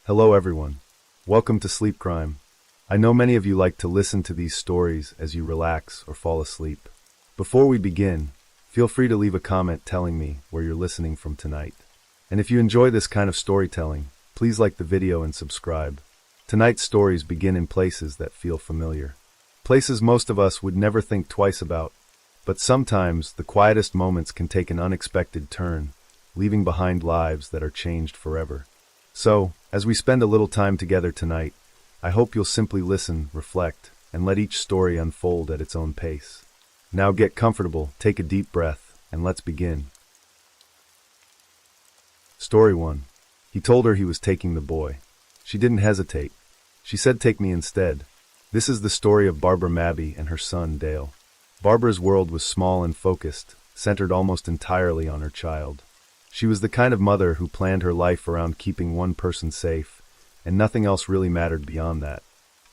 Hello everyone. Welcome to Sleepcrime. I know many of you like to listen to these stories as you relax or fall asleep. Before we begin, feel free to leave a comment telling me where you're listening from tonight. And if you enjoy this kind of storytelling, please like the video and subscribe. Tonight's stories begin in places that feel familiar. Places most of us would never think twice about. But sometimes the quietest moments can take an unexpected turn, leaving behind lives that are changed forever. So, as we spend a little time together tonight, I hope you'll simply listen, reflect, and let each story unfold at its own pace. Now get comfortable, take a deep breath, and let's begin. Story 1. He told her he was taking the boy. She didn't hesitate. She said, "Take me instead." This is the story of Barbara Mabby and her son, Dale. Barbara's world was small and focused, centered almost entirely on her child. She was the kind of mother who planned her life around keeping one person safe, and nothing else really mattered beyond that.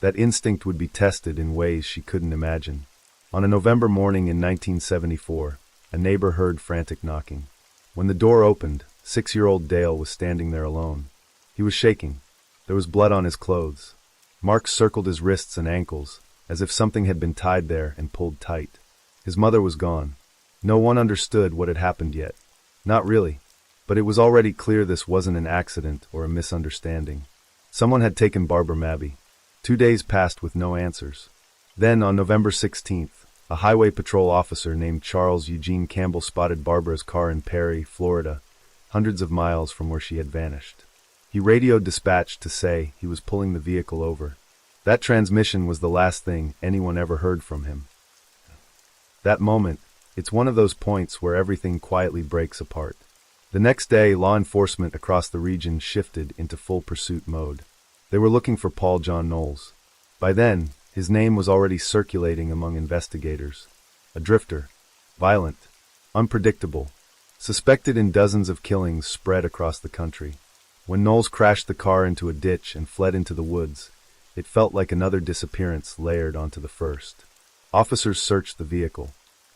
That instinct would be tested in ways she couldn't imagine. On a November morning in 1974, a neighbor heard frantic knocking. When the door opened, 6-year-old Dale was standing there alone. He was shaking. There was blood on his clothes. Marks circled his wrists and ankles, as if something had been tied there and pulled tight. His mother was gone. No one understood what had happened yet. Not really. But it was already clear this wasn't an accident or a misunderstanding. Someone had taken Barbara Mabby. 2 days passed with no answers. Then, on November 16th, a highway patrol officer named Charles Eugene Campbell spotted Barbara's car in Perry, Florida, hundreds of miles from where she had vanished. He radioed dispatch to say he was pulling the vehicle over. That transmission was the last thing anyone ever heard from him. That moment, it's one of those points where everything quietly breaks apart. The next day, law enforcement across the region shifted into full pursuit mode. They were looking for Paul John Knowles. By then, his name was already circulating among investigators. A drifter, violent, unpredictable, suspected in dozens of killings spread across the country. When Knowles crashed the car into a ditch and fled into the woods, it felt like another disappearance layered onto the first. Officers searched the vehicle.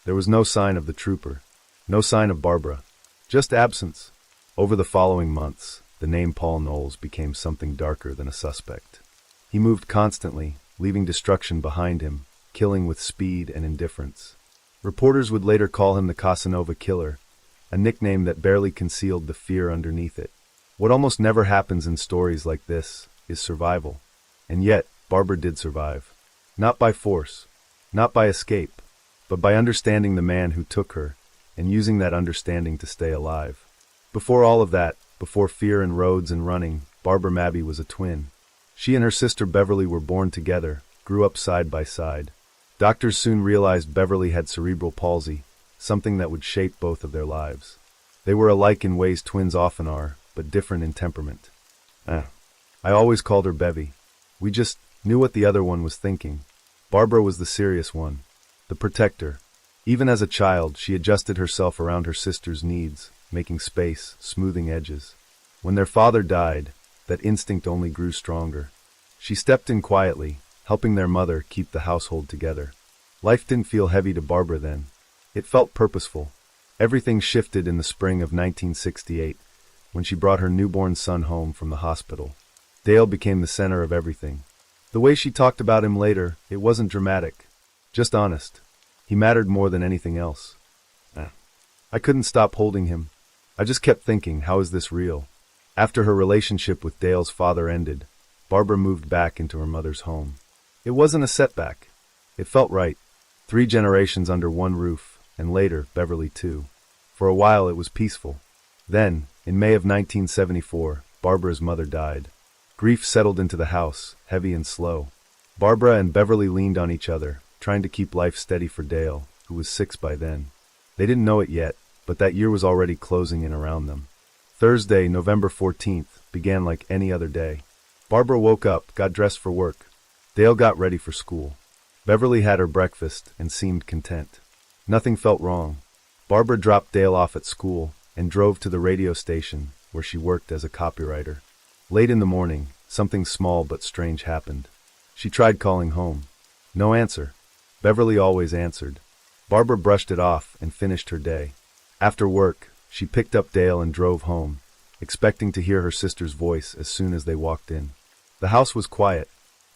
There was no sign of the trooper, no sign of Barbara. Just absence. Over the following months, the name Paul Knowles became something darker than a suspect. He moved constantly, leaving destruction behind him, killing with speed and indifference. Reporters would later call him the Casanova Killer, a nickname that barely concealed the fear underneath it. What almost never happens in stories like this is survival. And yet, Barbara did survive. Not by force, not by escape, but by understanding the man who took her and using that understanding to stay alive. Before all of that, before fear and roads and running, Barbara Mabby was a twin. She and her sister Beverly were born together, grew up side by side. Doctors soon realized Beverly had cerebral palsy, something that would shape both of their lives. They were alike in ways twins often are, but different in temperament. I always called her Bevy. We just knew what the other one was thinking. Barbara was the serious one, the protector. Even as a child, she adjusted herself around her sister's needs, making space, smoothing edges. When their father died, that instinct only grew stronger. She stepped in quietly, helping their mother keep the household together. Life didn't feel heavy to Barbara then. It felt purposeful. Everything shifted in the spring of 1968, when she brought her newborn son home from the hospital. Dale became the center of everything. The way she talked about him later, it wasn't dramatic, just honest. He mattered more than anything else. I couldn't stop holding him. I just kept thinking, how is this real? After her relationship with Dale's father ended, Barbara moved back into her mother's home. It wasn't a setback. It felt right. 3 generations under one roof, and later, Beverly too. For a while it was peaceful. Then, in May of 1974, Barbara's mother died. Grief settled into the house, heavy and slow. Barbara and Beverly leaned on each other, trying to keep life steady for Dale, who was 6 by then. They didn't know it yet, but that year was already closing in around them. Thursday, November 14th, began like any other day. Barbara woke up, got dressed for work. Dale got ready for school. Beverly had her breakfast and seemed content. Nothing felt wrong. Barbara dropped Dale off at school and drove to the radio station where she worked as a copywriter. Late in the morning, something small but strange happened. She tried calling home. No answer. Beverly always answered. Barbara brushed it off and finished her day. After work, she picked up Dale and drove home, expecting to hear her sister's voice as soon as they walked in. The house was quiet.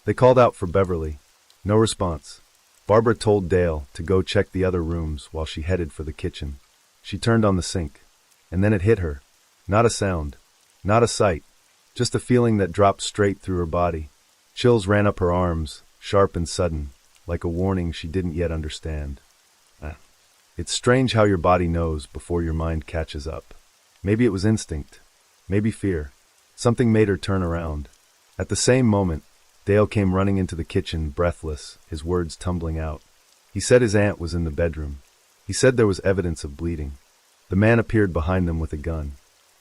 They called out for Beverly. No response. Barbara told Dale to go check the other rooms while she headed for the kitchen. She turned on the sink. And then it hit her. Not a sound. Not a sight. Just a feeling that dropped straight through her body. Chills ran up her arms, sharp and sudden, like a warning she didn't yet understand. It's strange how your body knows before your mind catches up. Maybe it was instinct. Maybe fear. Something made her turn around. At the same moment, Dale came running into the kitchen, breathless, his words tumbling out. He said his aunt was in the bedroom. He said there was evidence of bleeding. The man appeared behind them with a gun.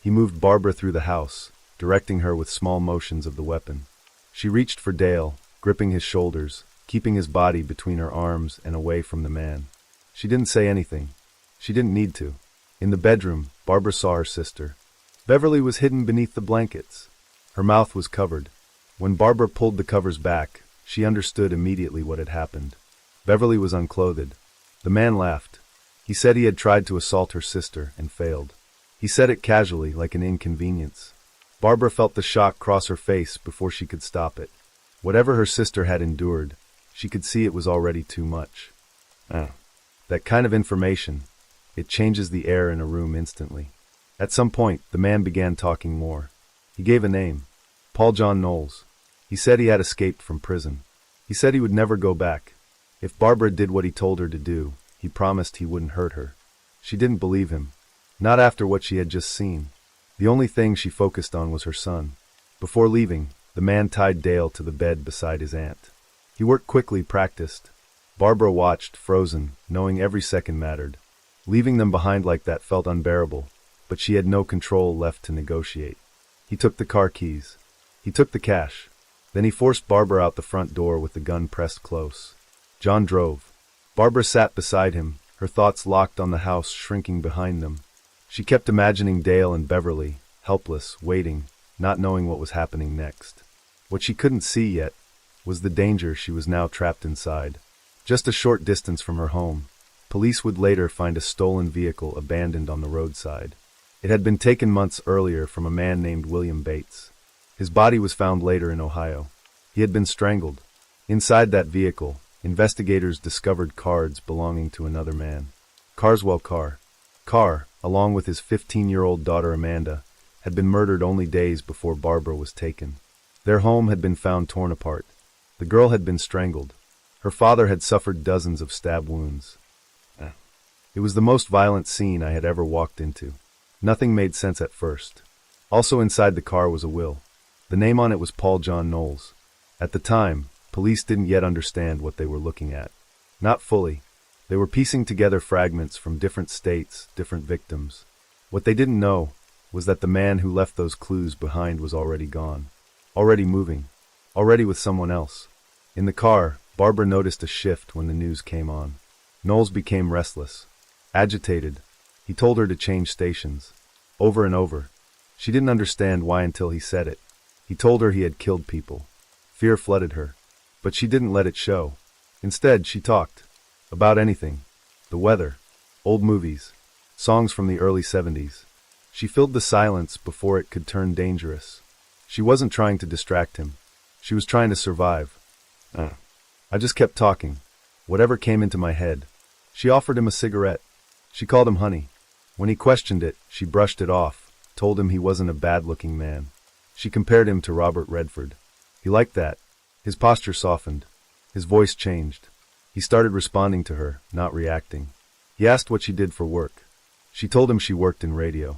He moved Barbara through the house, directing her with small motions of the weapon. She reached for Dale, gripping his shoulders, keeping his body between her arms and away from the man. She didn't say anything. She didn't need to. In the bedroom, Barbara saw her sister. Beverly was hidden beneath the blankets. Her mouth was covered. When Barbara pulled the covers back, she understood immediately what had happened. Beverly was unclothed. The man laughed. He said he had tried to assault her sister and failed. He said it casually, like an inconvenience. Barbara felt the shock cross her face before she could stop it. Whatever her sister had endured, she could see it was already too much. That kind of information, it changes the air in a room instantly. At some point, the man began talking more. He gave a name. Paul John Knowles. He said he had escaped from prison. He said he would never go back. If Barbara did what he told her to do, he promised he wouldn't hurt her. She didn't believe him. Not after what she had just seen. The only thing she focused on was her son. Before leaving, the man tied Dale to the bed beside his aunt. He worked quickly, practiced. Barbara watched, frozen, knowing every second mattered. Leaving them behind like that felt unbearable, but she had no control left to negotiate. He took the car keys. He took the cash. Then he forced Barbara out the front door with the gun pressed close. John drove. Barbara sat beside him, her thoughts locked on the house shrinking behind them. She kept imagining Dale and Beverly, helpless, waiting, not knowing what was happening next. What she couldn't see yet was the danger she was now trapped inside. Just a short distance from her home, police would later find a stolen vehicle abandoned on the roadside. It had been taken months earlier from a man named William Bates. His body was found later in Ohio. He had been strangled. Inside that vehicle, investigators discovered cards belonging to another man. Carswell Carr. Carr, along with his 15-year-old daughter Amanda, had been murdered only days before Barbara was taken. Their home had been found torn apart. The girl had been strangled. Her father had suffered dozens of stab wounds. It was the most violent scene I had ever walked into. Nothing made sense at first. Also inside the car was a will. The name on it was Paul John Knowles. At the time, police didn't yet understand what they were looking at. Not fully. They were piecing together fragments from different states, different victims. What they didn't know was that the man who left those clues behind was already gone. Already moving. Already with someone else. In the car, Barbara noticed a shift when the news came on. Knowles became restless. Agitated. He told her to change stations. Over and over. She didn't understand why until he said it. He told her he had killed people. Fear flooded her. But she didn't let it show. Instead, she talked. About anything. The weather. Old movies. Songs from the early 70s. She filled the silence before it could turn dangerous. She wasn't trying to distract him. She was trying to survive. I just kept talking. Whatever came into my head. She offered him a cigarette. She called him honey. When he questioned it, she brushed it off, told him he wasn't a bad-looking man. She compared him to Robert Redford. He liked that. His posture softened. His voice changed. He started responding to her, not reacting. He asked what she did for work. She told him she worked in radio.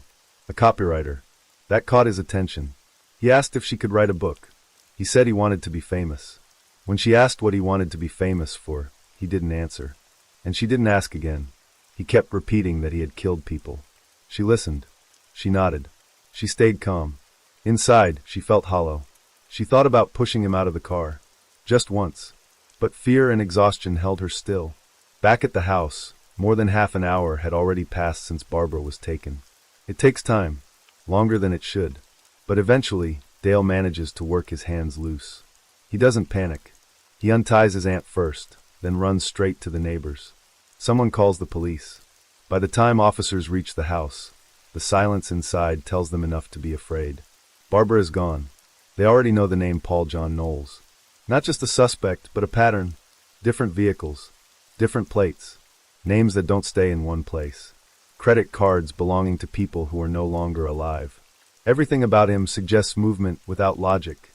A copywriter. That caught his attention. He asked if she could write a book. He said he wanted to be famous. When she asked what he wanted to be famous for, he didn't answer. And she didn't ask again. He kept repeating that he had killed people. She listened. She nodded. She stayed calm. Inside, she felt hollow. She thought about pushing him out of the car. Just once. But fear and exhaustion held her still. Back at the house, more than half an hour had already passed since Barbara was taken. It takes time. Longer than it should. But eventually, Dale manages to work his hands loose. He doesn't panic. He unties his aunt first, then runs straight to the neighbors. Someone calls the police. By the time officers reach the house, The silence inside tells them enough to be afraid. Barbara is gone. They already know the name Paul John Knowles. Not just a suspect, but a pattern. Different vehicles. Different plates. Names that don't stay in one place. Credit cards belonging to people who are no longer alive. Everything about him suggests movement without logic.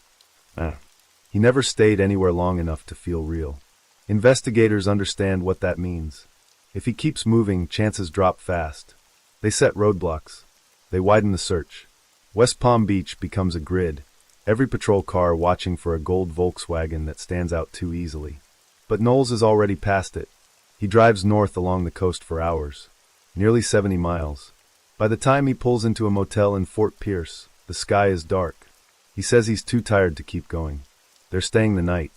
He never stayed anywhere long enough to feel real. Investigators understand what that means. If he keeps moving, chances drop fast. They set roadblocks. They widen the search. West Palm Beach becomes a grid, every patrol car watching for a gold Volkswagen that stands out too easily. But Knowles is already past it. He drives north along the coast for hours, nearly 70 miles. By the time he pulls into a motel in Fort Pierce, the sky is dark. He says he's too tired to keep going. They're staying the night.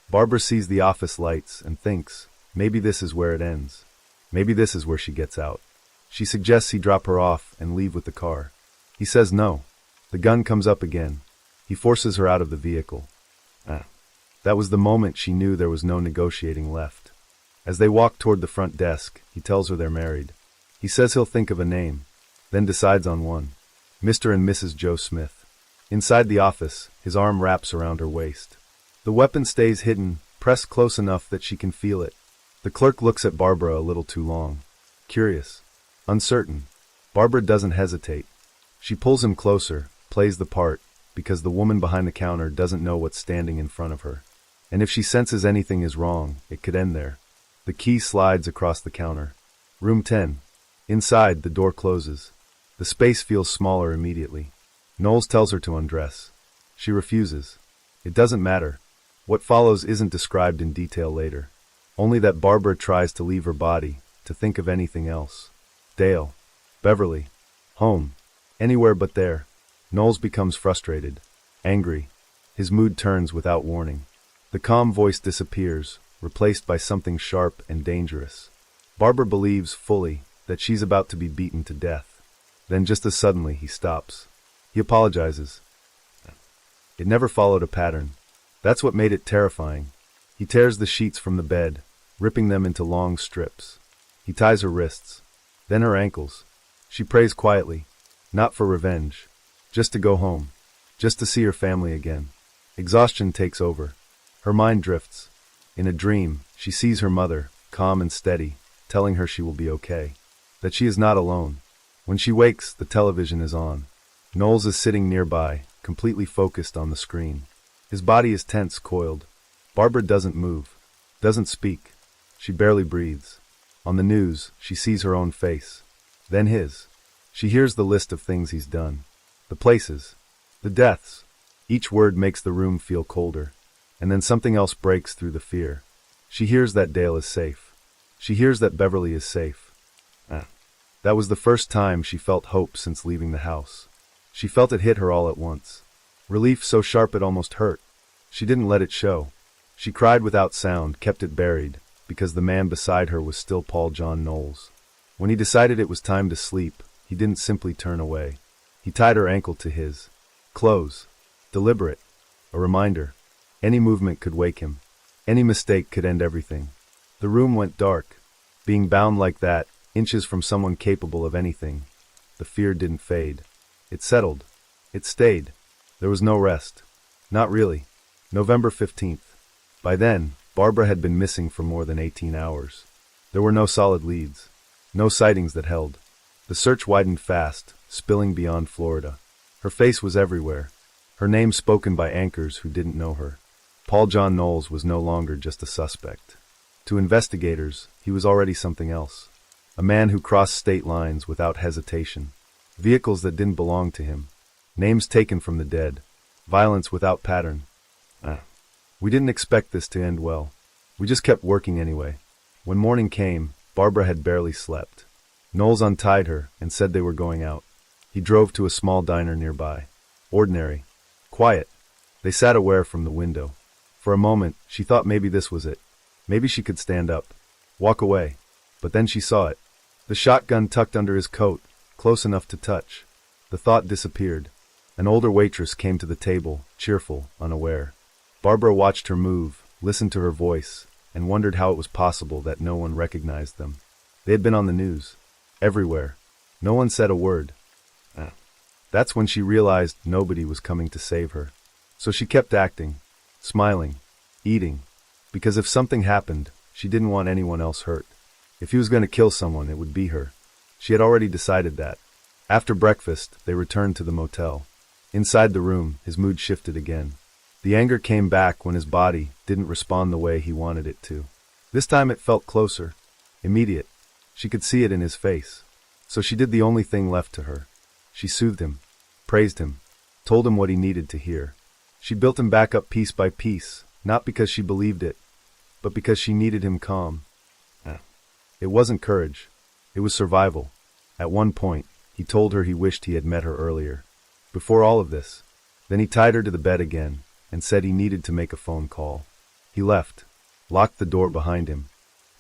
Barbara sees the office lights and thinks, maybe this is where it ends. Maybe this is where she gets out. She suggests he drop her off and leave with the car. He says no. The gun comes up again. He forces her out of the vehicle. That was the moment she knew there was no negotiating left. As they walk toward the front desk, he tells her they're married. He says he'll think of a name, then decides on one. Mr. and Mrs. Joe Smith. Inside the office, his arm wraps around her waist. The weapon stays hidden, pressed close enough that she can feel it. The clerk looks at Barbara a little too long. Curious. Uncertain. Barbara doesn't hesitate. She pulls him closer, plays the part, because the woman behind the counter doesn't know what's standing in front of her. And if she senses anything is wrong, it could end there. The key slides across the counter. Room 10. Inside, the door closes. The space feels smaller immediately. Knowles tells her to undress. She refuses. It doesn't matter. What follows isn't described in detail later. Only that Barbara tries to leave her body, to think of anything else. Dale. Beverly. Home. Anywhere but there. Knowles becomes frustrated. Angry. His mood turns without warning. The calm voice disappears, replaced by something sharp and dangerous. Barbara believes fully that she's about to be beaten to death. Then just as suddenly he stops. He apologizes. It never followed a pattern. That's what made it terrifying. He tears the sheets from the bed, ripping them into long strips. He ties her wrists, then her ankles. She prays quietly, not for revenge, just to go home, just to see her family again. Exhaustion takes over. Her mind drifts. In a dream, she sees her mother, calm and steady, telling her she will be okay, that she is not alone. When she wakes, the television is on. Knowles is sitting nearby, completely focused on the screen. His body is tense, coiled. Barbara doesn't move, doesn't speak. She barely breathes. On the news, she sees her own face, then his. She hears the list of things he's done. The places. The deaths. Each word makes the room feel colder. And then something else breaks through the fear. She hears that Dale is safe. She hears that Beverly is safe. That was the first time she felt hope since leaving the house. She felt it hit her all at once. Relief so sharp it almost hurt. She didn't let it show. She cried without sound, kept it buried, because the man beside her was still Paul John Knowles. When he decided it was time to sleep, he didn't simply turn away. He tied her ankle to his. Close. Deliberate. A reminder. Any movement could wake him. Any mistake could end everything. The room went dark. Being bound like that, inches from someone capable of anything, the fear didn't fade. It settled. It stayed. There was no rest. Not really. November 15th. By then, Barbara had been missing for more than 18 hours. There were no solid leads. No sightings that held. The search widened fast, spilling beyond Florida. Her face was everywhere. Her name spoken by anchors who didn't know her. Paul John Knowles was no longer just a suspect. To investigators, he was already something else. A man who crossed state lines without hesitation. Vehicles that didn't belong to him. Names taken from the dead. Violence without pattern. We didn't expect this to end well. We just kept working anyway. When morning came, Barbara had barely slept. Knowles untied her and said they were going out. He drove to a small diner nearby. Ordinary. Quiet. They sat aware from the window. For a moment, she thought maybe this was it. Maybe she could stand up. Walk away. But then she saw it. The shotgun tucked under his coat, close enough to touch. The thought disappeared. An older waitress came to the table, cheerful, unaware. Barbara watched her move, listened to her voice, and wondered how it was possible that no one recognized them. They had been on the news. Everywhere. No one said a word. That's when she realized nobody was coming to save her. So she kept acting, smiling, eating, because if something happened, she didn't want anyone else hurt. If he was going to kill someone, it would be her. She had already decided that. After breakfast, they returned to the motel. Inside the room, his mood shifted again. The anger came back when his body didn't respond the way he wanted it to. This time it felt closer, immediate. She could see it in his face. So she did the only thing left to her. She soothed him, praised him, told him what he needed to hear. She built him back up piece by piece, not because she believed it, but because she needed him calm. It wasn't courage. It was survival. At one point, he told her he wished he had met her earlier. Before all of this. Then he tied her to the bed again and said he needed to make a phone call. He left, locked the door behind him.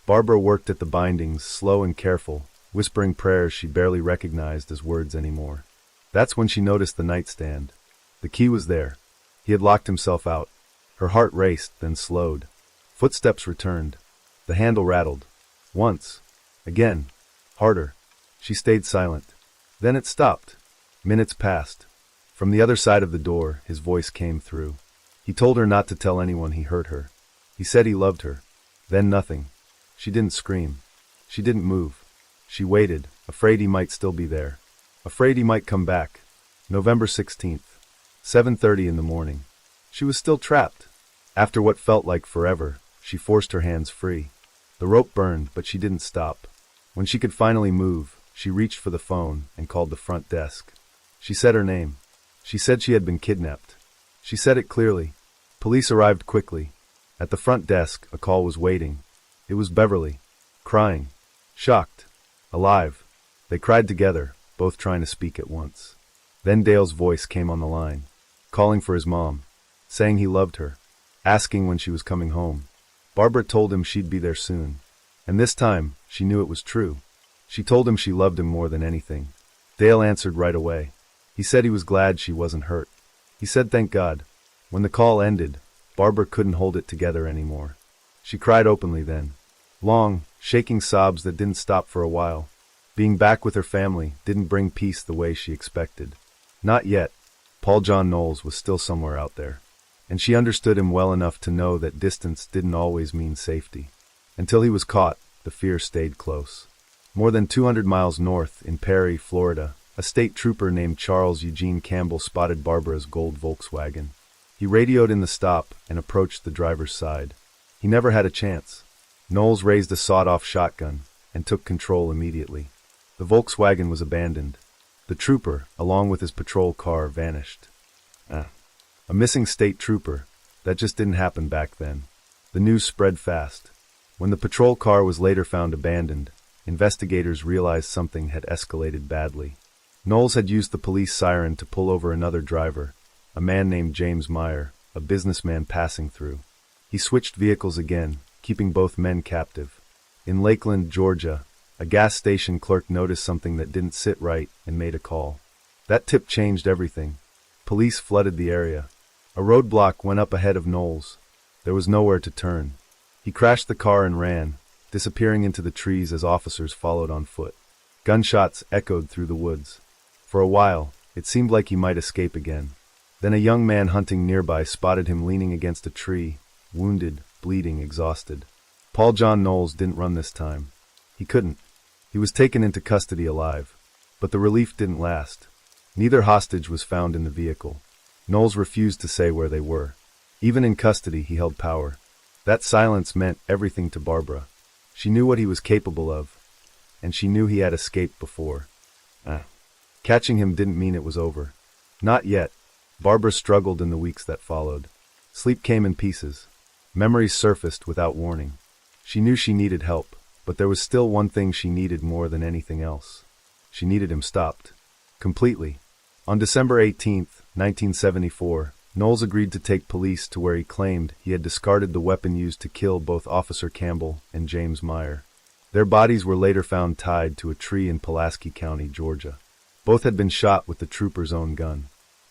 Barbara worked at the bindings, slow and careful, whispering prayers she barely recognized as words anymore. That's when she noticed the nightstand. The key was there. He had locked himself out. Her heart raced, then slowed. Footsteps returned. The handle rattled. Once. Again. Harder. She stayed silent. Then it stopped. Minutes passed. From the other side of the door, his voice came through. He told her not to tell anyone he hurt her. He said he loved her. Then nothing. She didn't scream. She didn't move. She waited, afraid he might still be there. Afraid he might come back. November 16th. 7:30 in the morning. She was still trapped. After what felt like forever, she forced her hands free. The rope burned, but she didn't stop. When she could finally move, she reached for the phone and called the front desk. She said her name. She said she had been kidnapped. She said it clearly. Police arrived quickly. At the front desk, a call was waiting. It was Beverly, crying, shocked, alive. They cried together, both trying to speak at once. Then Dale's voice came on the line, calling for his mom, saying he loved her, asking when she was coming home. Barbara told him she'd be there soon. And this time, she knew it was true. She told him she loved him more than anything. Dale answered right away. He said he was glad she wasn't hurt. He said thank God. When the call ended, Barbara couldn't hold it together anymore. She cried openly then. Long, shaking sobs that didn't stop for a while. Being back with her family didn't bring peace the way she expected. Not yet. Paul John Knowles was still somewhere out there. And she understood him well enough to know that distance didn't always mean safety. Until he was caught, the fear stayed close. More than 200 miles north, in Perry, Florida, a state trooper named Charles Eugene Campbell spotted Barbara's gold Volkswagen. He radioed in the stop and approached the driver's side. He never had a chance. Knowles raised a sawed-off shotgun and took control immediately. The Volkswagen was abandoned. The trooper, along with his patrol car, vanished. A missing state trooper. That just didn't happen back then. The news spread fast. When the patrol car was later found abandoned, investigators realized something had escalated badly. Knowles had used the police siren to pull over another driver, a man named James Meyer, a businessman passing through. He switched vehicles again, keeping both men captive. In Lakeland, Georgia, a gas station clerk noticed something that didn't sit right and made a call. That tip changed everything. Police flooded the area. A roadblock went up ahead of Knowles. There was nowhere to turn. He crashed the car and ran, disappearing into the trees as officers followed on foot. Gunshots echoed through the woods. For a while, it seemed like he might escape again. Then a young man hunting nearby spotted him leaning against a tree, wounded, bleeding, exhausted. Paul John Knowles didn't run this time. He couldn't. He was taken into custody alive. But the relief didn't last. Neither hostage was found in the vehicle. Knowles refused to say where they were. Even in custody, he held power. That silence meant everything to Barbara. She knew what he was capable of, and she knew he had escaped before. Catching him didn't mean it was over. Not yet. Barbara struggled in the weeks that followed. Sleep came in pieces. Memories surfaced without warning. She knew she needed help, but there was still one thing she needed more than anything else. She needed him stopped. Completely. On December 18th, 1974, Knowles agreed to take police to where he claimed he had discarded the weapon used to kill both Officer Campbell and James Meyer. Their bodies were later found tied to a tree in Pulaski County, Georgia. Both had been shot with the trooper's own gun.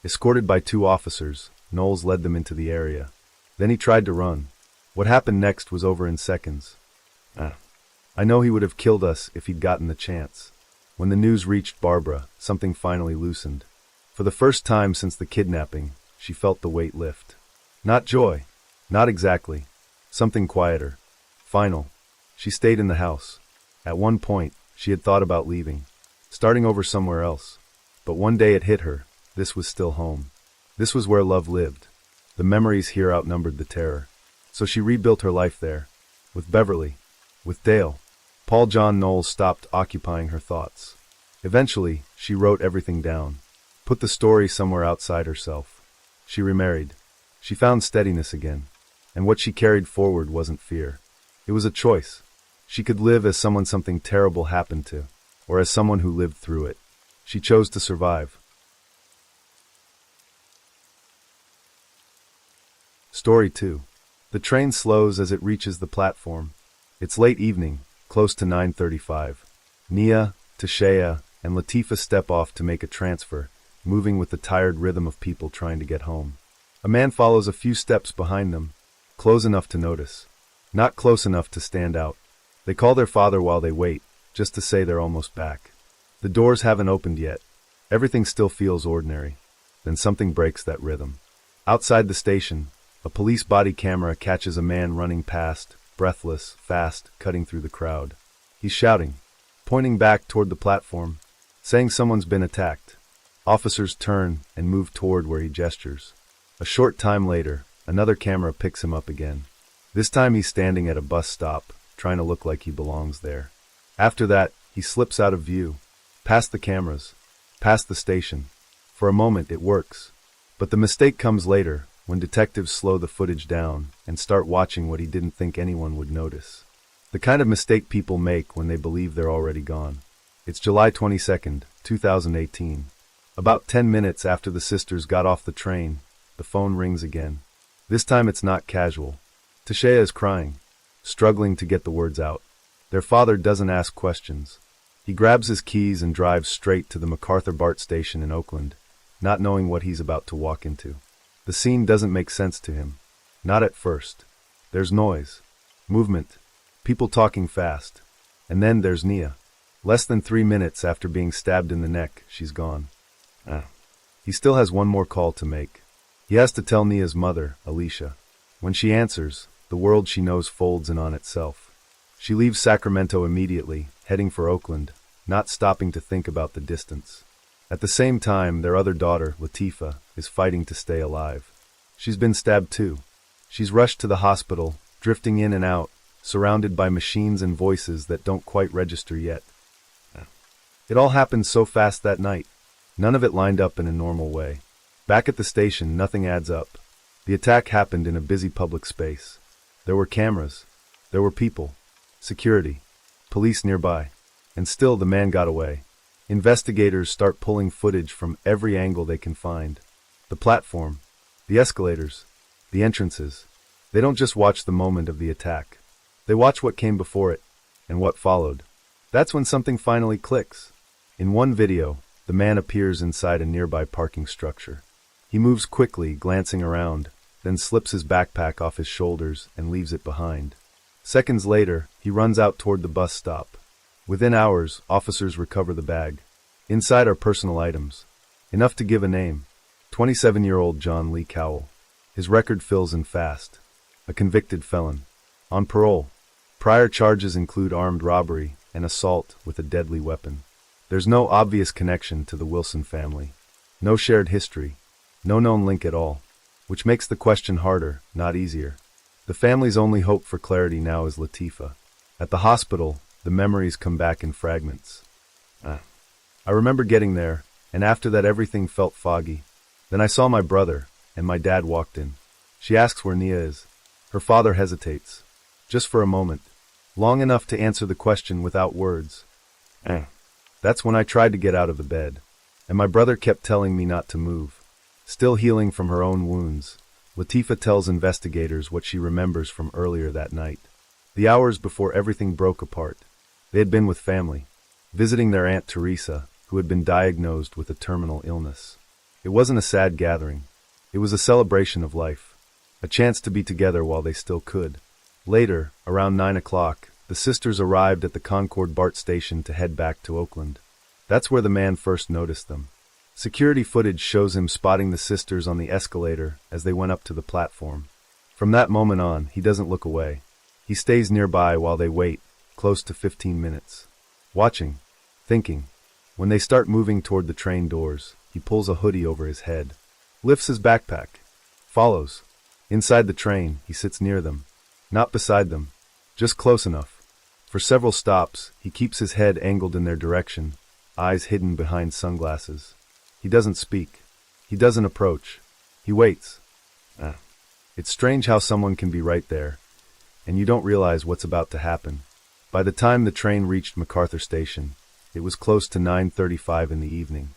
Escorted by 2 officers, Knowles led them into the area. Then he tried to run. What happened next was over in seconds. I know he would have killed us if he'd gotten the chance. When the news reached Barbara, something finally loosened. For the first time since the kidnapping, she felt the weight lift. Not joy. Not exactly. Something quieter. Final. She stayed in the house. At one point, she had thought about leaving, starting over somewhere else. But one day it hit her. This was still home. This was where love lived. The memories here outnumbered the terror. So she rebuilt her life there. With Beverly. With Dale. Paul John Knowles stopped occupying her thoughts. Eventually, she wrote everything down. Put the story somewhere outside herself. She remarried. She found steadiness again. And what she carried forward wasn't fear. It was a choice. She could live as someone something terrible happened to, or as someone who lived through it. She chose to survive. Story 2. The train slows as it reaches the platform. It's late evening, close to 9:35. Nia, Tashea, and Latifah step off to make a transfer, moving with the tired rhythm of people trying to get home. A man follows a few steps behind them, close enough to notice, not close enough to stand out. They call their father while they wait, just to say they're almost back. The doors haven't opened yet. Everything still feels ordinary. Then something breaks that rhythm. Outside the station, a police body camera catches a man running past, breathless, fast, cutting through the crowd. He's shouting, pointing back toward the platform, saying someone's been attacked. Officers turn and move toward where he gestures. A short time later, another camera picks him up again. This time he's standing at a bus stop, trying to look like he belongs there. After that, he slips out of view, past the cameras, past the station. For a moment it works. But the mistake comes later, when detectives slow the footage down and start watching what he didn't think anyone would notice. The kind of mistake people make when they believe they're already gone. It's July 22nd, 2018. About 10 minutes after the sisters got off the train, the phone rings again. This time it's not casual. Tashea is crying, struggling to get the words out. Their father doesn't ask questions. He grabs his keys and drives straight to the MacArthur BART station in Oakland, not knowing what he's about to walk into. The scene doesn't make sense to him. Not at first. There's noise, movement, people talking fast. And then there's Nia. Less than 3 minutes after being stabbed in the neck, she's gone. He still has one more call to make. He has to tell Nia's mother, Alicia. When she answers, the world she knows folds in on itself. She leaves Sacramento immediately, heading for Oakland, not stopping to think about the distance. At the same time, their other daughter, Latifah, is fighting to stay alive. She's been stabbed too. She's rushed to the hospital, drifting in and out, surrounded by machines and voices that don't quite register yet. It all happened so fast that night. None of it lined up in a normal way. Back at the station, nothing adds up. The attack happened in a busy public space. There were cameras. There were people. Security. Police nearby. And still the man got away. Investigators start pulling footage from every angle they can find. The platform, the escalators, the entrances. They don't just watch the moment of the attack. They watch what came before it, and what followed. That's when something finally clicks. In one video, the man appears inside a nearby parking structure. He moves quickly, glancing around, then slips his backpack off his shoulders and leaves it behind. Seconds later, he runs out toward the bus stop. Within hours, officers recover the bag. Inside are personal items. Enough to give a name. 27-year-old John Lee Cowell. His record fills in fast. A convicted felon. On parole. Prior charges include armed robbery and assault with a deadly weapon. There's no obvious connection to the Wilson family. No shared history. No known link at all. Which makes the question harder, not easier. The family's only hope for clarity now is Latifah. At the hospital, the memories come back in fragments. I remember getting there, and after that everything felt foggy. Then I saw my brother, and my dad walked in. She asks where Nia is. Her father hesitates. Just for a moment. Long enough to answer the question without words. That's when I tried to get out of the bed. And my brother kept telling me not to move. Still healing from her own wounds, Latifah tells investigators what she remembers from earlier that night. The hours before everything broke apart. They had been with family, visiting their Aunt Teresa, who had been diagnosed with a terminal illness. It wasn't a sad gathering. It was a celebration of life. A chance to be together while they still could. Later, around 9 o'clock, the sisters arrived at the Concord BART station to head back to Oakland. That's where the man first noticed them. Security footage shows him spotting the sisters on the escalator as they went up to the platform. From that moment on, he doesn't look away. He stays nearby while they wait, close to 15 minutes. Watching, thinking. When they start moving toward the train doors, he pulls a hoodie over his head, lifts his backpack, follows. Inside the train, he sits near them. Not beside them, just close enough. For several stops, he keeps his head angled in their direction, eyes hidden behind sunglasses. He doesn't speak. He doesn't approach. He waits. It's strange how someone can be right there, and you don't realize what's about to happen. By the time the train reached MacArthur Station, it was close to 9:35 in the evening.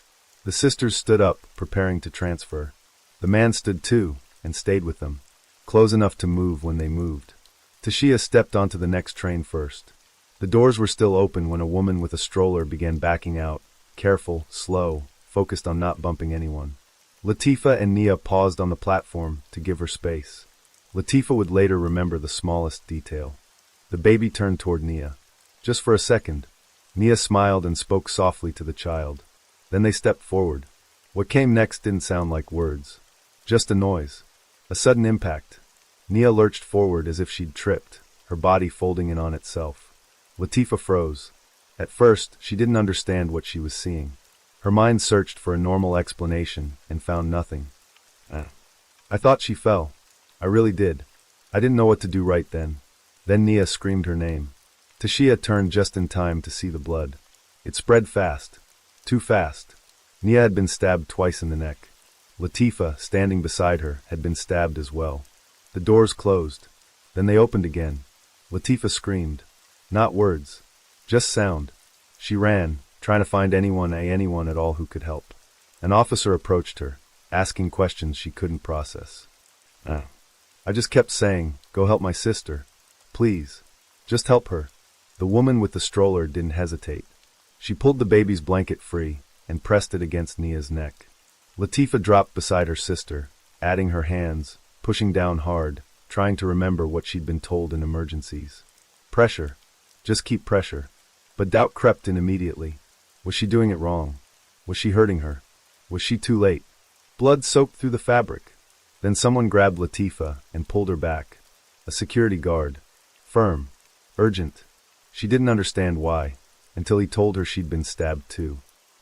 The sisters stood up, preparing to transfer. The man stood too, and stayed with them, close enough to move when they moved. Tashia stepped onto the next train first. The doors were still open when a woman with a stroller began backing out, careful, slow, focused on not bumping anyone. Latifa and Nia paused on the platform to give her space. Latifa would later remember the smallest detail. The baby turned toward Nia. Just for a second, Nia smiled and spoke softly to the child. Then they stepped forward. What came next didn't sound like words. Just a noise. A sudden impact. Nia lurched forward as if she'd tripped, her body folding in on itself. Latifa froze. At first, she didn't understand what she was seeing. Her mind searched for a normal explanation and found nothing. I thought she fell. I really did. I didn't know what to do right then. Then Nia screamed her name. Tashia turned just in time to see the blood. It spread fast. Too fast. Nia had been stabbed twice in the neck. Latifa, standing beside her, had been stabbed as well. The doors closed. Then they opened again. Latifa screamed. Not words. Just sound. She ran, trying to find anyone at all who could help. An officer approached her, asking questions she couldn't process. I just kept saying, go help my sister. Please. Just help her. The woman with the stroller didn't hesitate. She pulled the baby's blanket free and pressed it against Nia's neck. Latifa dropped beside her sister, adding her hands, pushing down hard, trying to remember what she'd been told in emergencies. Pressure. Just keep pressure. But doubt crept in immediately. Was she doing it wrong? Was she hurting her? Was she too late? Blood soaked through the fabric. Then someone grabbed Latifa and pulled her back. A security guard. Firm. Urgent. She didn't understand why, until he told her she'd been stabbed too.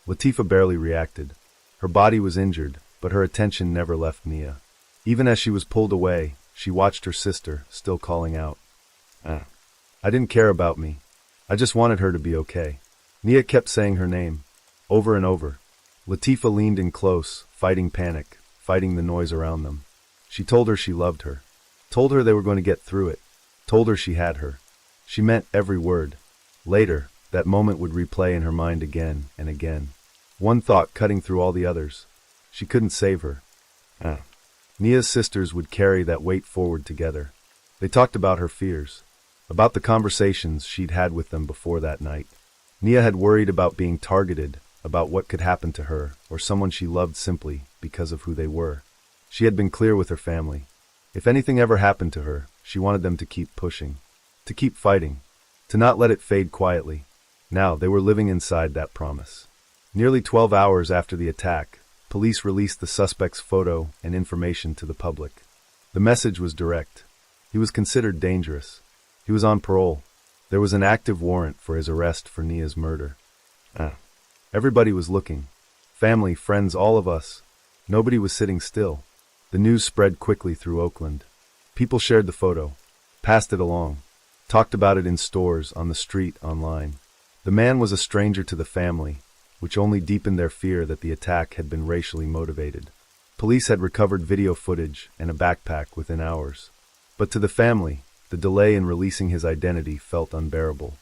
Latifa barely reacted. Her body was injured, but her attention never left Nia. Even as she was pulled away, she watched her sister, still calling out. I didn't care about me. I just wanted her to be okay. Nia kept saying her name, over and over. Latifa leaned in close, fighting panic, fighting the noise around them. She told her she loved her. Told her they were going to get through it. Told her she had her. She meant every word. Later, that moment would replay in her mind again and again. One thought cutting through all the others. She couldn't save her. Nia's sisters would carry that weight forward together. They talked about her fears, about the conversations she'd had with them before that night. Nia had worried about being targeted, about what could happen to her or someone she loved simply because of who they were. She had been clear with her family. If anything ever happened to her, she wanted them to keep pushing, to keep fighting, to not let it fade quietly. Now they were living inside that promise. Nearly 12 hours after the attack, police released the suspect's photo and information to the public. The message was direct. He was considered dangerous. He was on parole. There was an active warrant for his arrest for Nia's murder. Everybody was looking. Family, friends, all of us. Nobody was sitting still. The news spread quickly through Oakland. People shared the photo, passed it along, talked about it in stores, on the street, online. The man was a stranger to the family, which only deepened their fear that the attack had been racially motivated. Police had recovered video footage and a backpack within hours. But to the family, the delay in releasing his identity felt unbearable.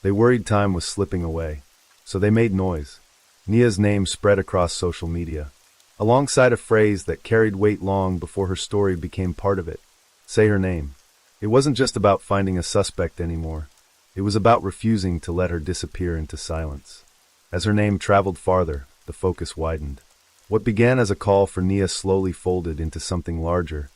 They worried time was slipping away, so they made noise. Nia's name spread across social media, alongside a phrase that carried weight long before her story became part of it. Say her name. It wasn't just about finding a suspect anymore. It was about refusing to let her disappear into silence. As her name traveled farther, the focus widened. What began as a call for Nia slowly folded into something larger,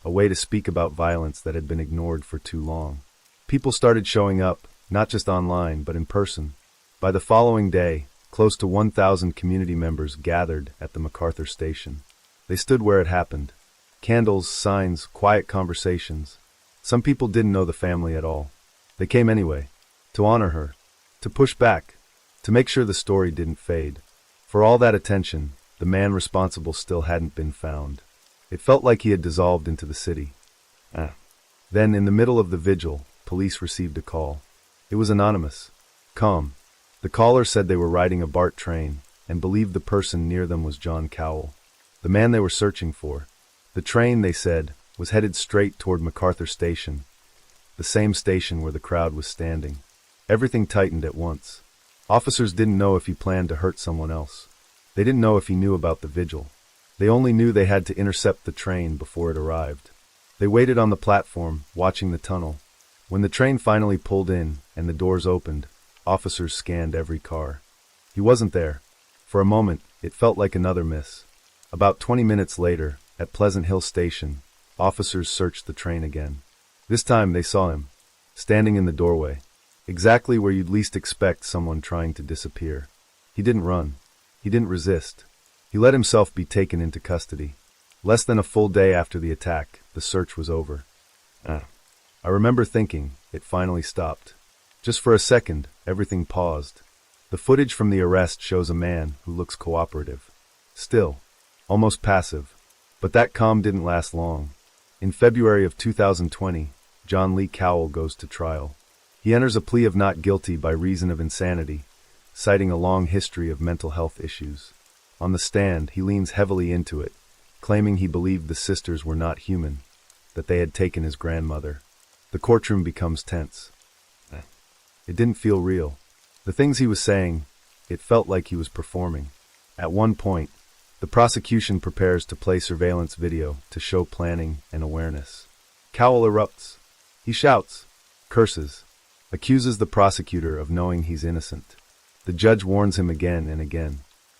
a way to speak about violence that had been ignored for too long. People started showing up, not just online, but in person. By the following day, Close to 1,000 community members gathered at the MacArthur station. They stood where it happened. Candles, signs, quiet conversations. Some people didn't know the family at all. They came anyway, to honor her, to push back, to make sure the story didn't fade. For all that attention, the man responsible still hadn't been found. It felt like he had dissolved into the city. Then, in the middle of the vigil, police received a call. It was anonymous. Calm. The caller said they were riding a BART train and believed the person near them was John Cowell, the man they were searching for. The train, they said, was headed straight toward MacArthur Station, the same station where the crowd was standing. Everything tightened at once. Officers didn't know if he planned to hurt someone else. They didn't know if he knew about the vigil. They only knew they had to intercept the train before it arrived. They waited on the platform, watching the tunnel. When the train finally pulled in and the doors opened, officers scanned every car. He wasn't there. For a moment, it felt like another miss. About 20 minutes later, at Pleasant Hill Station, officers searched the train again. This time they saw him, standing in the doorway, exactly where you'd least expect someone trying to disappear. He didn't run. He didn't resist. He let himself be taken into custody. Less than a full day after the attack, the search was over. I remember thinking, it finally stopped. Just for a second, everything paused. The footage from the arrest shows a man who looks cooperative. Still, almost passive. But that calm didn't last long. In February of 2020, John Lee Cowell goes to trial. He enters a plea of not guilty by reason of insanity, citing a long history of mental health issues. On the stand, he leans heavily into it, claiming he believed the sisters were not human, that they had taken his grandmother. The courtroom becomes tense. It didn't feel real. The things he was saying, it felt like he was performing. At one point, the prosecution prepares to play surveillance video to show planning and awareness. Cowell erupts. He shouts, curses, accuses the prosecutor of knowing he's innocent. The judge warns him again and again.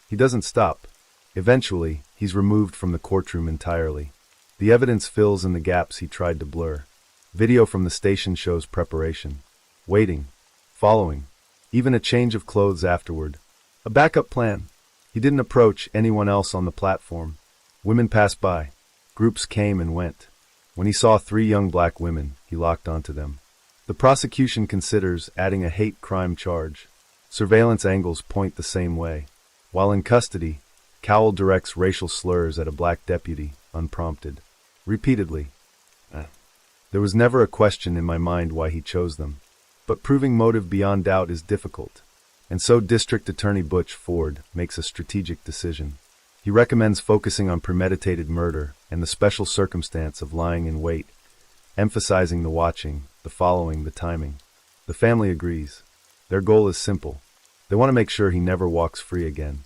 He doesn't stop. Eventually, he's removed from the courtroom entirely. The evidence fills in the gaps he tried to blur. Video from the station shows preparation, waiting, following, even a change of clothes afterward. A backup plan. He didn't approach anyone else on the platform. Women passed by. Groups came and went. When he saw 3 young black women, he locked onto them. The prosecution considers adding a hate crime charge. Surveillance angles point the same way. While in custody, Cowell directs racial slurs at a black deputy, unprompted. Repeatedly. There was never a question in my mind why he chose them. But proving motive beyond doubt is difficult. And so District Attorney Butch Ford makes a strategic decision. He recommends focusing on premeditated murder and the special circumstance of lying in wait, emphasizing the watching, the following, the timing. The family agrees. Their goal is simple. They want to make sure he never walks free again.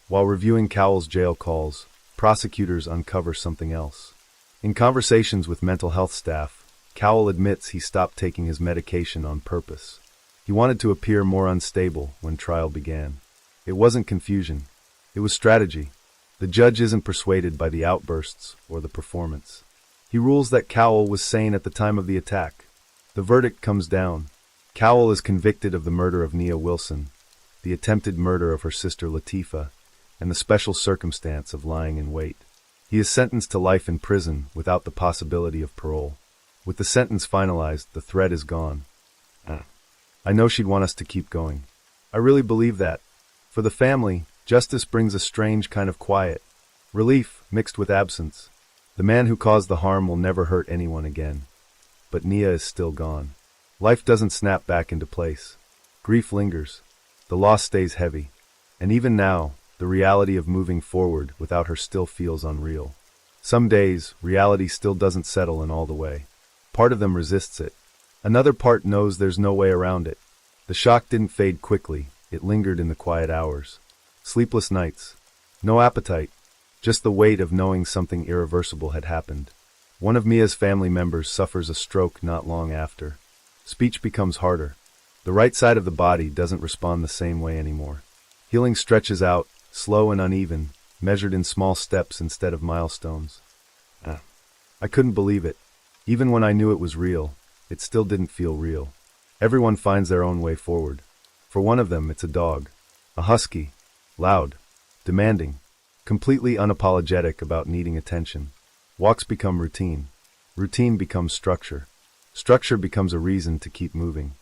While reviewing Cowell's jail calls, prosecutors uncover something else. In conversations with mental health staff, Cowell admits he stopped taking his medication on purpose. He wanted to appear more unstable when trial began. It wasn't confusion. It was strategy. The judge isn't persuaded by the outbursts or the performance. He rules that Cowell was sane at the time of the attack. The verdict comes down. Cowell is convicted of the murder of Nia Wilson, the attempted murder of her sister Latifah, and the special circumstance of lying in wait. He is sentenced to life in prison without the possibility of parole. With the sentence finalized, the thread is gone. I know she'd want us to keep going. I really believe that. For the family, justice brings a strange kind of quiet, relief mixed with absence. The man who caused the harm will never hurt anyone again. But Nia is still gone. Life doesn't snap back into place. Grief lingers. The loss stays heavy. And even now, the reality of moving forward without her still feels unreal. Some days, reality still doesn't settle in all the way. Part of them resists it. Another part knows there's no way around it. The shock didn't fade quickly. It lingered in the quiet hours. Sleepless nights. No appetite. Just the weight of knowing something irreversible had happened. One of Mia's family members suffers a stroke not long after. Speech becomes harder. The right side of the body doesn't respond the same way anymore. Healing stretches out, slow and uneven, measured in small steps instead of milestones. I couldn't believe it. Even when I knew it was real, it still didn't feel real. Everyone finds their own way forward. For one of them, it's a dog. A husky, loud, demanding, completely unapologetic about needing attention. Walks become routine. Routine becomes structure. Structure becomes a reason to keep moving.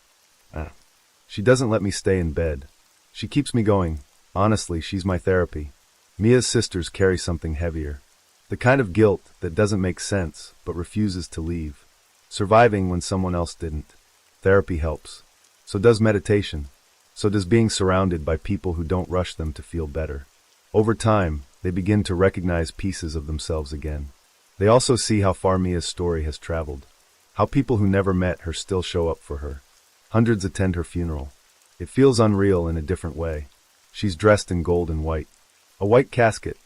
She doesn't let me stay in bed. She keeps me going. Honestly, she's my therapy. Mia's sisters carry something heavier. The kind of guilt that doesn't make sense but refuses to leave. Surviving when someone else didn't. Therapy helps. So does meditation. So does being surrounded by people who don't rush them to feel better. Over time, they begin to recognize pieces of themselves again. They also see how far Mia's story has traveled. How people who never met her still show up for her. Hundreds attend her funeral. It feels unreal in a different way. She's dressed in gold and white. A white casket.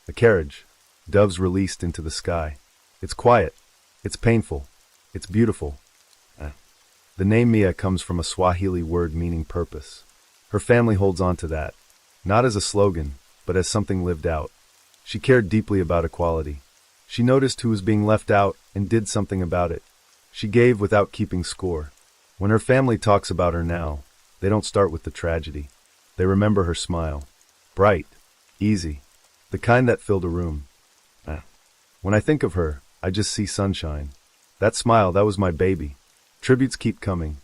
A carriage. Doves released into the sky. It's quiet. It's painful. It's beautiful. The name Mia comes from a Swahili word meaning purpose. Her family holds on to that. Not as a slogan, but as something lived out. She cared deeply about equality. She noticed who was being left out and did something about it. She gave without keeping score. When her family talks about her now, they don't start with the tragedy. They remember her smile. Bright. Easy. The kind that filled a room. When I think of her, I just see sunshine. That smile, that was my baby. Tributes keep coming.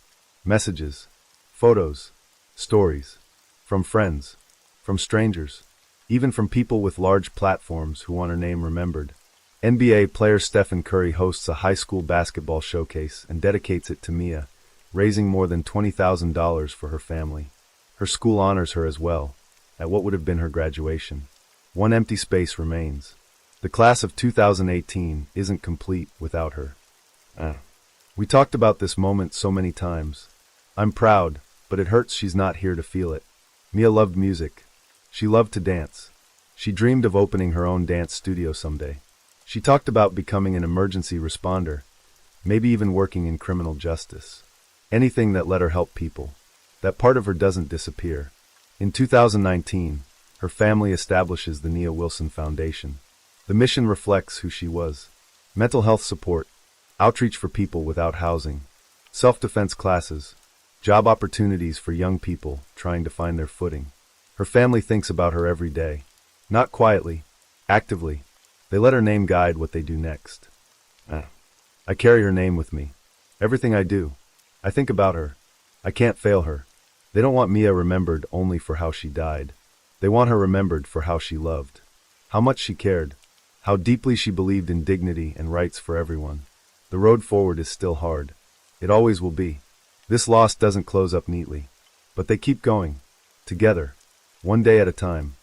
Messages. Photos. Stories. From friends. From strangers. Even from people with large platforms who want her name remembered. NBA player Stephen Curry hosts a high school basketball showcase and dedicates it to Mia, raising more than $20,000 for her family. Her school honors her as well, at what would have been her graduation. One empty space remains. The class of 2018 isn't complete without her. We talked about this moment so many times. I'm proud, but it hurts she's not here to feel it. Mia loved music. She loved to dance. She dreamed of opening her own dance studio someday. She talked about becoming an emergency responder, maybe even working in criminal justice. Anything that let her help people. That part of her doesn't disappear. In 2019, her family establishes the Nia Wilson Foundation. The mission reflects who she was. Mental health support, outreach for people without housing, self-defense classes, job opportunities for young people trying to find their footing. Her family thinks about her every day. Not quietly, actively. They let her name guide what they do next. I carry her name with me. Everything I do. I think about her. I can't fail her. They don't want Mia remembered only for how she died. They want her remembered for how she loved. How much she cared. How deeply she believed in dignity and rights for everyone. The road forward is still hard. It always will be. This loss doesn't close up neatly. But they keep going. Together. One day at a time.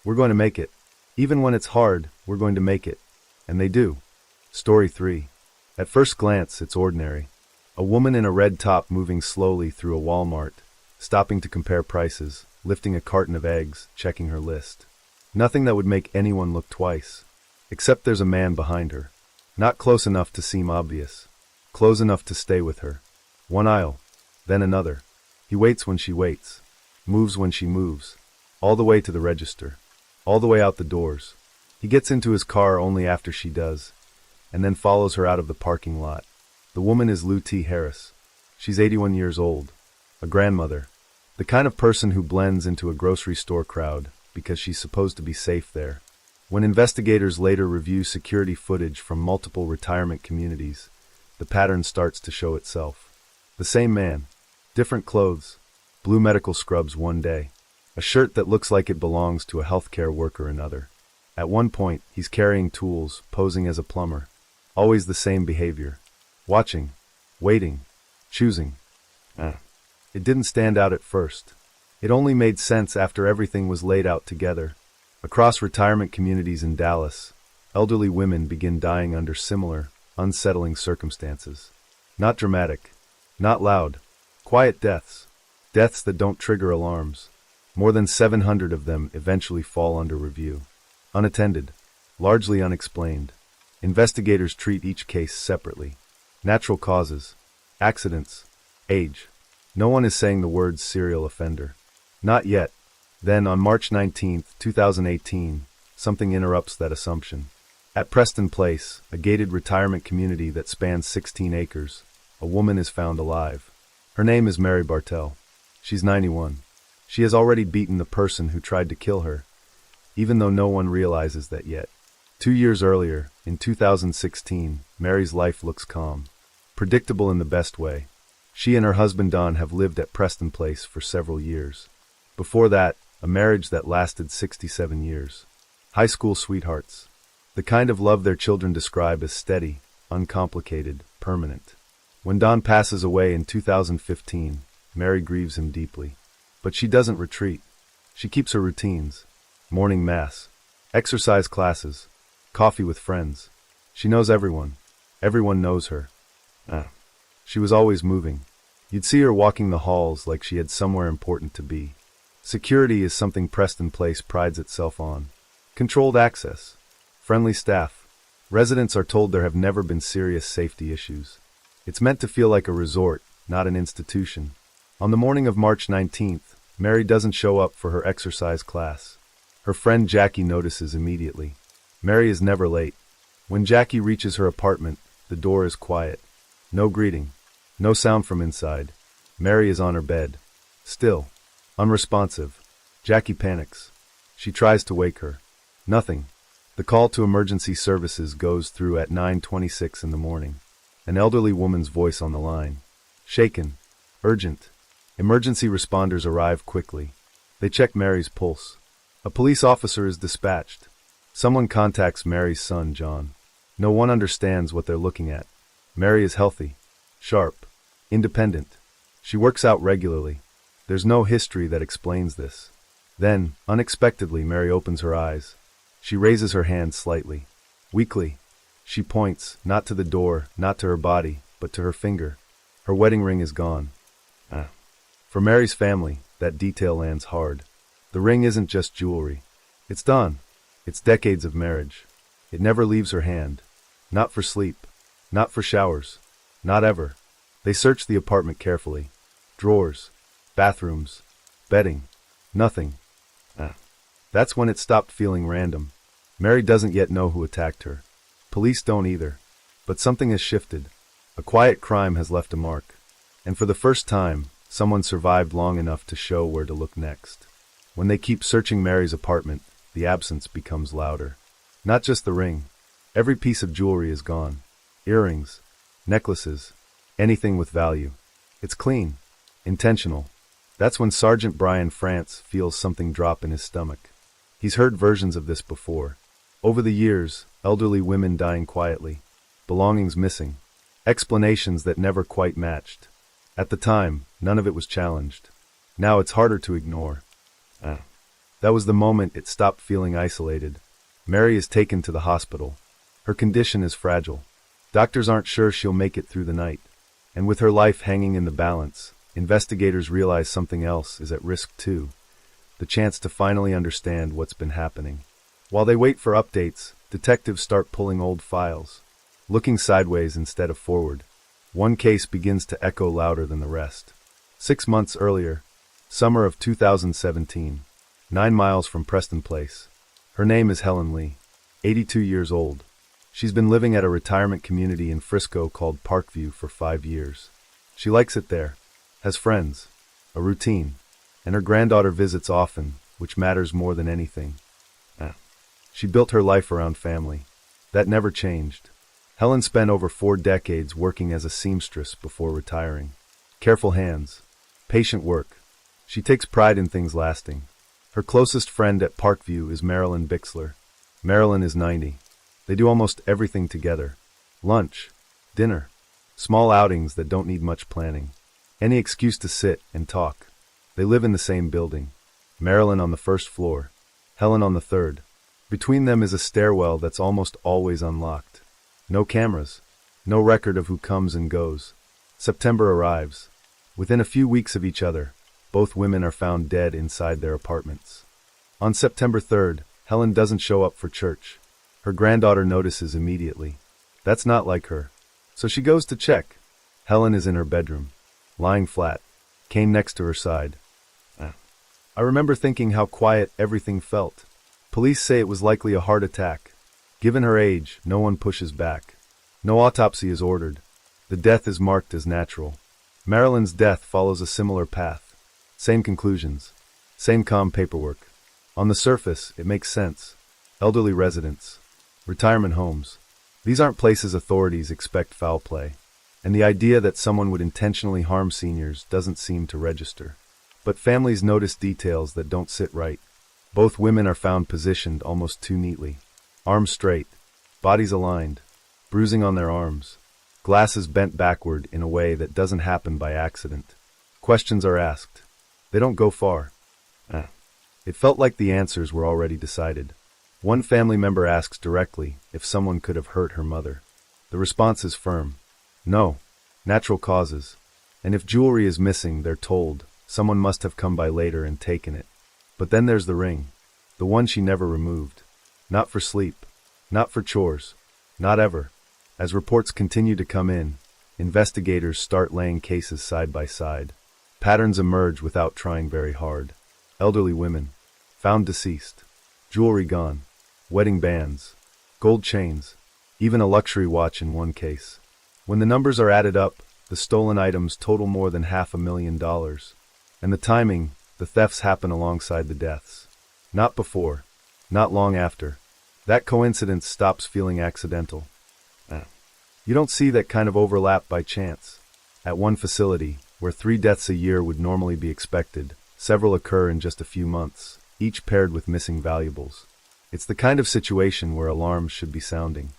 We're going to make it. Even when it's hard, we're going to make it. And they do. Story 3. At first glance, it's ordinary. A woman in a red top moving slowly through a Walmart, stopping to compare prices, lifting a carton of eggs, checking her list. Nothing that would make anyone look twice. Except there's a man behind her. Not close enough to seem obvious. Close enough to stay with her. One aisle. Then another. He waits when she waits. Moves when she moves. All the way to the register. All the way out the doors. He gets into his car only after she does, and then follows her out of the parking lot. The woman is Lou T. Harris. She's 81 years old. A grandmother. The kind of person who blends into a grocery store crowd because she's supposed to be safe there. When investigators later review security footage from multiple retirement communities, the pattern starts to show itself. The same man. Different clothes. Blue medical scrubs one day. A shirt that looks like it belongs to a healthcare worker another. At one point, he's carrying tools, posing as a plumber. Always the same behavior. Watching. Waiting. Choosing. It didn't stand out at first. It only made sense after everything was laid out together. Across retirement communities in Dallas, elderly women begin dying under similar, unsettling circumstances. Not dramatic. Not loud. Quiet deaths. Deaths that don't trigger alarms. More than 700 of them eventually fall under review. Unattended. Largely unexplained. Investigators treat each case separately. Natural causes. Accidents. Age. No one is saying the words serial offender. Not yet. Then, on March 19, 2018, something interrupts that assumption. At Preston Place, a gated retirement community that spans 16 acres, a woman is found alive. Her name is Mary Bartell. She's 91. She has already beaten the person who tried to kill her, even though no one realizes that yet. 2 years earlier, in 2016, Mary's life looks calm. Predictable in the best way. She and her husband Don have lived at Preston Place for several years. Before that, a marriage that lasted 67 years. High school sweethearts. The kind of love their children describe as steady, uncomplicated, permanent. When Don passes away in 2015, Mary grieves him deeply. But she doesn't retreat. She keeps her routines. Morning mass, exercise classes, coffee with friends. She knows everyone. Everyone knows her. She was always moving. You'd see her walking the halls like she had somewhere important to be. Security is something Preston Place prides itself on. Controlled access. Friendly staff. Residents are told there have never been serious safety issues. It's meant to feel like a resort, not an institution. On the morning of March 19th, Mary doesn't show up for her exercise class. Her friend Jackie notices immediately. Mary is never late. When Jackie reaches her apartment, the door is quiet. No greeting. No sound from inside. Mary is on her bed. Still. Unresponsive. Jackie panics. She tries to wake her. Nothing. The call to emergency services goes through at 9:26 in the morning. An elderly woman's voice on the line. Shaken. Urgent. Emergency responders arrive quickly. They check Mary's pulse. A police officer is dispatched. Someone contacts Mary's son, John. No one understands what they're looking at. Mary is healthy. Sharp. Independent. She works out regularly. There's no history that explains this. Then, unexpectedly, Mary opens her eyes. She raises her hand slightly. Weakly. She points, not to the door, not to her body, but to her finger. Her wedding ring is gone. For Mary's family, that detail lands hard. The ring isn't just jewelry. It's done. It's decades of marriage. It never leaves her hand. Not for sleep. Not for showers. Not ever. They search the apartment carefully. Drawers. Bathrooms. Bedding. Nothing. That's when it stopped feeling random. Mary doesn't yet know who attacked her. Police don't either. But something has shifted. A quiet crime has left a mark. And for the first time, someone survived long enough to show where to look next. When they keep searching Mary's apartment, the absence becomes louder. Not just the ring. Every piece of jewelry is gone. Earrings. Necklaces. Anything with value. It's clean. Intentional. That's when Sergeant Brian France feels something drop in his stomach. He's heard versions of this before. Over the years, elderly women dying quietly. Belongings missing. Explanations that never quite matched. At the time, none of it was challenged. Now it's harder to ignore. That was the moment it stopped feeling isolated. Mary is taken to the hospital. Her condition is fragile. Doctors aren't sure she'll make it through the night. And with her life hanging in the balance, investigators realize something else is at risk too. The chance to finally understand what's been happening. While they wait for updates, detectives start pulling old files. Looking sideways instead of forward. One case begins to echo louder than the rest. 6 months earlier, summer of 2017, 9 miles from Preston Place. Her name is Helen Lee, 82 years old. She's been living at a retirement community in Frisco called Parkview for 5 years. She likes it there, has friends, a routine, and her granddaughter visits often, which matters more than anything. She built her life around family. That never changed. Helen spent over 4 decades working as a seamstress before retiring. Careful hands. Patient work. She takes pride in things lasting. Her closest friend at Parkview is Marilyn Bixler. Marilyn is 90. They do almost everything together. Lunch. Dinner. Small outings that don't need much planning. Any excuse to sit and talk. They live in the same building. Marilyn on the first floor. Helen on the third. Between them is a stairwell that's almost always unlocked. No cameras. No record of who comes and goes. September arrives. Within a few weeks of each other, both women are found dead inside their apartments. On September 3rd, Helen doesn't show up for church. Her granddaughter notices immediately. That's not like her. So she goes to check. Helen is in her bedroom, lying flat, cane next to her side. I remember thinking how quiet everything felt. Police say it was likely a heart attack. Given her age, no one pushes back. No autopsy is ordered. The death is marked as natural. Marilyn's death follows a similar path. Same conclusions. Same calm paperwork. On the surface, it makes sense. Elderly residents. Retirement homes. These aren't places authorities expect foul play. And the idea that someone would intentionally harm seniors doesn't seem to register. But families notice details that don't sit right. Both women are found positioned almost too neatly. Arms straight, bodies aligned, bruising on their arms, glasses bent backward in a way that doesn't happen by accident. Questions are asked. They don't go far. It felt like the answers were already decided. One family member asks directly if someone could have hurt her mother. The response is firm. No. Natural causes. And if jewelry is missing, they're told, someone must have come by later and taken it. But then there's the ring. The one she never removed. Not for sleep. Not for chores. Not ever. As reports continue to come in, investigators start laying cases side by side. Patterns emerge without trying very hard. Elderly women. Found deceased. Jewelry gone. Wedding bands. Gold chains. Even a luxury watch in one case. When the numbers are added up, the stolen items total more than $500,000. And the timing, the thefts happen alongside the deaths. Not before. Not long after. That coincidence stops feeling accidental. You don't see that kind of overlap by chance. At one facility, where 3 deaths a year would normally be expected, several occur in just a few months, each paired with missing valuables. It's the kind of situation where alarms should be sounding.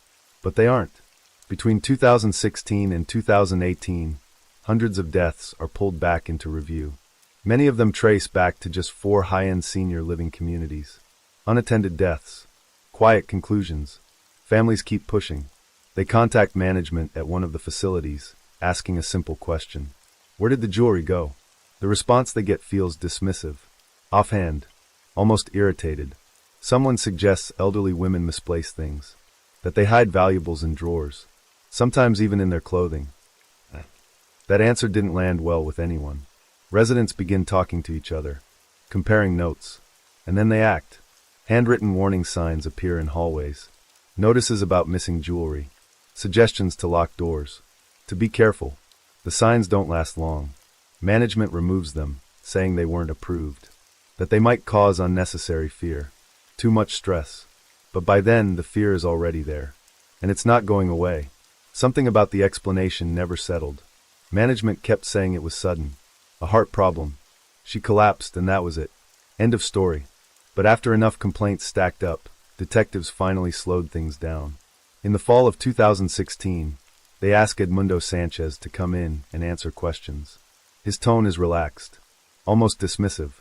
But they aren't. Between 2016 and 2018, hundreds of deaths are pulled back into review. Many of them trace back to just 4 high-end senior living communities. Unattended deaths. Quiet conclusions. Families keep pushing. They contact management at one of the facilities, asking a simple question. Where did the jewelry go? The response they get feels dismissive. Offhand. Almost irritated. Someone suggests elderly women misplace things. That they hide valuables in drawers. Sometimes even in their clothing. That answer didn't land well with anyone. Residents begin talking to each other, comparing notes. And then they act. Handwritten warning signs appear in hallways. Notices about missing jewelry. Suggestions to lock doors. To be careful. The signs don't last long. Management removes them, saying they weren't approved. That they might cause unnecessary fear. Too much stress. But by then, the fear is already there. And it's not going away. Something about the explanation never settled. Management kept saying it was sudden. A heart problem. She collapsed and that was it. End of story. But after enough complaints stacked up, detectives finally slowed things down. In the fall of 2016, they ask Edmundo Sanchez to come in and answer questions. His tone is relaxed, almost dismissive.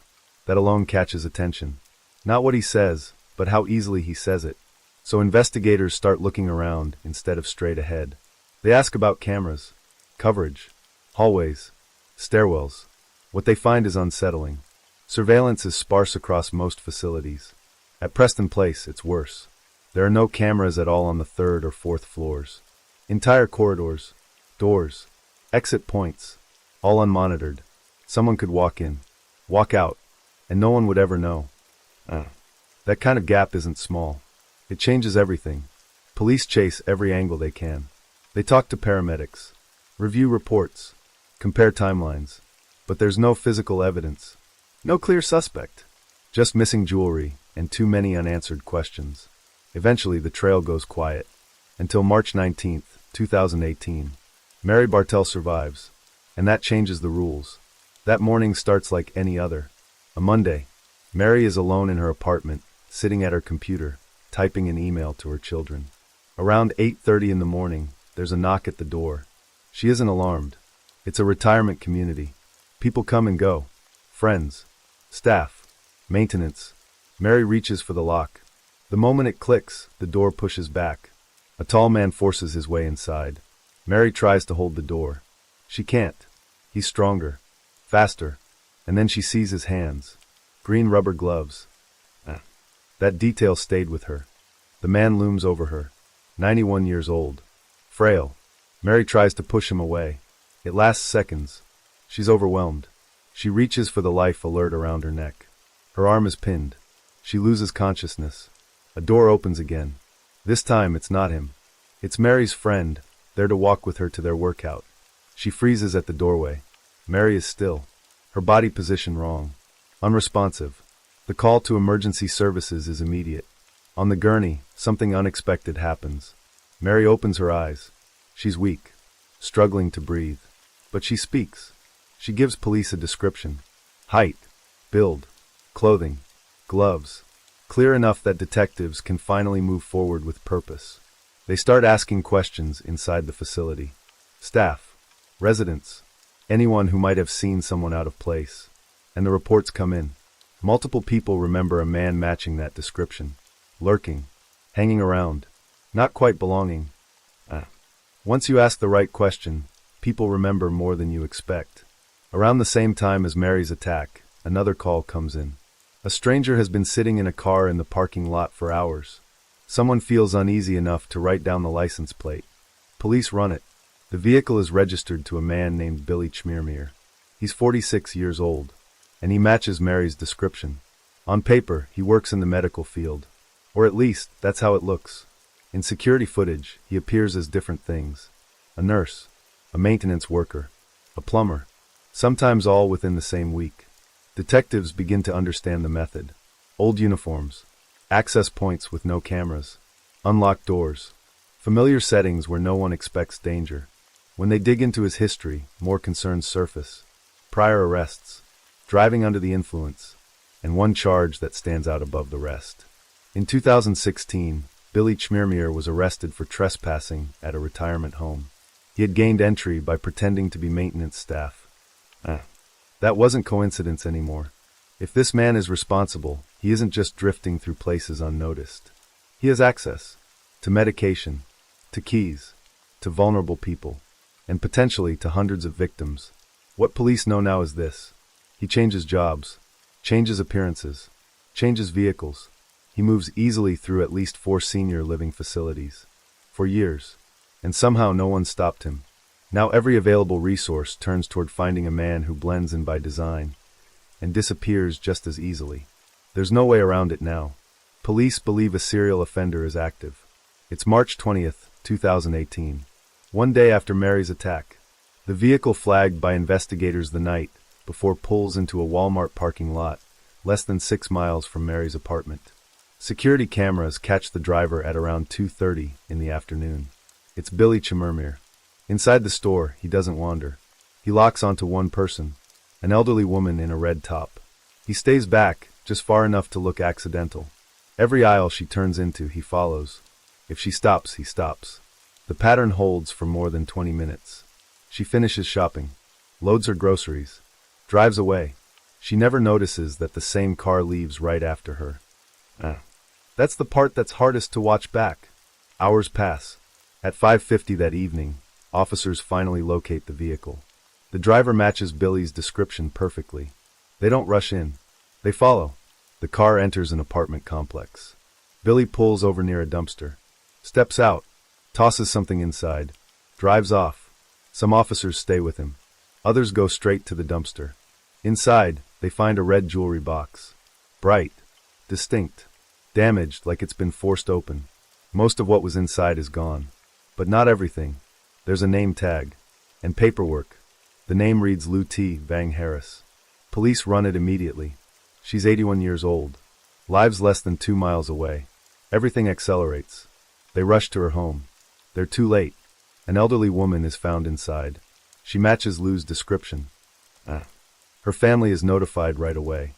That alone catches attention. Not what he says, but how easily he says it. So investigators start looking around instead of straight ahead. They ask about cameras, coverage, hallways, stairwells. What they find is unsettling. Surveillance is sparse across most facilities. At Preston Place, it's worse. There are no cameras at all on the 3rd or 4th floors. Entire corridors, doors, exit points, all unmonitored. Someone could walk in, walk out, and no one would ever know. That kind of gap isn't small. It changes everything. Police chase every angle they can. They talk to paramedics, review reports, compare timelines. But there's no physical evidence. No clear suspect. Just missing jewelry and too many unanswered questions. Eventually, the trail goes quiet. Until March 19, 2018. Mary Bartell survives. And that changes the rules. That morning starts like any other. A Monday. Mary is alone in her apartment, sitting at her computer, typing an email to her children. Around 8:30 in the morning, there's a knock at the door. She isn't alarmed. It's a retirement community. People come and go. Friends. Staff. Maintenance. Mary reaches for the lock. The moment it clicks, the door pushes back. A tall man forces his way inside. Mary tries to hold the door. She can't. He's stronger. Faster. And then she sees his hands. Green rubber gloves. That detail stayed with her. The man looms over her. 91 years old. Frail. Mary tries to push him away. It lasts seconds. She's overwhelmed. She reaches for the life alert around her neck. Her arm is pinned. She loses consciousness. A door opens again. This time it's not him. It's Mary's friend, there to walk with her to their workout. She freezes at the doorway. Mary is still. Her body position wrong. Unresponsive. The call to emergency services is immediate. On the gurney, something unexpected happens. Mary opens her eyes. She's weak, struggling to breathe. But she speaks. She gives police a description. Height, build, clothing, gloves. Clear enough that detectives can finally move forward with purpose. They start asking questions inside the facility. Staff, residents, anyone who might have seen someone out of place. And the reports come in. Multiple people remember a man matching that description. Lurking, hanging around, not quite belonging. Once you ask the right question, people remember more than you expect. Around the same time as Mary's attack, another call comes in. A stranger has been sitting in a car in the parking lot for hours. Someone feels uneasy enough to write down the license plate. Police run it. The vehicle is registered to a man named Billy Chmirmir. He's 46 years old, and he matches Mary's description. On paper, he works in the medical field. Or at least, that's how it looks. In security footage, he appears as different things. A nurse, a maintenance worker, a plumber, sometimes all within the same week. Detectives begin to understand the method. Old uniforms, access points with no cameras, unlocked doors, familiar settings where no one expects danger. When they dig into his history, more concerns surface. Prior arrests, driving under the influence, and one charge that stands out above the rest. In 2016, Billy Chmirmir was arrested for trespassing at a retirement home. He had gained entry by pretending to be maintenance staff. That wasn't coincidence anymore. If this man is responsible, he isn't just drifting through places unnoticed. He has access to medication, to keys, to vulnerable people, and potentially to hundreds of victims. What police know now is this. He changes jobs, changes appearances, changes vehicles. He moves easily through at least 4 senior living facilities. For years. And somehow no one stopped him. Now every available resource turns toward finding a man who blends in by design and disappears just as easily. There's no way around it now. Police believe a serial offender is active. It's March 20th, 2018. One day after Mary's attack. The vehicle flagged by investigators the night before pulls into a Walmart parking lot less than 6 miles from Mary's apartment. Security cameras catch the driver at around 2:30 in the afternoon. It's Billy Chmirmir. Inside the store, he doesn't wander. He locks onto one person, an elderly woman in a red top. He stays back, just far enough to look accidental. Every aisle she turns into, he follows. If she stops, he stops. The pattern holds for more than 20 minutes. She finishes shopping, loads her groceries, drives away. She never notices that the same car leaves right after her. That's the part that's hardest to watch back. Hours pass. At 5:50 that evening, officers finally locate the vehicle. The driver matches Billy's description perfectly. They don't rush in. They follow. The car enters an apartment complex. Billy pulls over near a dumpster, steps out, tosses something inside, drives off. Some officers stay with him. Others go straight to the dumpster. Inside, they find a red jewelry box. Bright, distinct, damaged like it's been forced open. Most of what was inside is gone. But not everything. There's a name tag. And paperwork. The name reads Lou T. Vang Harris. Police run it immediately. She's 81 years old. Lives less than 2 miles away. Everything accelerates. They rush to her home. They're too late. An elderly woman is found inside. She matches Lou's description. Her family is notified right away.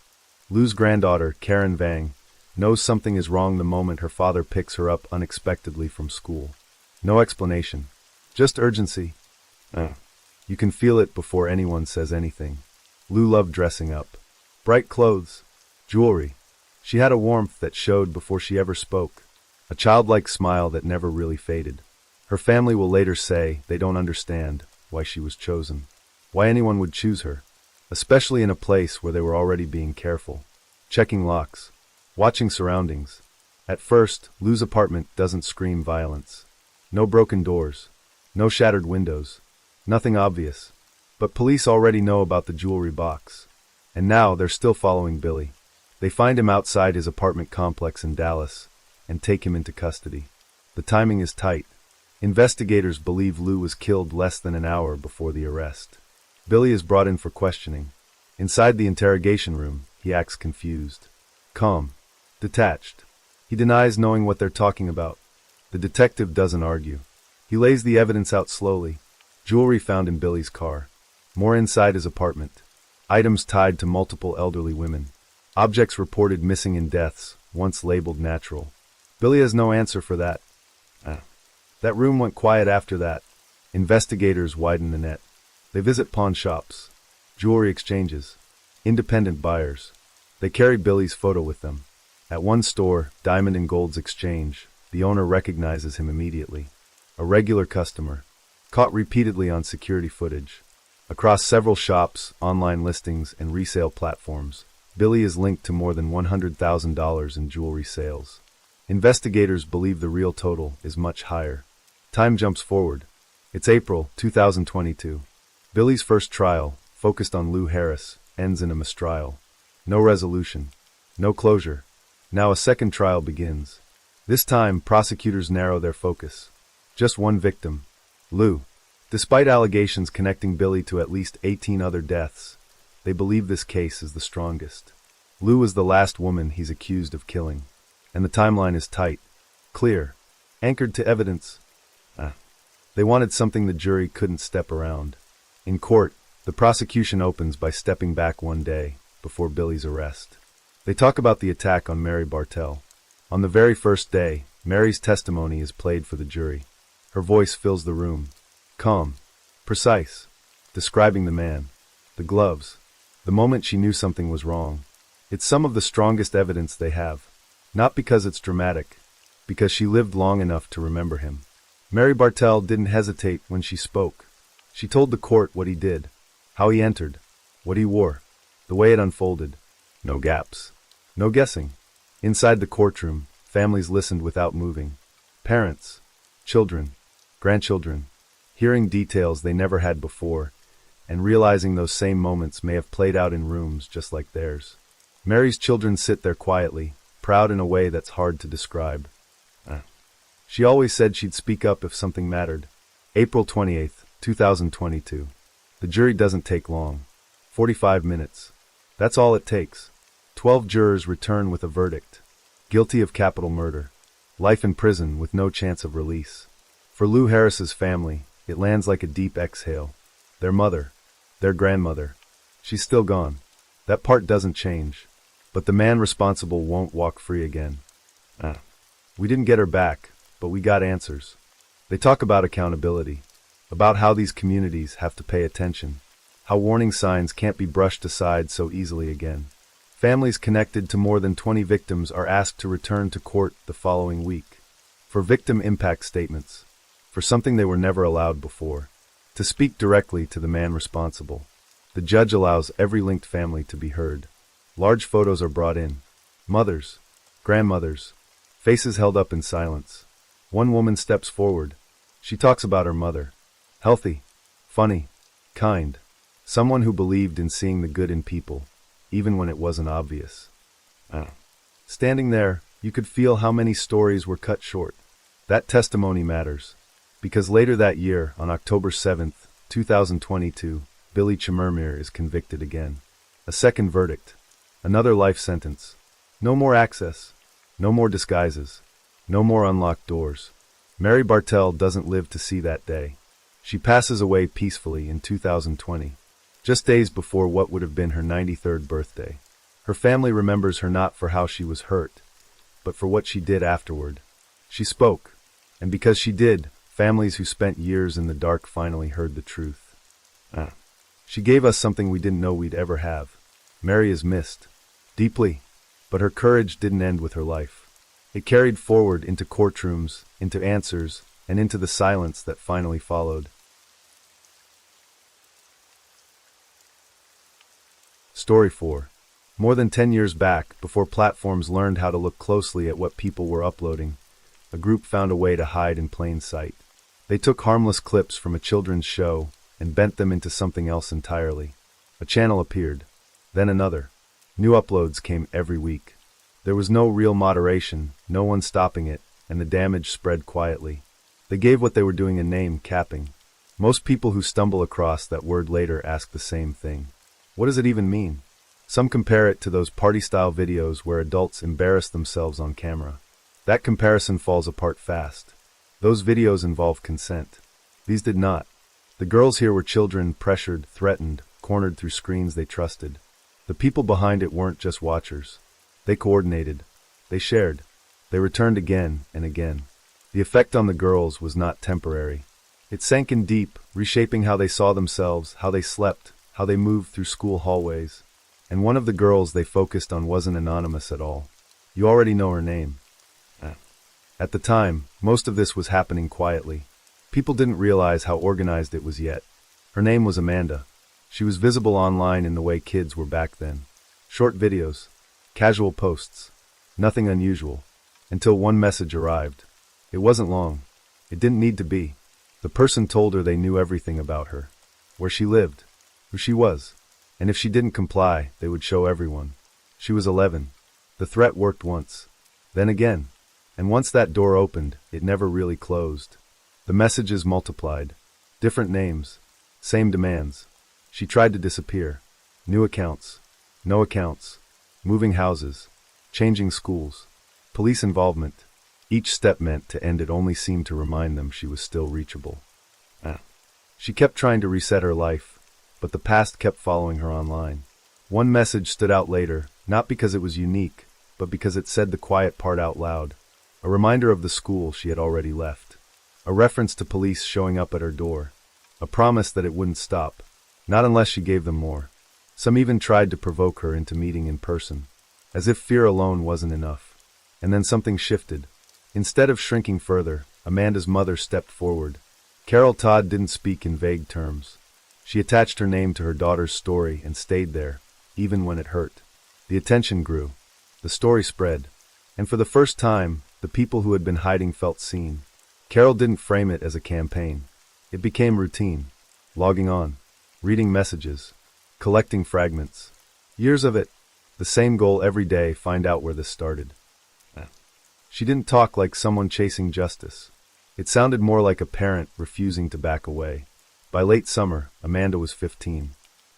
Lou's granddaughter, Karen Vang, knows something is wrong the moment her father picks her up unexpectedly from school. No explanation. Just urgency. You can feel it before anyone says anything. Lou loved dressing up. Bright clothes. Jewelry. She had a warmth that showed before she ever spoke. A childlike smile that never really faded. Her family will later say they don't understand why she was chosen. Why anyone would choose her. Especially in a place where they were already being careful. Checking locks. Watching surroundings. At first, Lou's apartment doesn't scream violence. No broken doors. No shattered windows. Nothing obvious. But police already know about the jewelry box. And now they're still following Billy. They find him outside his apartment complex in Dallas and take him into custody. The timing is tight. Investigators believe Lou was killed less than an hour before the arrest. Billy is brought in for questioning. Inside the interrogation room, he acts confused. Calm. Detached. He denies knowing what they're talking about. The detective doesn't argue. He lays the evidence out slowly. Jewelry found in Billy's car. More inside his apartment. Items tied to multiple elderly women. Objects reported missing in deaths, once labeled natural. Billy has no answer for that. That room went quiet after that. Investigators widen the net. They visit pawn shops, jewelry exchanges, independent buyers. They carry Billy's photo with them. At one store, Diamond and Gold's Exchange, the owner recognizes him immediately. A regular customer, caught repeatedly on security footage. Across several shops, online listings, and resale platforms, Billy is linked to more than $100,000 in jewelry sales. Investigators believe the real total is much higher. Time jumps forward. It's April 2022. Billy's first trial, focused on Lou Harris, ends in a mistrial. No resolution. No closure. Now a second trial begins. This time, prosecutors narrow their focus. Just one victim. Lou. Despite allegations connecting Billy to at least 18 other deaths, they believe this case is the strongest. Lou is the last woman he's accused of killing. And the timeline is tight, clear, anchored to evidence. They wanted something the jury couldn't step around. In court, the prosecution opens by stepping back one day, before Billy's arrest. They talk about the attack on Mary Bartell. On the very first day, Mary's testimony is played for the jury. Her voice fills the room. Calm. Precise. Describing the man. The gloves. The moment she knew something was wrong. It's some of the strongest evidence they have. Not because it's dramatic, because she lived long enough to remember him. Mary Bartell didn't hesitate when she spoke. She told the court what he did, how he entered, what he wore, the way it unfolded. No gaps. No guessing. Inside the courtroom, families listened without moving. Parents, children, grandchildren, hearing details they never had before, and realizing those same moments may have played out in rooms just like theirs. Mary's children sit there quietly, proud in a way that's hard to describe. She always said she'd speak up if something mattered. April 28th, 2022. The jury doesn't take long. 45 minutes. That's all it takes. 12 jurors return with a verdict. Guilty of capital murder. Life in prison with no chance of release. For Lou Harris's family, it lands like a deep exhale. Their mother. Their grandmother. She's still gone. That part doesn't change. But the man responsible won't walk free again. We didn't get her back, but we got answers. They talk about accountability, about how these communities have to pay attention, how warning signs can't be brushed aside so easily again. Families connected to more than 20 victims are asked to return to court the following week, for victim impact statements, for something they were never allowed before, to speak directly to the man responsible. The judge allows every linked family to be heard. Large photos are brought in. Mothers, grandmothers, faces held up in silence. One woman steps forward. She talks about her mother. Healthy, funny, kind. Someone who believed in seeing the good in people, even when it wasn't obvious. Standing there, you could feel how many stories were cut short. That testimony matters. Because later that year, on October 7th, 2022, Billy Chimmermere is convicted again. A second verdict. Another life sentence. No more access. No more disguises. No more unlocked doors. Mary Bartell doesn't live to see that day. She passes away peacefully in 2020, just days before what would have been her 93rd birthday. Her family remembers her not for how she was hurt, but for what she did afterward. She spoke, and because she did, families who spent years in the dark finally heard the truth. She gave us something we didn't know we'd ever have. Mary is missed, deeply, but her courage didn't end with her life. It carried forward into courtrooms, into answers, and into the silence that finally followed. Story 4. More than 10 years back, before platforms learned how to look closely at what people were uploading, a group found a way to hide in plain sight. They took harmless clips from a children's show and bent them into something else entirely. A channel appeared, then another. New uploads came every week. There was no real moderation, no one stopping it, and the damage spread quietly. They gave what they were doing a name: capping. Most people who stumble across that word later ask the same thing. What does it even mean? Some compare it to those party-style videos where adults embarrass themselves on camera. That comparison falls apart fast. Those videos involve consent. These did not. The girls here were children, pressured, threatened, cornered through screens they trusted. The people behind it weren't just watchers. They coordinated. They shared. They returned again and again. The effect on the girls was not temporary. It sank in deep, reshaping how they saw themselves, how they slept, how they moved through school hallways. And one of the girls they focused on wasn't anonymous at all. You already know her name. At the time, most of this was happening quietly. People didn't realize how organized it was yet. Her name was Amanda. She was visible online in the way kids were back then. Short videos, casual posts, nothing unusual, until one message arrived. It wasn't long. It didn't need to be. The person told her they knew everything about her, where she lived, who she was, and if she didn't comply, they would show everyone. She was 11. The threat worked once, then again, and once that door opened, it never really closed. The messages multiplied. Different names, same demands. She tried to disappear. New accounts, no accounts, moving houses, changing schools, police involvement. Each step meant to end it only seemed to remind them she was still reachable. She kept trying to reset her life, but the past kept following her online. One message stood out later, not because it was unique, but because it said the quiet part out loud. A reminder of the school she had already left. A reference to police showing up at her door. A promise that it wouldn't stop. Not unless she gave them more. Some even tried to provoke her into meeting in person. As if fear alone wasn't enough. And then something shifted. Instead of shrinking further, Amanda's mother stepped forward. Carol Todd didn't speak in vague terms. She attached her name to her daughter's story and stayed there, even when it hurt. The attention grew. The story spread. And for the first time, the people who had been hiding felt seen. Carol didn't frame it as a campaign. It became routine. Logging on. Reading messages. Collecting fragments. Years of it. The same goal every day, find out where this started. She didn't talk like someone chasing justice. It sounded more like a parent refusing to back away. By late summer, Amanda was 15.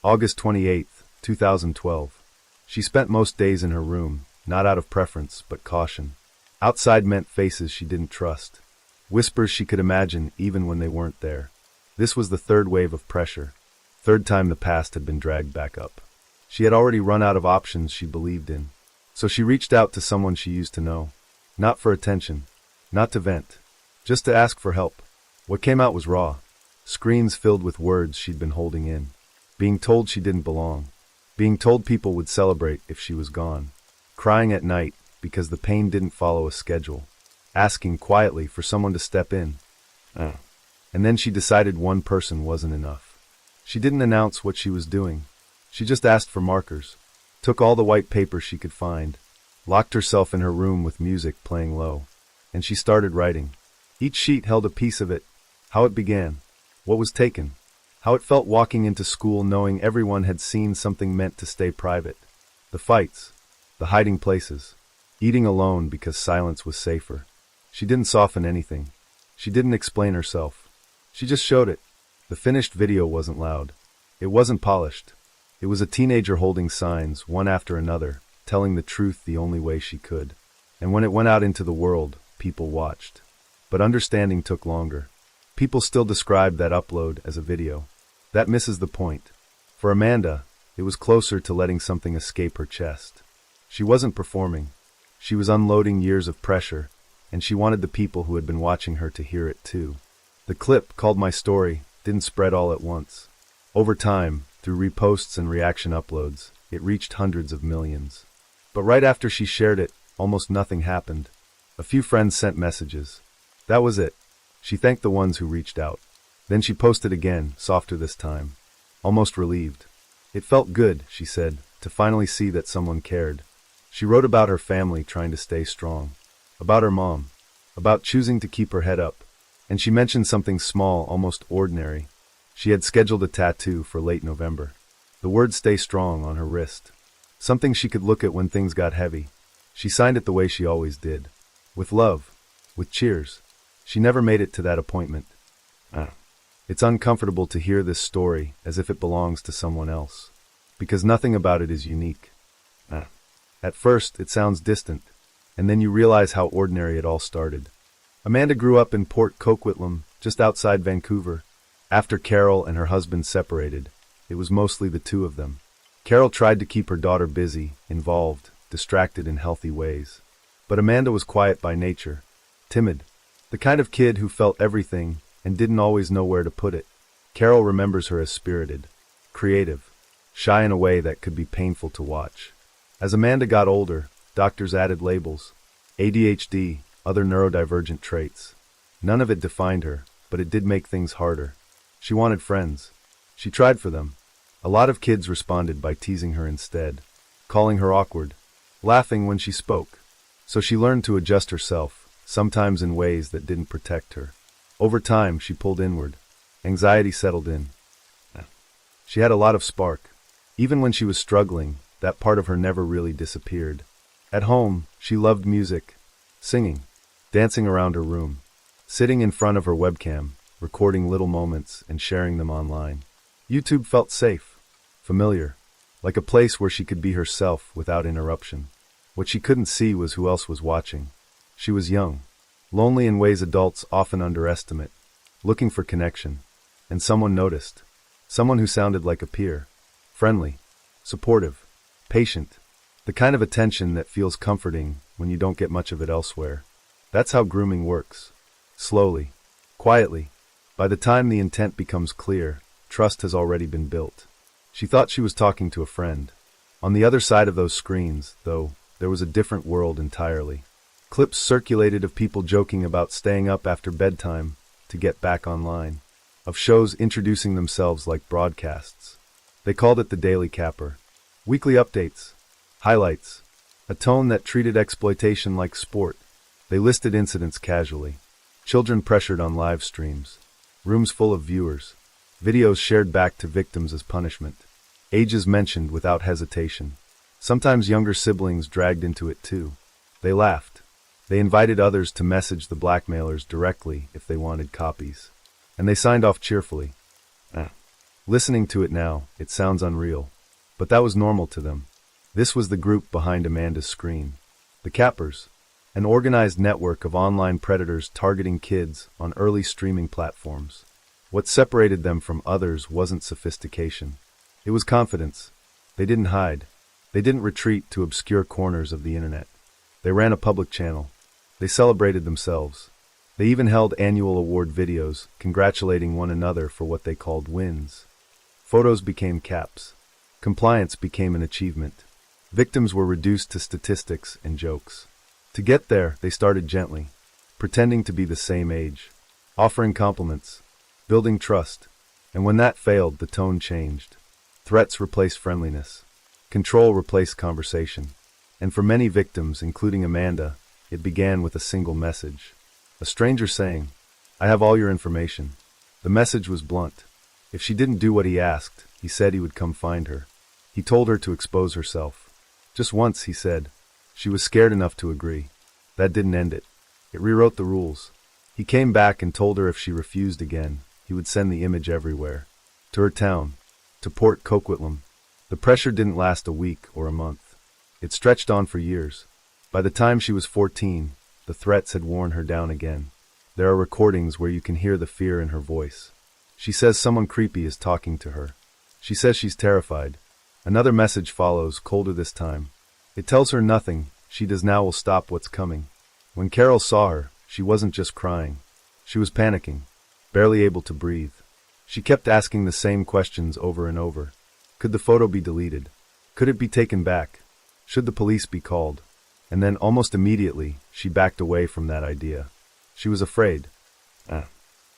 August 28, 2012. She spent most days in her room, not out of preference, but caution. Outside meant faces she didn't trust. Whispers she could imagine even when they weren't there. This was the third wave of pressure. Third time the past had been dragged back up. She had already run out of options she believed in. So she reached out to someone she used to know. Not for attention. Not to vent. Just to ask for help. What came out was raw. Screens filled with words she'd been holding in. Being told she didn't belong. Being told people would celebrate if she was gone. Crying at night because the pain didn't follow a schedule. Asking quietly for someone to step in. And then she decided one person wasn't enough. She didn't announce what she was doing. She just asked for markers. Took all the white paper she could find. Locked herself in her room with music playing low. And she started writing. Each sheet held a piece of it. How it began. What was taken. How it felt walking into school knowing everyone had seen something meant to stay private. The fights. The hiding places. Eating alone because silence was safer. She didn't soften anything. She didn't explain herself. She just showed it. The finished video wasn't loud. It wasn't polished. It was a teenager holding signs, one after another, telling the truth the only way she could. And when it went out into the world, people watched. But understanding took longer. People still described that upload as a video. That misses the point. For Amanda, it was closer to letting something escape her chest. She wasn't performing. She was unloading years of pressure, and she wanted the people who had been watching her to hear it too. The clip, called My Story, didn't spread all at once. Over time, through reposts and reaction uploads, it reached hundreds of millions. But right after she shared it, almost nothing happened. A few friends sent messages. That was it. She thanked the ones who reached out. Then she posted again, softer this time. Almost relieved. It felt good, she said, to finally see that someone cared. She wrote about her family trying to stay strong. About her mom. About choosing to keep her head up. And she mentioned something small, almost ordinary. She had scheduled a tattoo for late November. The word "stay strong" on her wrist. Something she could look at when things got heavy. She signed it the way she always did. With love. With cheers. She never made it to that appointment. It's uncomfortable to hear this story as if it belongs to someone else. because nothing about it is unique. At first, it sounds distant, and then you realize how ordinary it all started. Amanda grew up in Port Coquitlam, just outside Vancouver. After Carol and her husband separated, it was mostly the two of them. Carol tried to keep her daughter busy, involved, distracted in healthy ways. But Amanda was quiet by nature, timid, the kind of kid who felt everything and didn't always know where to put it. Carol remembers her as spirited, creative, shy in a way that could be painful to watch. As Amanda got older, doctors added labels: ADHD, other neurodivergent traits. None of it defined her, but it did make things harder. She wanted friends. She tried for them. A lot of kids responded by teasing her instead, calling her awkward, laughing when she spoke. So she learned to adjust herself, sometimes in ways that didn't protect her. Over time, she pulled inward. Anxiety settled in. She had a lot of spark. Even when she was struggling, that part of her never really disappeared. At home, she loved music, singing, dancing around her room, sitting in front of her webcam, recording little moments and sharing them online. YouTube felt safe, familiar, like a place where she could be herself without interruption. What she couldn't see was who else was watching. She was young, lonely in ways adults often underestimate, looking for connection. And someone noticed. Someone who sounded like a peer. Friendly, supportive, patient. The kind of attention that feels comforting when you don't get much of it elsewhere. That's how grooming works. Slowly, quietly. By the time the intent becomes clear, trust has already been built. She thought she was talking to a friend. On the other side of those screens, though, there was a different world entirely. Clips circulated of people joking about staying up after bedtime to get back online, of shows introducing themselves like broadcasts. They called it the Daily Capper. Weekly updates, highlights, a tone that treated exploitation like sport. They listed incidents casually. Children pressured on live streams. Rooms full of viewers. Videos shared back to victims as punishment. Ages mentioned without hesitation. Sometimes younger siblings dragged into it too. They laughed. They invited others to message the blackmailers directly if they wanted copies. And they signed off cheerfully. Listening to it now, it sounds unreal. But that was normal to them. This was the group behind Amanda's screen. The Cappers, an organized network of online predators targeting kids on early streaming platforms. What separated them from others wasn't sophistication. It was confidence. They didn't hide. They didn't retreat to obscure corners of the internet. They ran a public channel. They celebrated themselves. They even held annual award videos, congratulating one another for what they called wins. Photos became caps. Compliance became an achievement. Victims were reduced to statistics and jokes. To get there, they started gently, pretending to be the same age, offering compliments, building trust. And when that failed, the tone changed. Threats replaced friendliness. Control replaced conversation. And for many victims, including Amanda, it began with a single message. A stranger saying, "I have all your information." The message was blunt. If she didn't do what he asked, he said he would come find her. He told her to expose herself. Just once, he said. She was scared enough to agree. That didn't end it. It rewrote the rules. He came back and told her if she refused again, he would send the image everywhere. To her town. To Port Coquitlam. The pressure didn't last a week or a month. It stretched on for years. By the time she was 14, the threats had worn her down again. There are recordings where you can hear the fear in her voice. She says someone creepy is talking to her. She says she's terrified. Another message follows, colder this time. It tells her nothing she does now will stop what's coming. When Carol saw her, she wasn't just crying. She was panicking, barely able to breathe. She kept asking the same questions over and over. Could the photo be deleted? Could it be taken back? Should the police be called? And then, almost immediately, she backed away from that idea. She was afraid.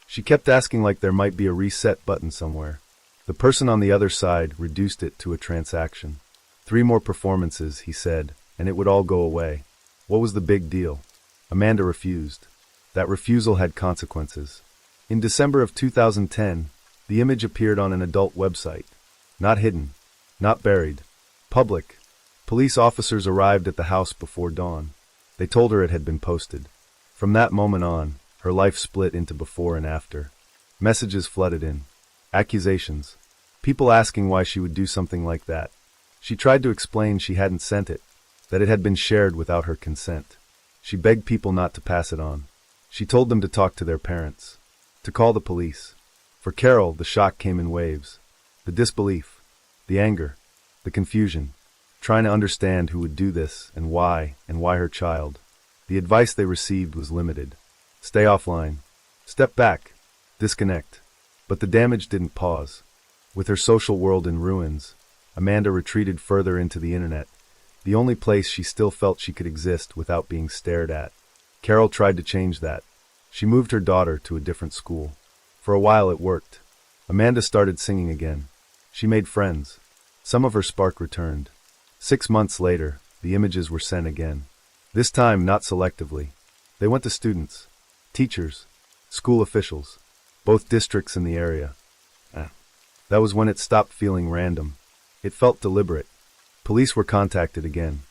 She kept asking like there might be a reset button somewhere. The person on the other side reduced it to a transaction. 3 more performances, he said, and it would all go away. What was the big deal? Amanda refused. That refusal had consequences. In December of 2010, the image appeared on an adult website. Not hidden. Not buried. Public. Police officers arrived at the house before dawn. They told her it had been posted. From that moment on, her life split into before and after. Messages flooded in. Accusations. People asking why she would do something like that. She tried to explain she hadn't sent it, that it had been shared without her consent. She begged people not to pass it on. She told them to talk to their parents, to call the police. For Carol, the shock came in waves. The disbelief, the anger, the confusion, trying to understand who would do this and why her child. The advice they received was limited. Stay offline. Step back. Disconnect. But the damage didn't pause. With her social world in ruins, Amanda retreated further into the internet, the only place she still felt she could exist without being stared at. Carol tried to change that. She moved her daughter to a different school. For a while it worked. Amanda started singing again. She made friends. Some of her spark returned. 6 months later, the images were sent again. This time not selectively. They went to students, teachers, school officials, both districts in the area. That was when it stopped feeling random. It felt deliberate. Police were contacted again,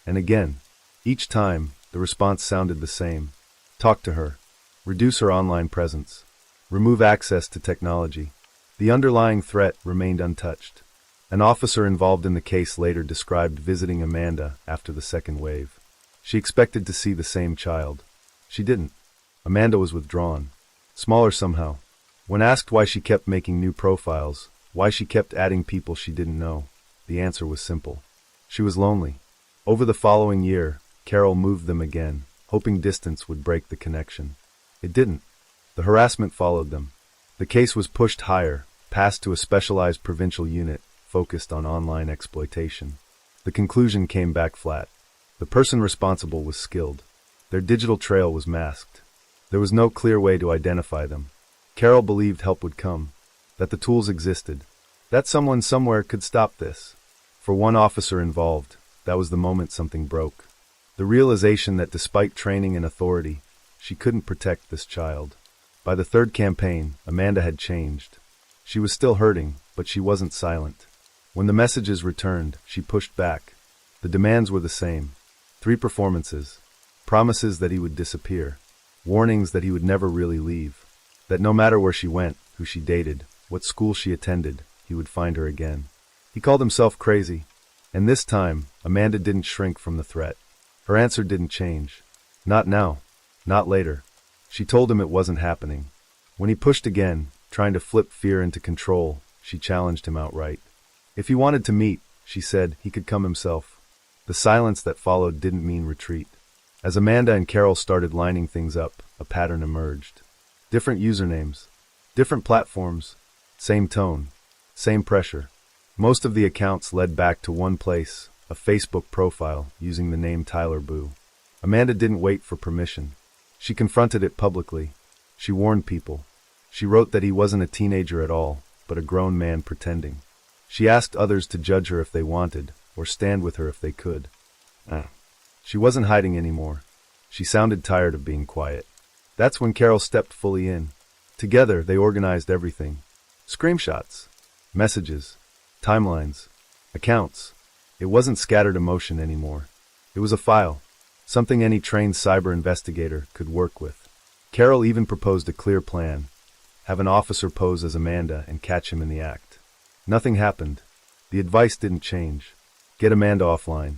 and again. Each time, the response sounded the same. Talk to her. Reduce her online presence. Remove access to technology. The underlying threat remained untouched. An officer involved in the case later described visiting Amanda after the second wave. She expected to see the same child. She didn't. Amanda was withdrawn. Smaller somehow. When asked why she kept making new profiles, why she kept adding people she didn't know, the answer was simple. She was lonely. Over the following year, Carol moved them again, hoping distance would break the connection. It didn't. The harassment followed them. The case was pushed higher, passed to a specialized provincial unit focused on online exploitation. The conclusion came back flat. The person responsible was skilled. Their digital trail was masked. There was no clear way to identify them. Carol believed help would come, that the tools existed, that someone somewhere could stop this. For one officer involved, that was the moment something broke. The realization that despite training and authority, she couldn't protect this child. By the third campaign, Amanda had changed. She was still hurting, but she wasn't silent. When the messages returned, she pushed back. The demands were the same. 3 performances. Promises that he would disappear. Warnings that he would never really leave. That no matter where she went, who she dated, what school she attended, he would find her again. He called himself crazy. And this time, Amanda didn't shrink from the threat. Her answer didn't change. Not now. Not later. She told him it wasn't happening. When he pushed again, trying to flip fear into control, she challenged him outright. If he wanted to meet, she said, he could come himself. The silence that followed didn't mean retreat. As Amanda and Carol started lining things up, a pattern emerged. Different usernames, different platforms, same tone, same pressure. Most of the accounts led back to one place, a Facebook profile using the name Tyler Boo. Amanda didn't wait for permission. She confronted it publicly. She warned people. She wrote that he wasn't a teenager at all, but a grown man pretending. She asked others to judge her if they wanted, or stand with her if they could. She wasn't hiding anymore. She sounded tired of being quiet. That's when Carol stepped fully in. Together, they organized everything. Screenshots, messages, timelines, accounts. It wasn't scattered emotion anymore. It was a file, something any trained cyber investigator could work with. Carol even proposed a clear plan. Have an officer pose as Amanda and catch him in the act. Nothing happened. The advice didn't change. Get Amanda offline.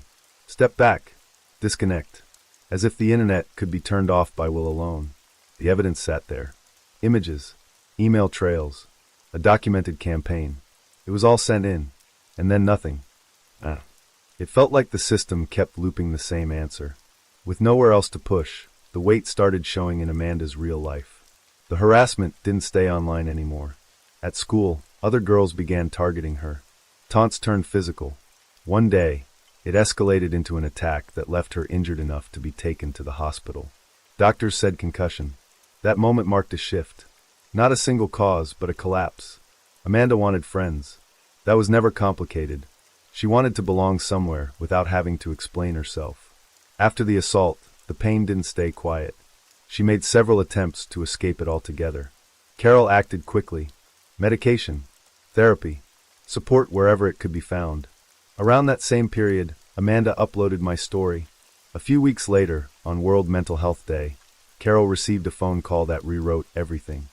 Step back. Disconnect. As if the internet could be turned off by will alone. The evidence sat there. Images, email trails, a documented campaign. It was all sent in, and then nothing. It felt like the system kept looping the same answer. With nowhere else to push, the weight started showing in Amanda's real life. The harassment didn't stay online anymore. At school, other girls began targeting her. Taunts turned physical. One day, it escalated into an attack that left her injured enough to be taken to the hospital. Doctors said concussion. That moment marked a shift. Not a single cause, but a collapse. Amanda wanted friends. That was never complicated. She wanted to belong somewhere without having to explain herself. After the assault, the pain didn't stay quiet. She made several attempts to escape it altogether. Carol acted quickly. Medication, therapy, support wherever it could be found. Around that same period, Amanda uploaded my story. A few weeks later, on World Mental Health Day, Carol received a phone call that rewrote everything.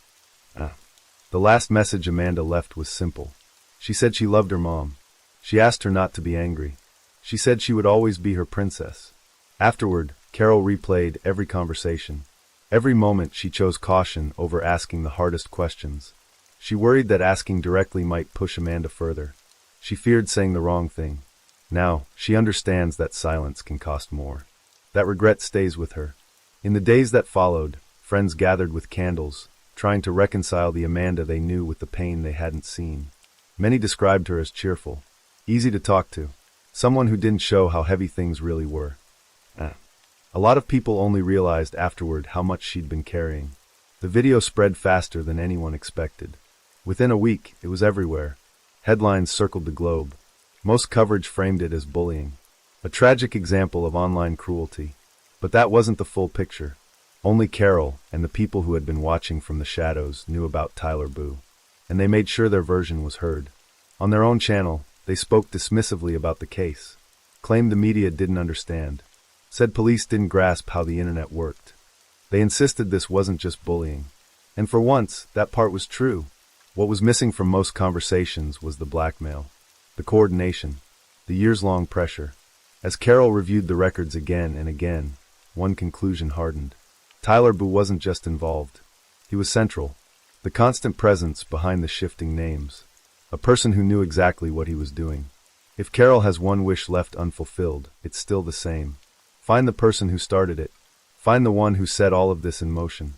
The last message Amanda left was simple. She said she loved her mom. She asked her not to be angry. She said she would always be her princess. Afterward, Carol replayed every conversation. Every moment she chose caution over asking the hardest questions. She worried that asking directly might push Amanda further. She feared saying the wrong thing. Now, she understands that silence can cost more. That regret stays with her. In the days that followed, friends gathered with candles, trying to reconcile the Amanda they knew with the pain they hadn't seen. Many described her as cheerful, easy to talk to, someone who didn't show how heavy things really were. A lot of people only realized afterward how much she'd been carrying. The video spread faster than anyone expected. Within a week, it was everywhere. Headlines circled the globe. Most coverage framed it as bullying. A tragic example of online cruelty. But that wasn't the full picture. Only Carol and the people who had been watching from the shadows knew about Tyler Boo. And they made sure their version was heard. On their own channel, they spoke dismissively about the case. Claimed the media didn't understand. Said police didn't grasp how the internet worked. They insisted this wasn't just bullying. And for once, that part was true. What was missing from most conversations was the blackmail, the coordination, the years-long pressure. As Carol reviewed the records again and again, one conclusion hardened. Tyler Boo wasn't just involved. He was central, the constant presence behind the shifting names. A person who knew exactly what he was doing. If Carol has one wish left unfulfilled, it's still the same. Find the person who started it. Find the one who set all of this in motion.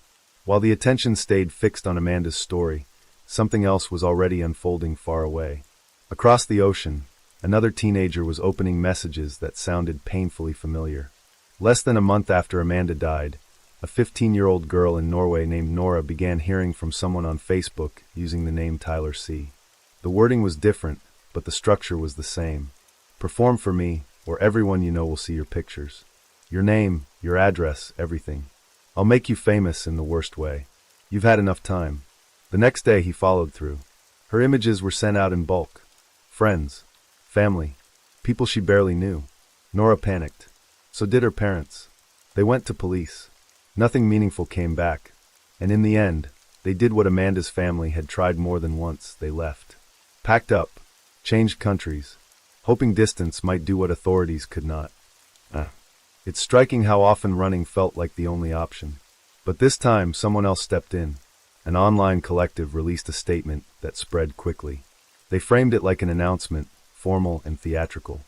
While the attention stayed fixed on Amanda's story, something else was already unfolding far away. Across the ocean, another teenager was opening messages that sounded painfully familiar. Less than a month after Amanda died, a 15-year-old girl in Norway named Nora began hearing from someone on Facebook using the name Tyler C. The wording was different, but the structure was the same. Perform for me, or everyone you know will see your pictures. Your name, your address, everything. I'll make you famous in the worst way. You've had enough time. The next day he followed through. Her images were sent out in bulk. Friends, family, people she barely knew. Nora panicked. So did her parents. They went to police. Nothing meaningful came back. And in the end, they did what Amanda's family had tried more than once. They left. Packed up. Changed countries. Hoping distance might do what authorities could not. It's striking how often running felt like the only option. But this time, someone else stepped in. An online collective released a statement that spread quickly. They framed it like an announcement, formal and theatrical.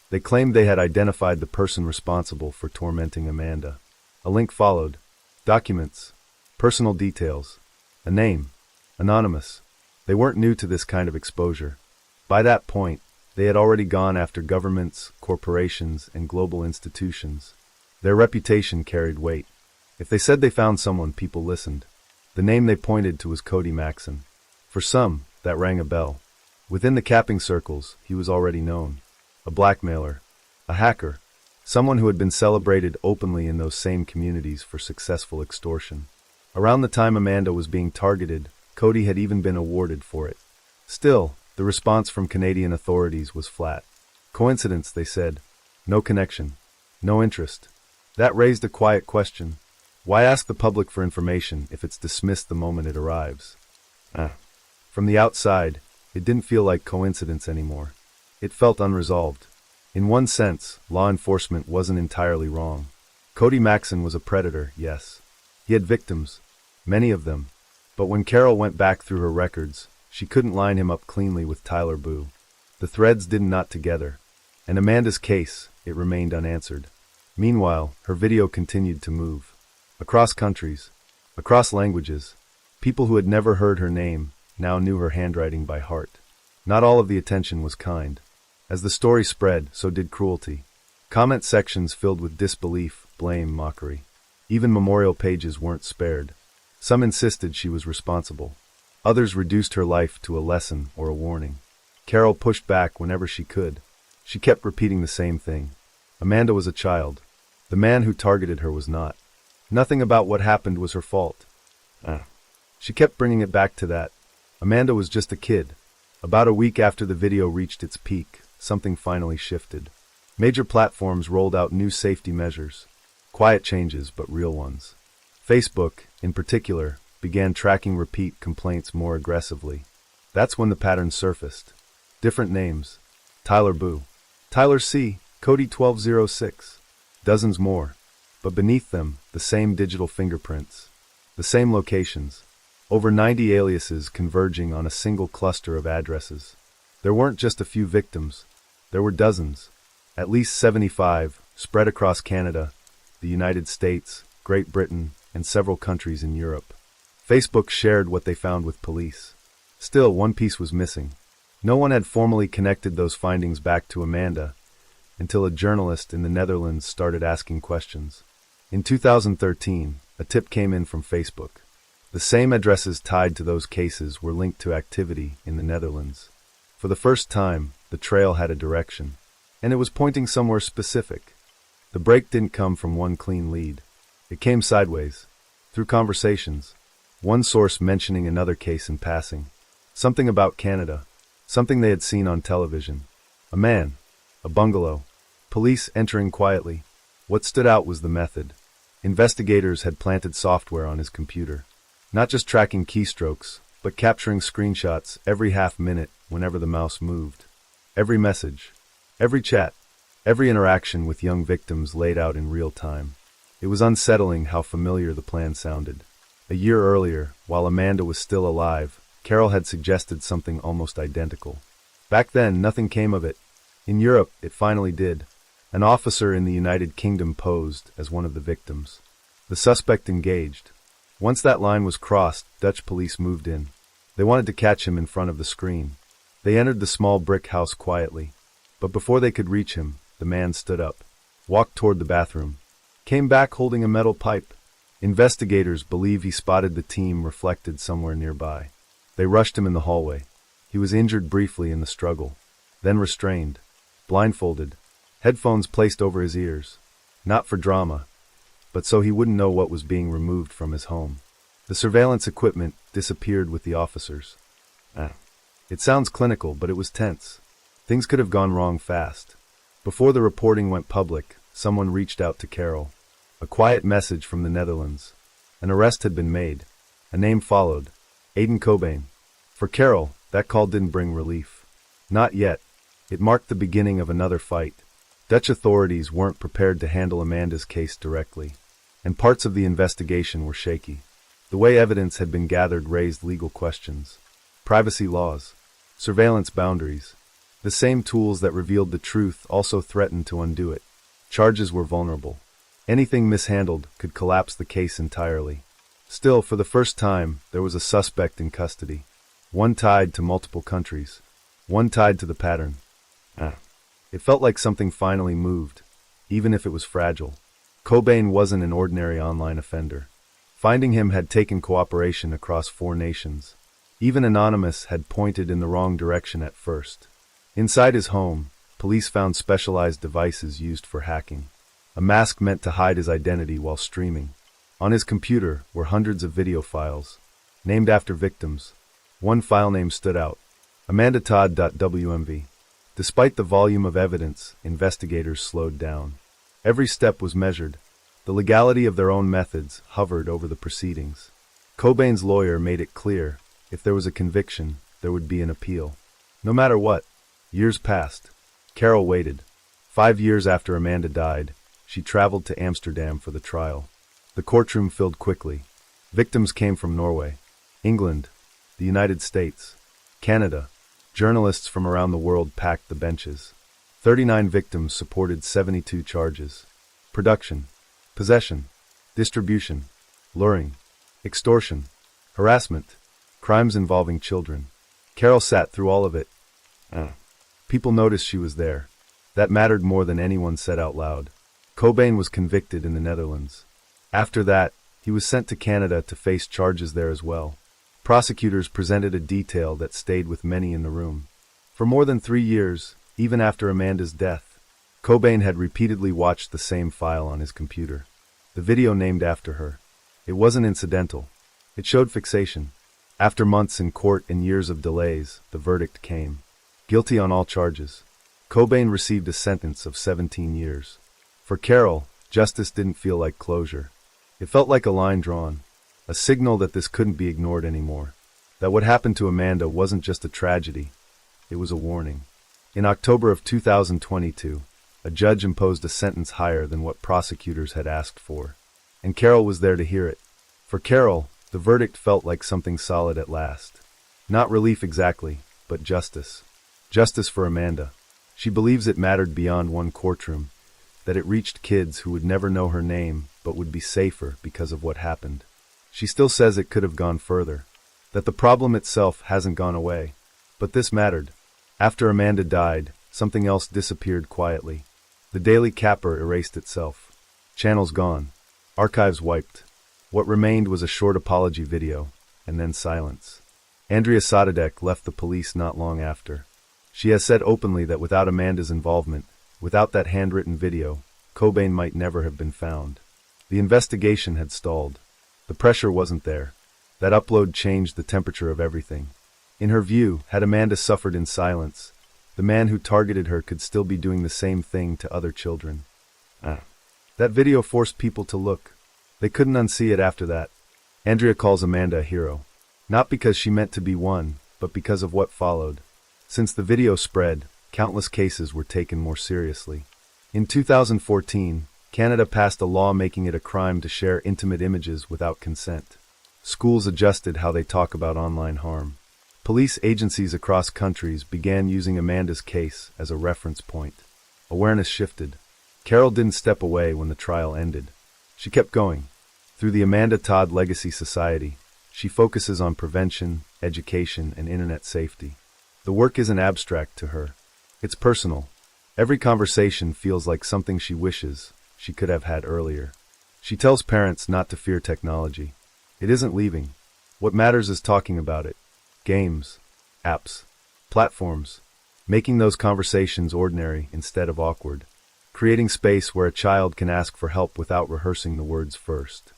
They claimed they had identified the person responsible for tormenting Amanda. A link followed. Documents. Personal details. A name. Anonymous. They weren't new to this kind of exposure. By that point, they had already gone after governments, corporations, and global institutions. Their reputation carried weight. If they said they found someone, people listened. The name they pointed to was Cody Maxon. For some, that rang a bell. Within the capping circles, he was already known. A blackmailer. A hacker. Someone who had been celebrated openly in those same communities for successful extortion. Around the time Amanda was being targeted, Cody had even been awarded for it. Still, the response from Canadian authorities was flat. Coincidence, they said. No connection. No interest. That raised a quiet question. Why ask the public for information if it's dismissed the moment it arrives? From the outside, it didn't feel like coincidence anymore. It felt unresolved. In one sense, law enforcement wasn't entirely wrong. Cody Maxon was a predator, yes. He had victims, many of them. But when Carol went back through her records, she couldn't line him up cleanly with Tyler Boo. The threads didn't knot together. And Amanda's case, it remained unanswered. Meanwhile, her video continued to move. Across countries, across languages, people who had never heard her name now knew her handwriting by heart. Not all of the attention was kind. As the story spread, so did cruelty. Comment sections filled with disbelief, blame, mockery. Even memorial pages weren't spared. Some insisted she was responsible. Others reduced her life to a lesson or a warning. Carol pushed back whenever she could. She kept repeating the same thing. Amanda was a child. The man who targeted her was not. Nothing about what happened was her fault. She kept bringing it back to that. Amanda was just a kid. About a week after the video reached its peak, something finally shifted. Major platforms rolled out new safety measures. Quiet changes, but real ones. Facebook, in particular, began tracking repeat complaints more aggressively. That's when the pattern surfaced. Different names, Tyler Boo, Tyler C., Cody 1206. Dozens more. But beneath them, the same digital fingerprints. The same locations. Over 90 aliases converging on a single cluster of addresses. There weren't just a few victims. There were dozens. At least 75, spread across Canada, the United States, Great Britain, and several countries in Europe. Facebook shared what they found with police. Still, one piece was missing. No one had formally connected those findings back to Amanda until a journalist in the Netherlands started asking questions. In 2013, a tip came in from Facebook. The same addresses tied to those cases were linked to activity in the Netherlands. For the first time, the trail had a direction, and it was pointing somewhere specific. The break didn't come from one clean lead. It came sideways, through conversations, one source mentioning another case in passing. Something about Canada, something they had seen on television. A man, a bungalow, police entering quietly. What stood out was the method. Investigators had planted software on his computer, not just tracking keystrokes, but capturing screenshots every half minute whenever the mouse moved. Every message, every chat, every interaction with young victims laid out in real time. It was unsettling how familiar the plan sounded. A year earlier, while Amanda was still alive, Carol had suggested something almost identical. Back then, nothing came of it. In Europe, it finally did. An officer in the United Kingdom posed as one of the victims. The suspect engaged. Once that line was crossed, Dutch police moved in. They wanted to catch him in front of the screen. They entered the small brick house quietly. But before they could reach him, the man stood up, walked toward the bathroom, came back holding a metal pipe. Investigators believe he spotted the team reflected somewhere nearby. They rushed him in the hallway. He was injured briefly in the struggle, then restrained, blindfolded, headphones placed over his ears. Not for drama, but so he wouldn't know what was being removed from his home. The surveillance equipment disappeared with the officers. It sounds clinical, but it was tense. Things could have gone wrong fast. Before the reporting went public, someone reached out to Carol. A quiet message from the Netherlands. An arrest had been made. A name followed. Aiden Cobain. For Carol, that call didn't bring relief. Not yet. It marked the beginning of another fight. Dutch authorities weren't prepared to handle Amanda's case directly, and parts of the investigation were shaky. The way evidence had been gathered raised legal questions. Privacy laws, surveillance boundaries. The same tools that revealed the truth also threatened to undo it. Charges were vulnerable. Anything mishandled could collapse the case entirely. Still, for the first time, there was a suspect in custody. One tied to multiple countries. One tied to the pattern. It felt like something finally moved, even if it was fragile. Cobain wasn't an ordinary online offender. Finding him had taken cooperation across 4 nations. Even Anonymous had pointed in the wrong direction at first. Inside his home, police found specialized devices used for hacking. A mask meant to hide his identity while streaming. On his computer were hundreds of video files, named after victims. One file name stood out, AmandaTodd.wmv. Despite the volume of evidence, investigators slowed down. Every step was measured. The legality of their own methods hovered over the proceedings. Cobain's lawyer made it clear, if there was a conviction, there would be an appeal. No matter what. Years passed. Carol waited. 5 years after Amanda died, she traveled to Amsterdam for the trial. The courtroom filled quickly. Victims came from Norway, England, the United States, Canada. Journalists from around the world packed the benches. 39 victims supported 72 charges. Production, possession, distribution, luring, extortion, harassment, crimes involving children. Carol sat through all of it. People noticed she was there. That mattered more than anyone said out loud. Cobain was convicted in the Netherlands. After that, he was sent to Canada to face charges there as well. Prosecutors presented a detail that stayed with many in the room. For more than 3 years, even after Amanda's death, Cobain had repeatedly watched the same file on his computer. The video named after her. It wasn't incidental. It showed fixation. After months in court and years of delays, the verdict came. Guilty on all charges. Cobain received a sentence of 17 years. For Carol, justice didn't feel like closure. It felt like a line drawn, a signal that this couldn't be ignored anymore. That what happened to Amanda wasn't just a tragedy, it was a warning. In October of 2022, a judge imposed a sentence higher than what prosecutors had asked for. And Carol was there to hear it. For Carol, the verdict felt like something solid at last. Not relief exactly, but justice. Justice for Amanda. She believes it mattered beyond one courtroom, that it reached kids who would never know her name but would be safer because of what happened. She still says it could have gone further, that the problem itself hasn't gone away. But this mattered. After Amanda died, something else disappeared quietly. The Daily Capper erased itself. Channels gone. Archives wiped. What remained was a short apology video, and then silence. Andrea Sodadek left the police not long after. She has said openly that without Amanda's involvement, without that handwritten video, Cobain might never have been found. The investigation had stalled. The pressure wasn't there. That upload changed the temperature of everything. In her view, had Amanda suffered in silence, the man who targeted her could still be doing the same thing to other children. That video forced people to look. They couldn't unsee it after that. Andrea calls Amanda a hero. Not because she meant to be one, but because of what followed. Since the video spread, countless cases were taken more seriously. In 2014, Canada passed a law making it a crime to share intimate images without consent. Schools adjusted how they talk about online harm. Police agencies across countries began using Amanda's case as a reference point. Awareness shifted. Carol didn't step away when the trial ended. She kept going. Through the Amanda Todd Legacy Society, she focuses on prevention, education, and internet safety. The work isn't abstract to her. It's personal. Every conversation feels like something she wishes she could have had earlier. She tells parents not to fear technology. It isn't leaving. What matters is talking about it. Games, apps, platforms. Making those conversations ordinary instead of awkward. Creating space where a child can ask for help without rehearsing the words first.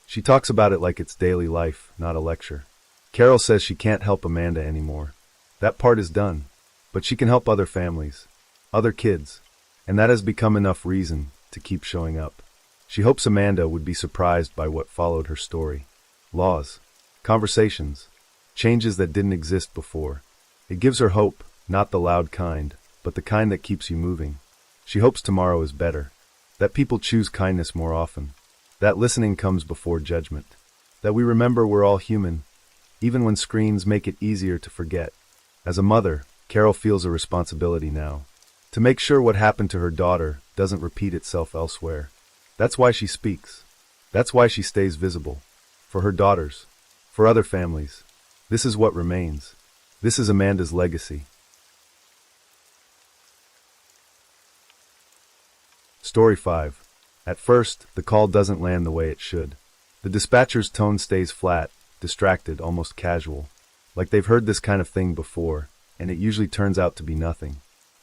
She talks about it like it's daily life, not a lecture. Carol says she can't help Amanda anymore. That part is done. But she can help other families, other kids, and that has become enough reason to keep showing up. She hopes Amanda would be surprised by what followed her story. Laws, conversations, changes that didn't exist before. It gives her hope, not the loud kind, but the kind that keeps you moving. She hopes tomorrow is better, that people choose kindness more often, that listening comes before judgment, that we remember we're all human, even when screens make it easier to forget. As a mother, Carol feels a responsibility now, to make sure what happened to her daughter doesn't repeat itself elsewhere. That's why she speaks. That's why she stays visible. For her daughters, for other families. This is what remains. This is Amanda's legacy. Story 5. At first, the call doesn't land the way it should. The dispatcher's tone stays flat, distracted, almost casual. Like they've heard this kind of thing before, and it usually turns out to be nothing.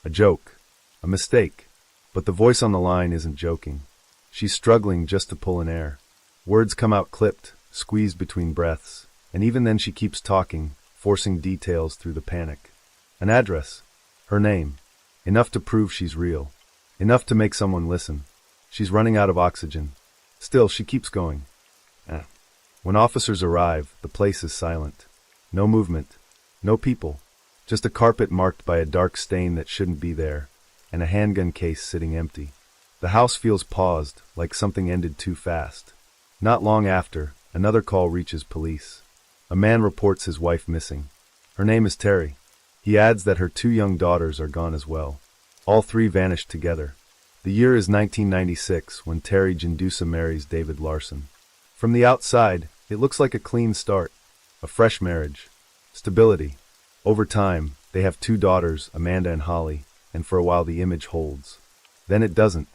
A joke. A mistake. But the voice on the line isn't joking. She's struggling just to pull an air. Words come out clipped, squeezed between breaths, and even then she keeps talking, forcing details through the panic. An address. Her name. Enough to prove she's real. Enough to make someone listen. She's running out of oxygen. Still, she keeps going. When officers arrive, the place is silent. No movement. No people. Just a carpet marked by a dark stain that shouldn't be there, and a handgun case sitting empty. The house feels paused, like something ended too fast. Not long after, another call reaches police. A man reports his wife missing. Her name is Terry. He adds that her 2 young daughters are gone as well. All 3 vanished together. The year is 1996 when Terry Jindusa marries David Larson. From the outside, it looks like a clean start. A fresh marriage. Stability. Over time, they have 2 daughters, Amanda and Holly, and for a while the image holds. Then it doesn't.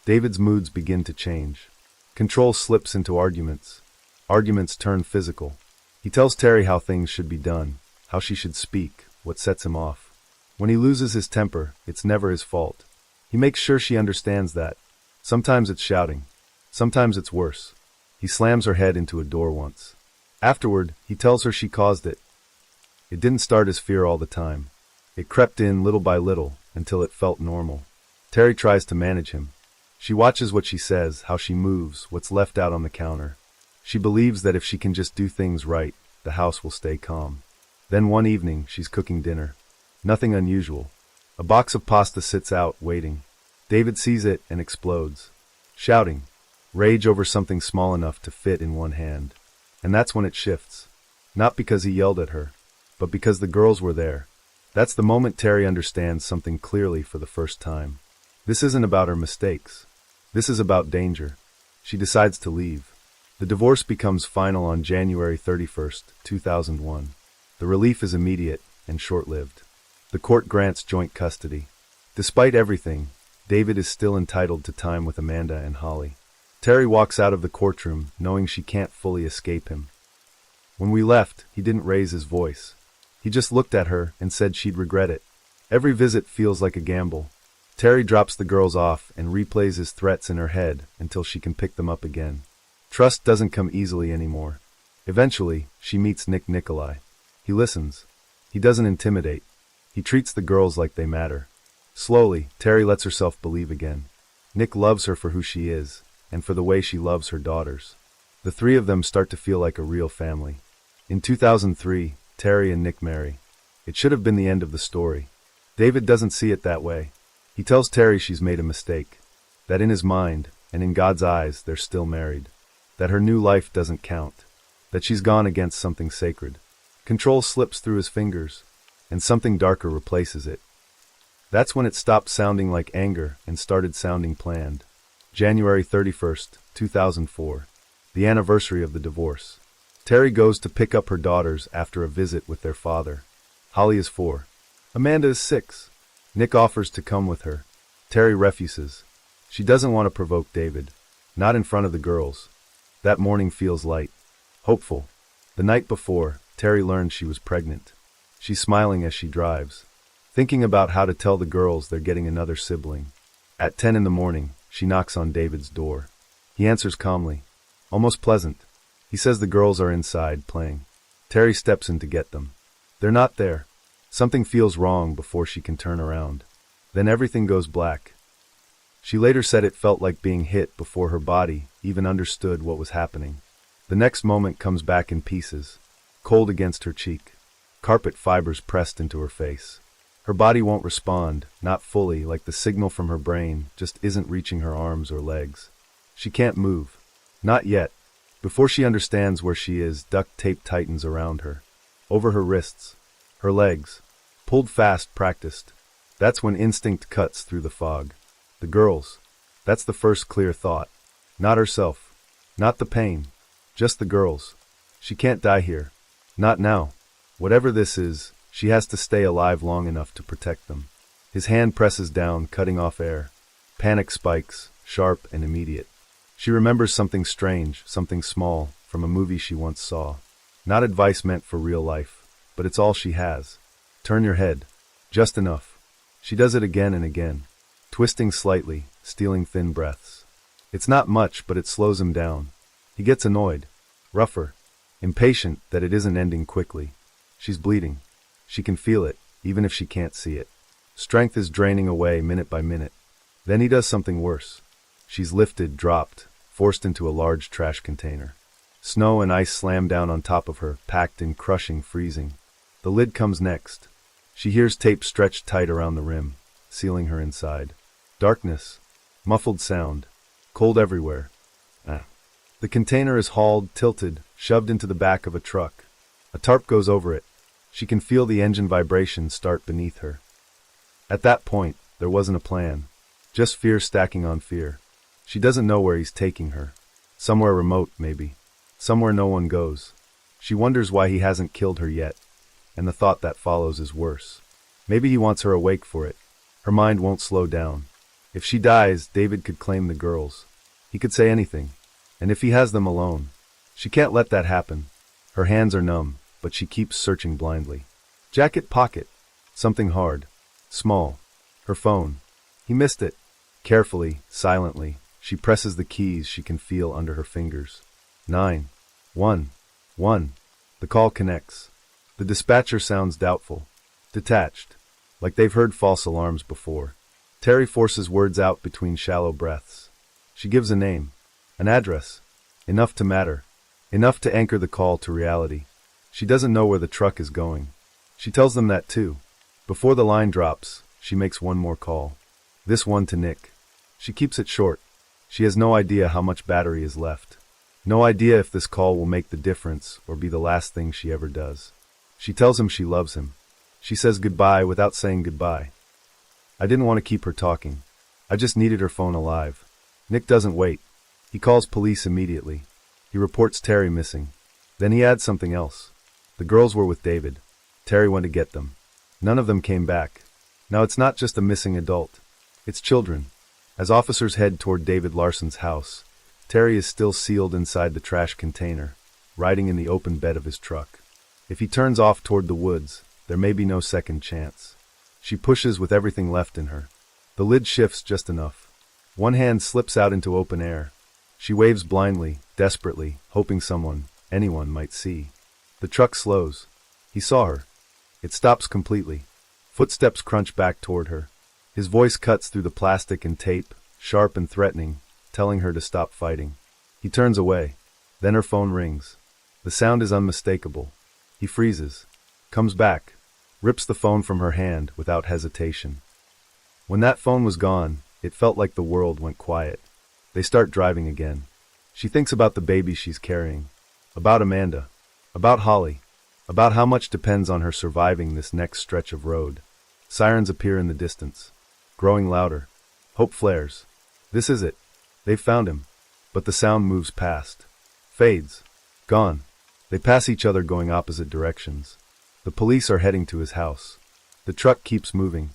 David's moods begin to change. Control slips into arguments. Arguments turn physical. He tells Terry how things should be done, how she should speak, what sets him off. When he loses his temper, it's never his fault. He makes sure she understands that. Sometimes it's shouting. Sometimes it's worse. He slams her head into a door once. Afterward, he tells her she caused it. It didn't start as fear all the time. It crept in little by little until it felt normal. Terry tries to manage him. She watches what she says, how she moves, what's left out on the counter. She believes that if she can just do things right, the house will stay calm. Then one evening, she's cooking dinner. Nothing unusual. A box of pasta sits out, waiting. David sees it and explodes, shouting, rage over something small enough to fit in one hand. And that's when it shifts. Not because he yelled at her, but because the girls were there. That's the moment Terry understands something clearly for the first time. This isn't about her mistakes. This is about danger. She decides to leave. The divorce becomes final on January 31st, 2001. The relief is immediate and short-lived. The court grants joint custody. Despite everything, David is still entitled to time with Amanda and Holly. Terry walks out of the courtroom knowing she can't fully escape him. When we left, he didn't raise his voice. He just looked at her and said she'd regret it. Every visit feels like a gamble. Terry drops the girls off and replays his threats in her head until she can pick them up again. Trust doesn't come easily anymore. Eventually, she meets Nikolai. He listens. He doesn't intimidate. He treats the girls like they matter. Slowly, Terry lets herself believe again. Nick loves her for who she is, and for the way she loves her daughters. The three of them start to feel like a real family. In 2003, Terry and Nick marry. It should have been the end of the story. David doesn't see it that way. He tells Terry she's made a mistake. That in his mind, and in God's eyes, they're still married. That her new life doesn't count. That she's gone against something sacred. Control slips through his fingers, and something darker replaces it. That's when it stopped sounding like anger and started sounding planned. January 31st, 2004. The anniversary of the divorce. Terry goes to pick up her daughters after a visit with their father. Holly is 4. Amanda is 6. Nick offers to come with her. Terry refuses. She doesn't want to provoke David. Not in front of the girls. That morning feels light. Hopeful. The night before, Terry learned she was pregnant. She's smiling as she drives, thinking about how to tell the girls they're getting another sibling. At 10 in the morning, she knocks on David's door. He answers calmly, almost pleasant. He says the girls are inside, playing. Terry steps in to get them. They're not there. Something feels wrong before she can turn around. Then everything goes black. She later said it felt like being hit before her body even understood what was happening. The next moment comes back in pieces, cold against her cheek. Carpet fibers pressed into her face. Her body won't respond, not fully, like the signal from her brain just isn't reaching her arms or legs. She can't move. Not yet. Before she understands where she is, duct tape tightens around her. Over her wrists. Her legs. Pulled fast, practiced. That's when instinct cuts through the fog. The girls. That's the first clear thought. Not herself. Not the pain. Just the girls. She can't die here. Not now. Whatever this is, she has to stay alive long enough to protect them. His hand presses down, cutting off air. Panic spikes, sharp and immediate. She remembers something strange, something small, from a movie she once saw. Not advice meant for real life, but it's all she has. Turn your head. Just enough. She does it again and again, twisting slightly, stealing thin breaths. It's not much, but it slows him down. He gets annoyed, rougher, impatient that it isn't ending quickly. She's bleeding. She can feel it, even if she can't see it. Strength is draining away minute by minute. Then he does something worse. She's lifted, dropped, forced into a large trash container. Snow and ice slam down on top of her, packed in crushing, freezing. The lid comes next. She hears tape stretched tight around the rim, sealing her inside. Darkness. Muffled sound. Cold everywhere. The container is hauled, tilted, shoved into the back of a truck. A tarp goes over it. She can feel the engine vibrations start beneath her. At that point, there wasn't a plan. Just fear stacking on fear. She doesn't know where he's taking her. Somewhere remote, maybe. Somewhere no one goes. She wonders why he hasn't killed her yet. And the thought that follows is worse. Maybe he wants her awake for it. Her mind won't slow down. If she dies, David could claim the girls. He could say anything. And if he has them alone. She can't let that happen. Her hands are numb, but she keeps searching blindly. Jacket pocket. Something hard. Small. Her phone. He missed it. Carefully, silently, she presses the keys she can feel under her fingers. 911. The call connects. The dispatcher sounds doubtful. Detached. Like they've heard false alarms before. Terry forces words out between shallow breaths. She gives a name. An address. Enough to matter. Enough to anchor the call to reality. She doesn't know where the truck is going. She tells them that too. Before the line drops, she makes one more call. This one to Nick. She keeps it short. She has no idea how much battery is left. No idea if this call will make the difference or be the last thing she ever does. She tells him she loves him. She says goodbye without saying goodbye. I didn't want to keep her talking. I just needed her phone alive. Nick doesn't wait. He calls police immediately. He reports Terry missing. Then he adds something else. The girls were with David. Terry went to get them. None of them came back. Now it's not just a missing adult. It's children. As officers head toward David Larson's house, Terry is still sealed inside the trash container, riding in the open bed of his truck. If he turns off toward the woods, there may be no second chance. She pushes with everything left in her. The lid shifts just enough. One hand slips out into open air. She waves blindly, desperately, hoping someone, anyone, might see. The truck slows. He saw her. It stops completely. Footsteps crunch back toward her. His voice cuts through the plastic and tape, sharp and threatening, telling her to stop fighting. He turns away. Then her phone rings. The sound is unmistakable. He freezes. Comes back. Rips the phone from her hand without hesitation. When that phone was gone, it felt like the world went quiet. They start driving again. She thinks about the baby she's carrying. About Amanda. About Holly. About how much depends on her surviving this next stretch of road. Sirens appear in the distance. Growing louder. Hope flares. This is it. They've found him. But the sound moves past. Fades. Gone. They pass each other going opposite directions. The police are heading to his house. The truck keeps moving.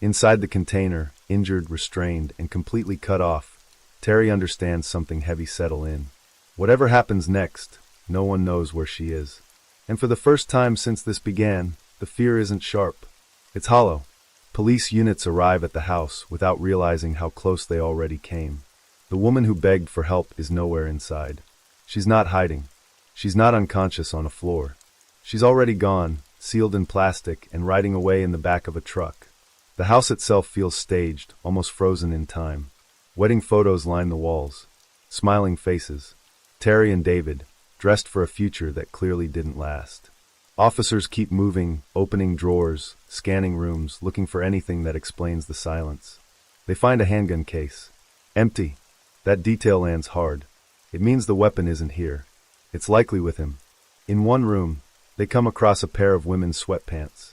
Inside the container, injured, restrained, and completely cut off, Terry understands something heavy settle in. Whatever happens next, no one knows where she is. And for the first time since this began, the fear isn't sharp. It's hollow. Police units arrive at the house without realizing how close they already came. The woman who begged for help is nowhere inside. She's not hiding. She's not unconscious on a floor. She's already gone, sealed in plastic and riding away in the back of a truck. The house itself feels staged, almost frozen in time. Wedding photos line the walls. Smiling faces. Terry and David, dressed for a future that clearly didn't last. Officers keep moving, opening drawers, scanning rooms, looking for anything that explains the silence. They find a handgun case. Empty. That detail lands hard. It means the weapon isn't here. It's likely with him. In one room, they come across a pair of women's sweatpants.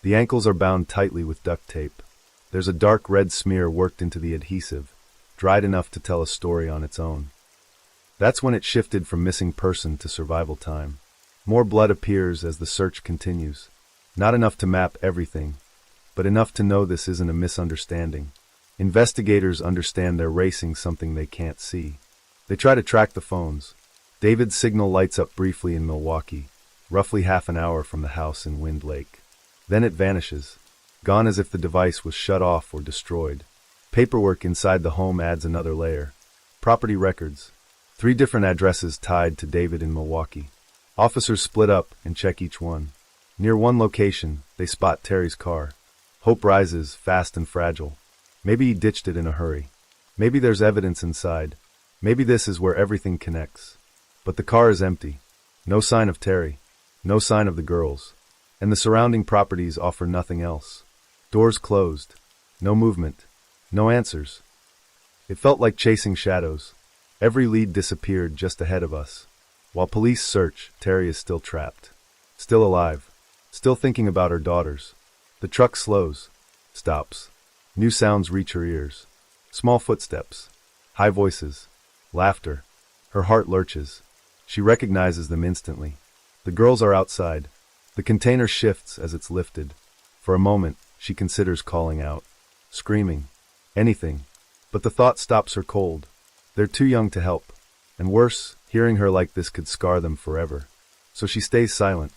The ankles are bound tightly with duct tape. There's a dark red smear worked into the adhesive, dried enough to tell a story on its own. That's when it shifted from missing person to survival time. More blood appears as the search continues. Not enough to map everything, but enough to know this isn't a misunderstanding. Investigators understand they're racing something they can't see. They try to track the phones. David's signal lights up briefly in Milwaukee, roughly half an hour from the house in Wind Lake. Then it vanishes, gone as if the device was shut off or destroyed. Paperwork inside the home adds another layer. Property records. 3 different addresses tied to David in Milwaukee. Officers split up and check each one. Near one location, they spot Terry's car. Hope rises, fast and fragile. Maybe he ditched it in a hurry. Maybe there's evidence inside. Maybe this is where everything connects. But the car is empty. No sign of Terry. No sign of the girls. And the surrounding properties offer nothing else. Doors closed. No movement. No answers. It felt like chasing shadows. Every lead disappeared just ahead of us. While police search, Terry is still trapped. Still alive. Still thinking about her daughters. The truck slows. Stops. New sounds reach her ears. Small footsteps. High voices. Laughter. Her heart lurches. She recognizes them instantly. The girls are outside. The container shifts as it's lifted. For a moment, she considers calling out. Screaming. Anything. But the thought stops her cold. They're too young to help. And worse, hearing her like this could scar them forever. So she stays silent.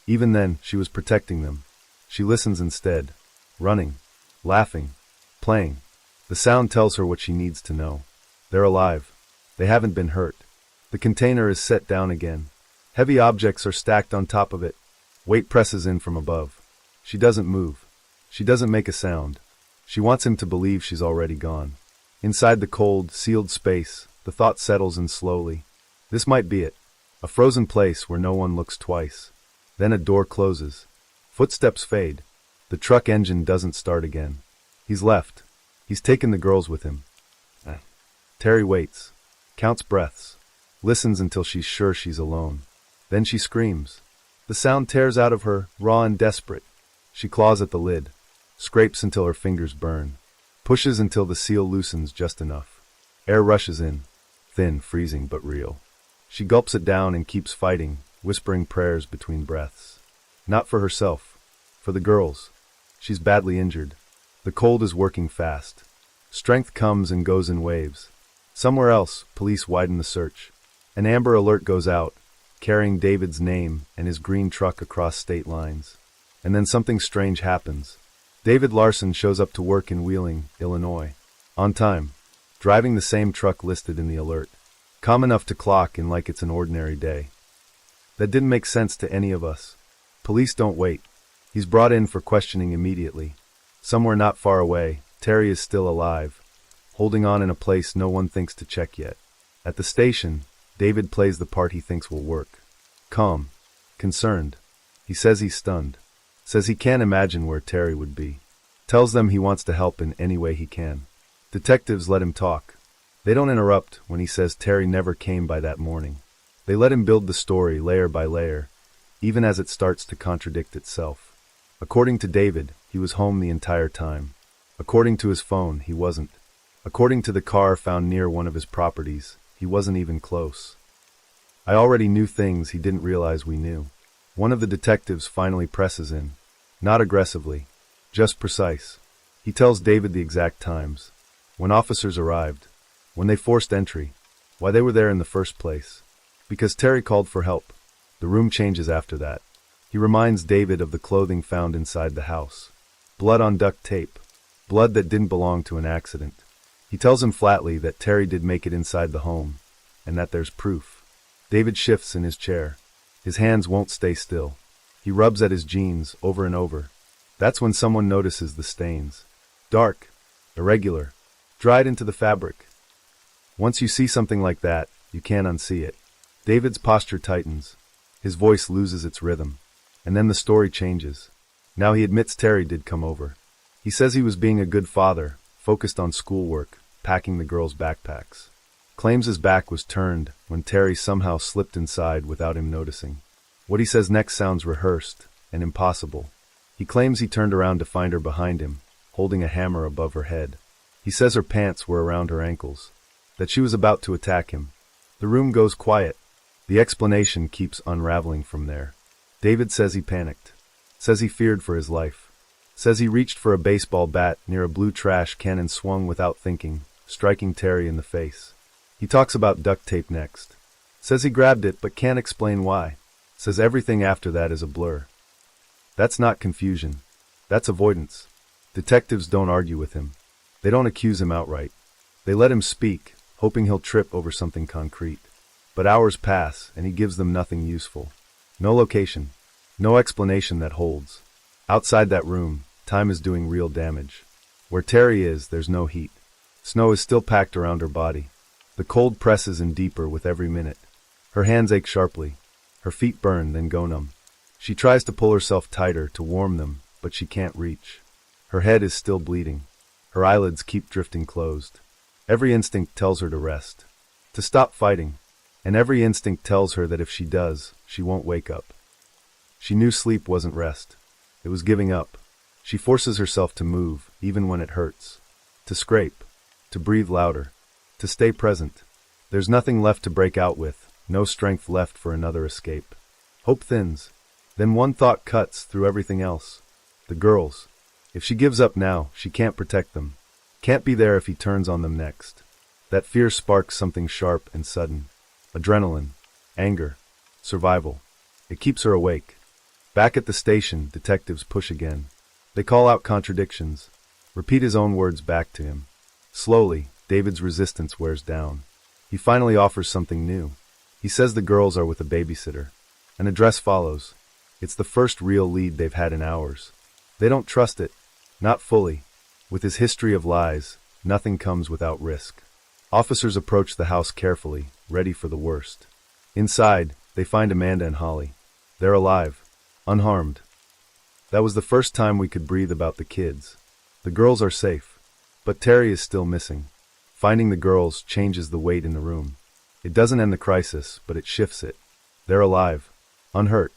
Even then, she was protecting them. She listens instead. Running. Laughing. Playing. The sound tells her what she needs to know. They're alive. They haven't been hurt. The container is set down again. Heavy objects are stacked on top of it. Weight presses in from above. She doesn't move. She doesn't make a sound. She wants him to believe she's already gone. Inside the cold, sealed space, the thought settles in slowly. This might be it. A frozen place where no one looks twice. Then a door closes. Footsteps fade. The truck engine doesn't start again. He's left. He's taken the girls with him. Terry waits, counts breaths, listens until she's sure she's alone. Then she screams. The sound tears out of her, raw and desperate. She claws at the lid, scrapes until her fingers burn, pushes until the seal loosens just enough. Air rushes in, thin, freezing, but real. She gulps it down and keeps fighting, whispering prayers between breaths. Not for herself, for the girls. She's badly injured. The cold is working fast. Strength comes and goes in waves. Somewhere else, police widen the search. An amber alert goes out, carrying David's name and his green truck across state lines. And then something strange happens. David Larson shows up to work in Wheeling, Illinois. On time, driving the same truck listed in the alert. Calm enough to clock in like it's an ordinary day. That didn't make sense to any of us. Police don't wait. He's brought in for questioning immediately. Somewhere not far away, Terry is still alive, holding on in a place no one thinks to check yet. At the station, David plays the part he thinks will work. Calm, concerned. He says he's stunned. Says he can't imagine where Terry would be. Tells them he wants to help in any way he can. Detectives let him talk. They don't interrupt when he says Terry never came by that morning. They let him build the story layer by layer, even as it starts to contradict itself. According to David, he was home the entire time. According to his phone, he wasn't. According to the car found near one of his properties, he wasn't even close. I already knew things he didn't realize we knew. One of the detectives finally presses in. Not aggressively, just precise. He tells David the exact times. When officers arrived. When they forced entry. Why they were there in the first place. Because Terry called for help. The room changes after that. He reminds David of the clothing found inside the house. Blood on duct tape. Blood that didn't belong to an accident. He tells him flatly that Terry did make it inside the home, and that there's proof. David shifts in his chair. His hands won't stay still. He rubs at his jeans over and over. That's when someone notices the stains. Dark, irregular, dried into the fabric. Once you see something like that, you can't unsee it. David's posture tightens. His voice loses its rhythm. And then the story changes. Now he admits Terry did come over. He says he was being a good father, focused on schoolwork, packing the girls' backpacks. Claims his back was turned when Terry somehow slipped inside without him noticing. What he says next sounds rehearsed and impossible. He claims he turned around to find her behind him, holding a hammer above her head. He says her pants were around her ankles, that she was about to attack him. The room goes quiet. The explanation keeps unraveling from there. David says he panicked. Says he feared for his life. Says he reached for a baseball bat near a blue trash can and swung without thinking, striking Terry in the face. He talks about duct tape next. Says he grabbed it but can't explain why. Says everything after that is a blur. That's not confusion. That's avoidance. Detectives don't argue with him. They don't accuse him outright. They let him speak, hoping he'll trip over something concrete. But hours pass and he gives them nothing useful. No location. No explanation that holds. Outside that room, time is doing real damage. Where Terry is, there's no heat. Snow is still packed around her body. The cold presses in deeper with every minute. Her hands ache sharply. Her feet burn, then go numb. She tries to pull herself tighter to warm them, but she can't reach. Her head is still bleeding. Her eyelids keep drifting closed. Every instinct tells her to rest. To stop fighting. And every instinct tells her that if she does, she won't wake up. She knew sleep wasn't rest. It was giving up. She forces herself to move, even when it hurts. To scrape. To breathe louder. To stay present. There's nothing left to break out with, no strength left for another escape. Hope thins. Then one thought cuts through everything else. The girls. If she gives up now, she can't protect them. Can't be there if he turns on them next. That fear sparks something sharp and sudden. Adrenaline. Anger. Survival. It keeps her awake. Back at the station, detectives push again. They call out contradictions. Repeat his own words back to him. Slowly, David's resistance wears down. He finally offers something new. He says the girls are with a babysitter. An address follows. It's the first real lead they've had in hours. They don't trust it. Not fully. With his history of lies, nothing comes without risk. Officers approach the house carefully, ready for the worst. Inside, they find Amanda and Holly. They're alive. Unharmed. That was the first time we could breathe about the kids. The girls are safe. But Terry is still missing. Finding the girls changes the weight in the room. It doesn't end the crisis, but it shifts it. They're alive, unhurt.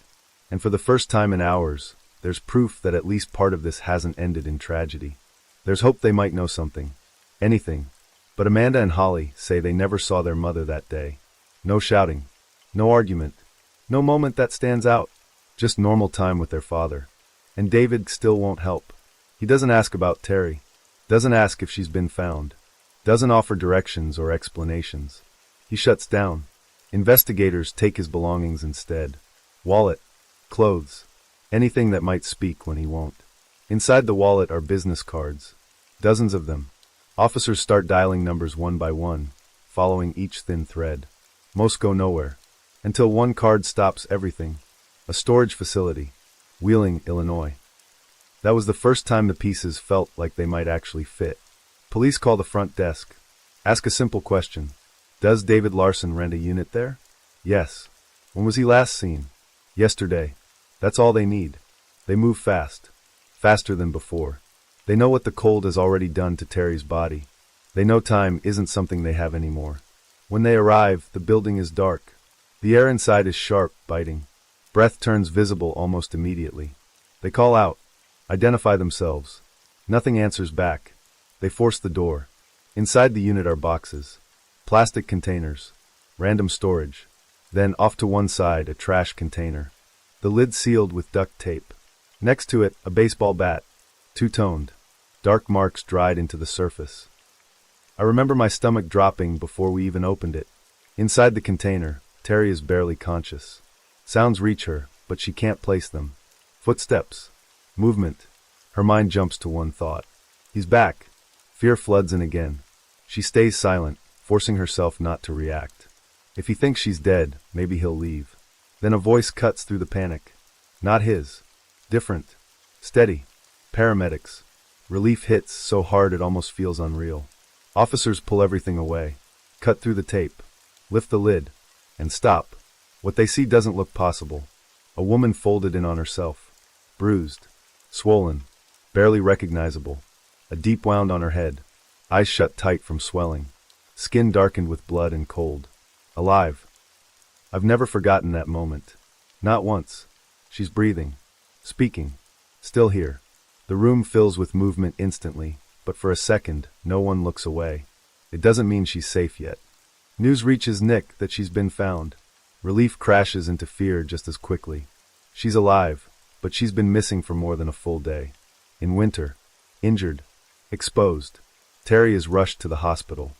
And for the first time in hours, there's proof that at least part of this hasn't ended in tragedy. There's hope they might know something. Anything. But Amanda and Holly say they never saw their mother that day. No shouting. No argument. No moment that stands out. Just normal time with their father. And David still won't help. He doesn't ask about Terry. Doesn't ask if she's been found. Doesn't offer directions or explanations. He shuts down. Investigators take his belongings instead. Wallet. Clothes. Anything that might speak when he won't. Inside the wallet are business cards. Dozens of them. Officers start dialing numbers one by one, following each thin thread. Most go nowhere. Until one card stops everything. A storage facility. Wheeling, Illinois. That was the first time the pieces felt like they might actually fit. Police call the front desk. Ask a simple question. Does David Larson rent a unit there? Yes. When was he last seen? Yesterday. That's all they need. They move fast. Faster than before. They know what the cold has already done to Terry's body. They know time isn't something they have anymore. When they arrive, the building is dark. The air inside is sharp, biting. Breath turns visible almost immediately. They call out. Identify themselves. Nothing answers back. They force the door. Inside the unit are boxes. Plastic containers. Random storage. Then, off to one side, a trash container. The lid sealed with duct tape. Next to it, a baseball bat. Two-toned. Dark marks dried into the surface. I remember my stomach dropping before we even opened it. Inside the container, Terry is barely conscious. Sounds reach her, but she can't place them. Footsteps. Movement. Her mind jumps to one thought. He's back. Fear floods in again. She stays silent, forcing herself not to react. If he thinks she's dead, maybe he'll leave. Then a voice cuts through the panic. Not his. Different. Steady. Paramedics. Relief hits so hard it almost feels unreal. Officers pull everything away. Cut through the tape. Lift the lid. And stop. What they see doesn't look possible. A woman folded in on herself. Bruised. Swollen. Barely recognizable. A deep wound on her head. Eyes shut tight from swelling. Skin darkened with blood and cold. Alive. I've never forgotten that moment. Not once. She's breathing. Speaking. Still here. The room fills with movement instantly, but for a second, no one looks away. It doesn't mean she's safe yet. News reaches Nick that she's been found. Relief crashes into fear just as quickly. She's alive, but she's been missing for more than a full day. In winter. Injured. Exposed. Terry is rushed to the hospital.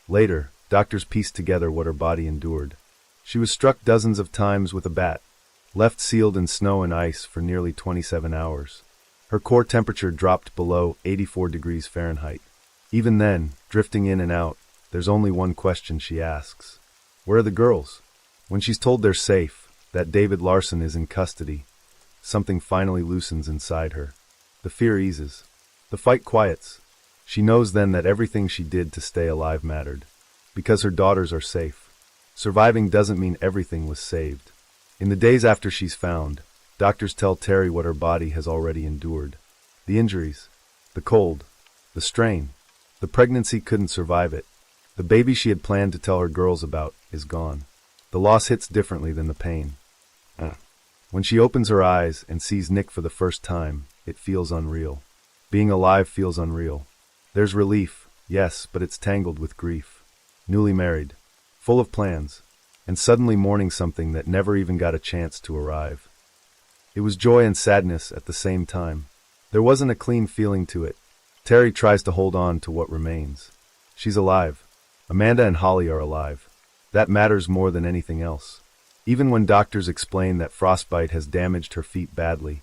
Later, doctors piece together what her body endured. She was struck dozens of times with a bat, left sealed in snow and ice for nearly 27 hours. Her core temperature dropped below 84 degrees Fahrenheit. Even then, drifting in and out, there's only one question she asks. Where are the girls? When she's told they're safe, that David Larson is in custody, something finally loosens inside her. The fear eases. The fight quiets. She knows then that everything she did to stay alive mattered. Because her daughters are safe. Surviving doesn't mean everything was saved. In the days after she's found, doctors tell Terry what her body has already endured. The injuries. The cold. The strain. The pregnancy couldn't survive it. The baby she had planned to tell her girls about is gone. The loss hits differently than the pain. When she opens her eyes and sees Nick for the first time, it feels unreal. Being alive feels unreal. There's relief, yes, but it's tangled with grief. Newly married, full of plans, and suddenly mourning something that never even got a chance to arrive. It was joy and sadness at the same time. There wasn't a clean feeling to it. Terry tries to hold on to what remains. She's alive. Amanda and Holly are alive. That matters more than anything else. Even when doctors explain that frostbite has damaged her feet badly,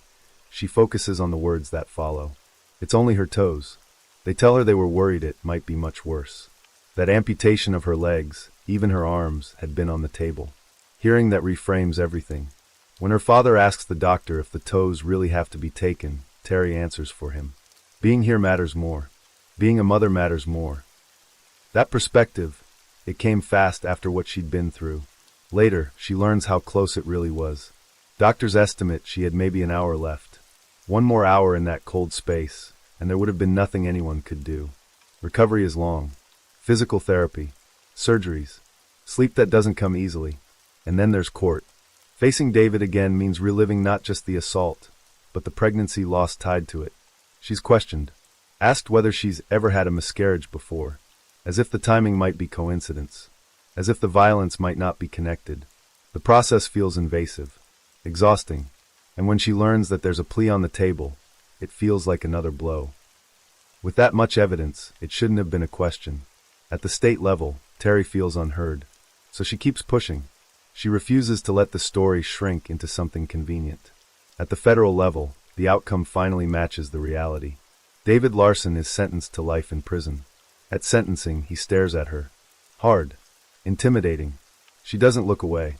she focuses on the words that follow. It's only her toes. They tell her they were worried it might be much worse. That amputation of her legs, even her arms, had been on the table. Hearing that reframes everything. When her father asks the doctor if the toes really have to be taken, Terry answers for him. Being here matters more. Being a mother matters more. That perspective, it came fast after what she'd been through. Later, she learns how close it really was. Doctors estimate she had maybe an hour left. One more hour in that cold space, and there would have been nothing anyone could do. Recovery is long. Physical therapy, surgeries, sleep that doesn't come easily, and then there's court. Facing David again means reliving not just the assault, but the pregnancy loss tied to it. She's questioned, asked whether she's ever had a miscarriage before, as if the timing might be coincidence, as if the violence might not be connected. The process feels invasive, exhausting, and when she learns that there's a plea on the table, it feels like another blow. With that much evidence, it shouldn't have been a question. At the state level, Terry feels unheard, so she keeps pushing. She refuses to let the story shrink into something convenient. At the federal level, the outcome finally matches the reality. David Larson is sentenced to life in prison. At sentencing, he stares at her. Hard. Intimidating. She doesn't look away.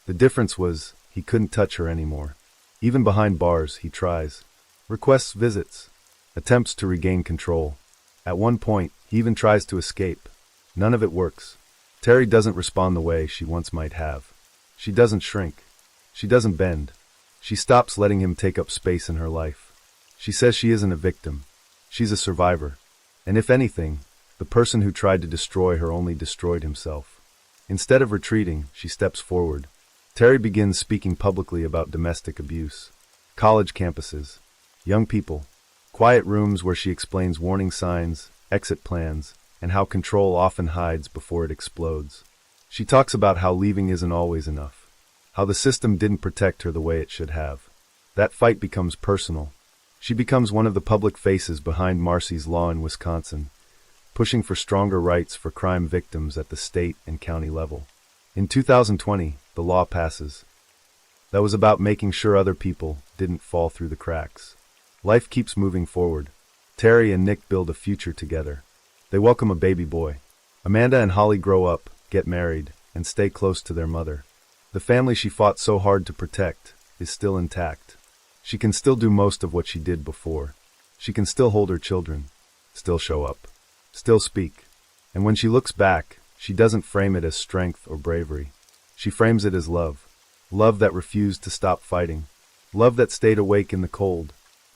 The difference was, he couldn't touch her anymore. Even behind bars, he tries. Requests visits. Attempts to regain control. At one point, he even tries to escape. None of it works. Terry doesn't respond the way she once might have. She doesn't shrink. She doesn't bend. She stops letting him take up space in her life. She says she isn't a victim. She's a survivor. And if anything, the person who tried to destroy her only destroyed himself. Instead of retreating, she steps forward. Terry begins speaking publicly about domestic abuse. College campuses. Young people. Quiet rooms where she explains warning signs, exit plans, and how control often hides before it explodes. She talks about how leaving isn't always enough. How the system didn't protect her the way it should have. That fight becomes personal. She becomes one of the public faces behind Marcy's Law in Wisconsin, pushing for stronger rights for crime victims at the state and county level. In 2020, the law passes. That was about making sure other people didn't fall through the cracks. Life keeps moving forward. Terry and Nick build a future together. They welcome a baby boy. Amanda and Holly grow up, get married, and stay close to their mother. The family she fought so hard to protect is still intact. She can still do most of what she did before. She can still hold her children, still show up, still speak. And when she looks back, she doesn't frame it as strength or bravery. She frames it as love. Love that refused to stop fighting. Love that stayed awake in the cold.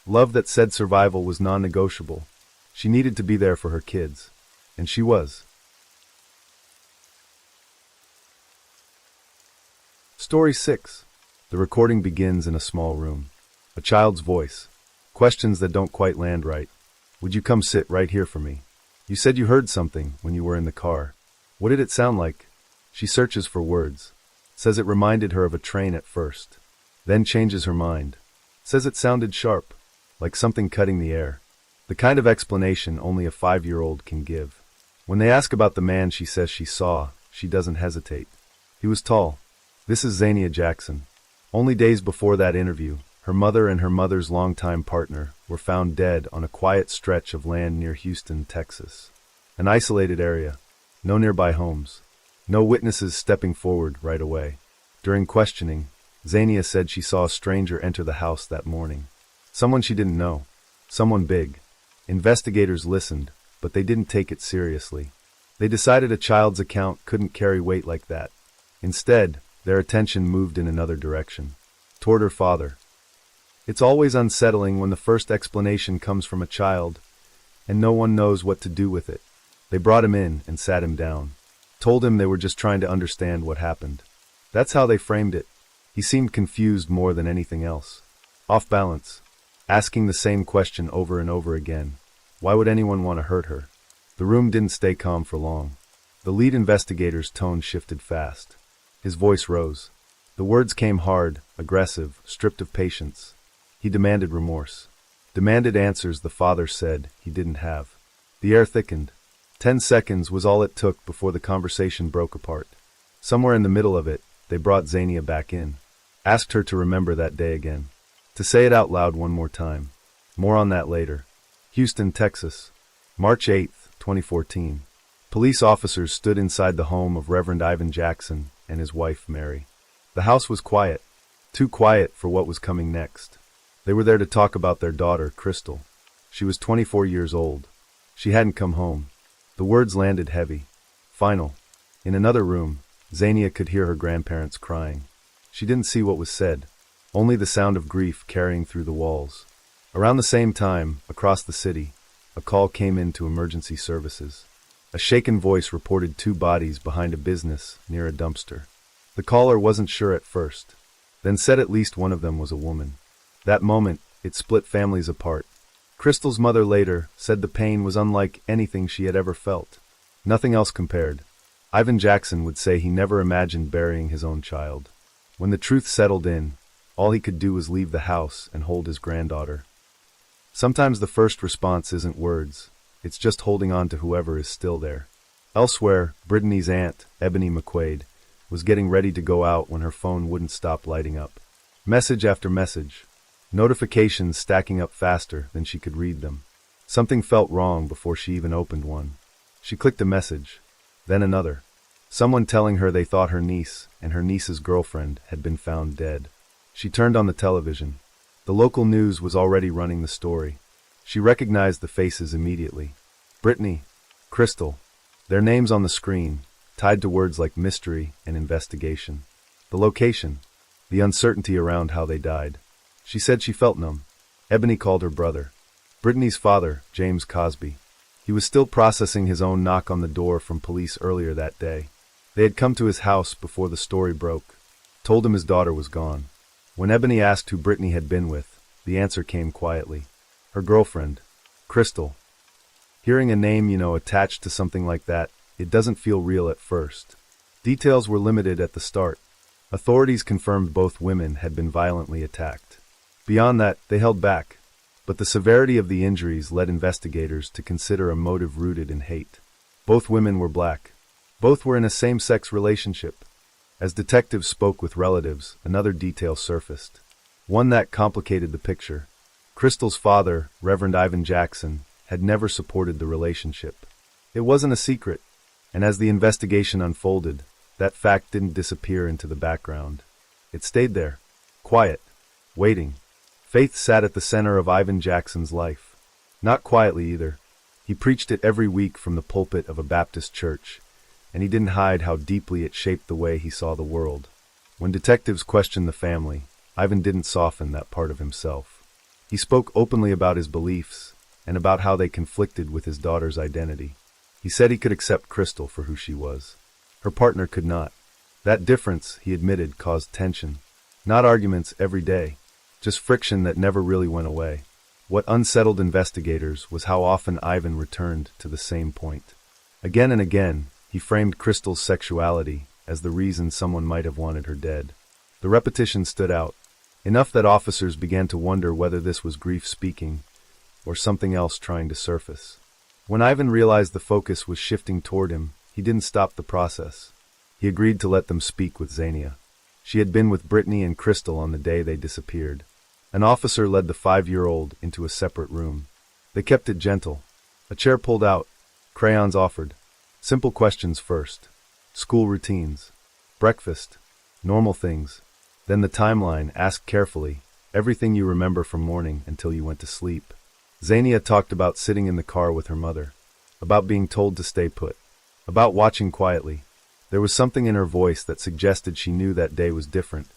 Love that said survival was non-negotiable. She needed to be there for her kids. And she was. Story 6. The recording begins in a small room. A child's voice. Questions that don't quite land right. Would you come sit right here for me? You said you heard something when you were in the car. What did it sound like? She searches for words. Says it reminded her of a train at first. Then changes her mind. Says it sounded sharp, like something cutting the air. The kind of explanation only a 5-year-old can give. When they ask about the man she says she saw, she doesn't hesitate. He was tall. This is Zania Jackson. Only days before that interview, her mother and her mother's longtime partner were found dead on a quiet stretch of land near Houston, Texas. An isolated area. No nearby homes. No witnesses stepping forward right away. During questioning, Zania said she saw a stranger enter the house that morning. Someone she didn't know. Someone big. Investigators listened, but they didn't take it seriously. They decided a child's account couldn't carry weight like that. Instead, their attention moved in another direction. Toward her father. It's always unsettling when the first explanation comes from a child, and no one knows what to do with it. They brought him in and sat him down. Told him they were just trying to understand what happened. That's how they framed it. He seemed confused more than anything else. Off balance. Asking the same question over and over again. Why would anyone want to hurt her? The room didn't stay calm for long. The lead investigator's tone shifted fast. His voice rose. The words came hard, aggressive, stripped of patience. He demanded remorse. Demanded answers the father said he didn't have. The air thickened. 10 seconds was all it took before the conversation broke apart. Somewhere in the middle of it, they brought Zania back in. Asked her to remember that day again. To say it out loud one more time. More on that later. Houston, Texas. March 8, 2014. Police officers stood inside the home of Reverend Ivan Jackson and his wife, Mary. The house was quiet. Too quiet for what was coming next. They were there to talk about their daughter, Crystal. She was 24 years old. She hadn't come home. The words landed heavy. Final. In another room, Zania could hear her grandparents crying. She didn't see what was said. only the sound of grief carrying through the walls. Around the same time, across the city, a call came in to emergency services. A shaken voice reported 2 bodies behind a business near a dumpster. The caller wasn't sure at first, then said at least one of them was a woman. That moment, it split families apart. Crystal's mother later said the pain was unlike anything she had ever felt. Nothing else compared. Ivan Jackson would say he never imagined burying his own child. When the truth settled in, all he could do was leave the house and hold his granddaughter. Sometimes the first response isn't words, it's just holding on to whoever is still there. Elsewhere, Brittany's aunt, Ebony McQuaid, was getting ready to go out when her phone wouldn't stop lighting up. Message after message. Notifications stacking up faster than she could read them. Something felt wrong before she even opened one. She clicked a message, then another. Someone telling her they thought her niece and her niece's girlfriend had been found dead. She turned on the television. The local news was already running the story. She recognized the faces immediately. Brittany, Crystal, their names on the screen, tied to words like mystery and investigation. The location, the uncertainty around how they died. She said she felt numb. Ebony called her brother. Brittany's father, James Cosby. He was still processing his own knock on the door from police earlier that day. They had come to his house before the story broke, told him his daughter was gone. When Ebony asked who Brittany had been with, the answer came quietly. Her girlfriend, Crystal. Hearing a name, attached to something like that, it doesn't feel real at first. Details were limited at the start. Authorities confirmed both women had been violently attacked. Beyond that, they held back. But the severity of the injuries led investigators to consider a motive rooted in hate. Both women were black. Both were in a same-sex relationship. As detectives spoke with relatives, another detail surfaced. One that complicated the picture. Crystal's father, Reverend Ivan Jackson, had never supported the relationship. It wasn't a secret, and as the investigation unfolded, that fact didn't disappear into the background. It stayed there, quiet, waiting. Faith sat at the center of Ivan Jackson's life. Not quietly either. He preached it every week from the pulpit of a Baptist church, and he didn't hide how deeply it shaped the way he saw the world. When detectives questioned the family, Ivan didn't soften that part of himself. He spoke openly about his beliefs and about how they conflicted with his daughter's identity. He said he could accept Crystal for who she was. Her partner could not. That difference, he admitted, caused tension. Not arguments every day, just friction that never really went away. What unsettled investigators was how often Ivan returned to the same point. Again and again, he framed Crystal's sexuality as the reason someone might have wanted her dead. The repetition stood out, enough that officers began to wonder whether this was grief speaking or something else trying to surface. When Ivan realized the focus was shifting toward him, he didn't stop the process. He agreed to let them speak with Xenia. She had been with Brittany and Crystal on the day they disappeared. An officer led the 5-year-old into a separate room. They kept it gentle. A chair pulled out. Crayons offered. Simple questions first. School routines. Breakfast. Normal things. Then the timeline, asked carefully. Everything you remember from morning until you went to sleep. Xenia talked about sitting in the car with her mother. About being told to stay put. About watching quietly. There was something in her voice that suggested she knew that day was different,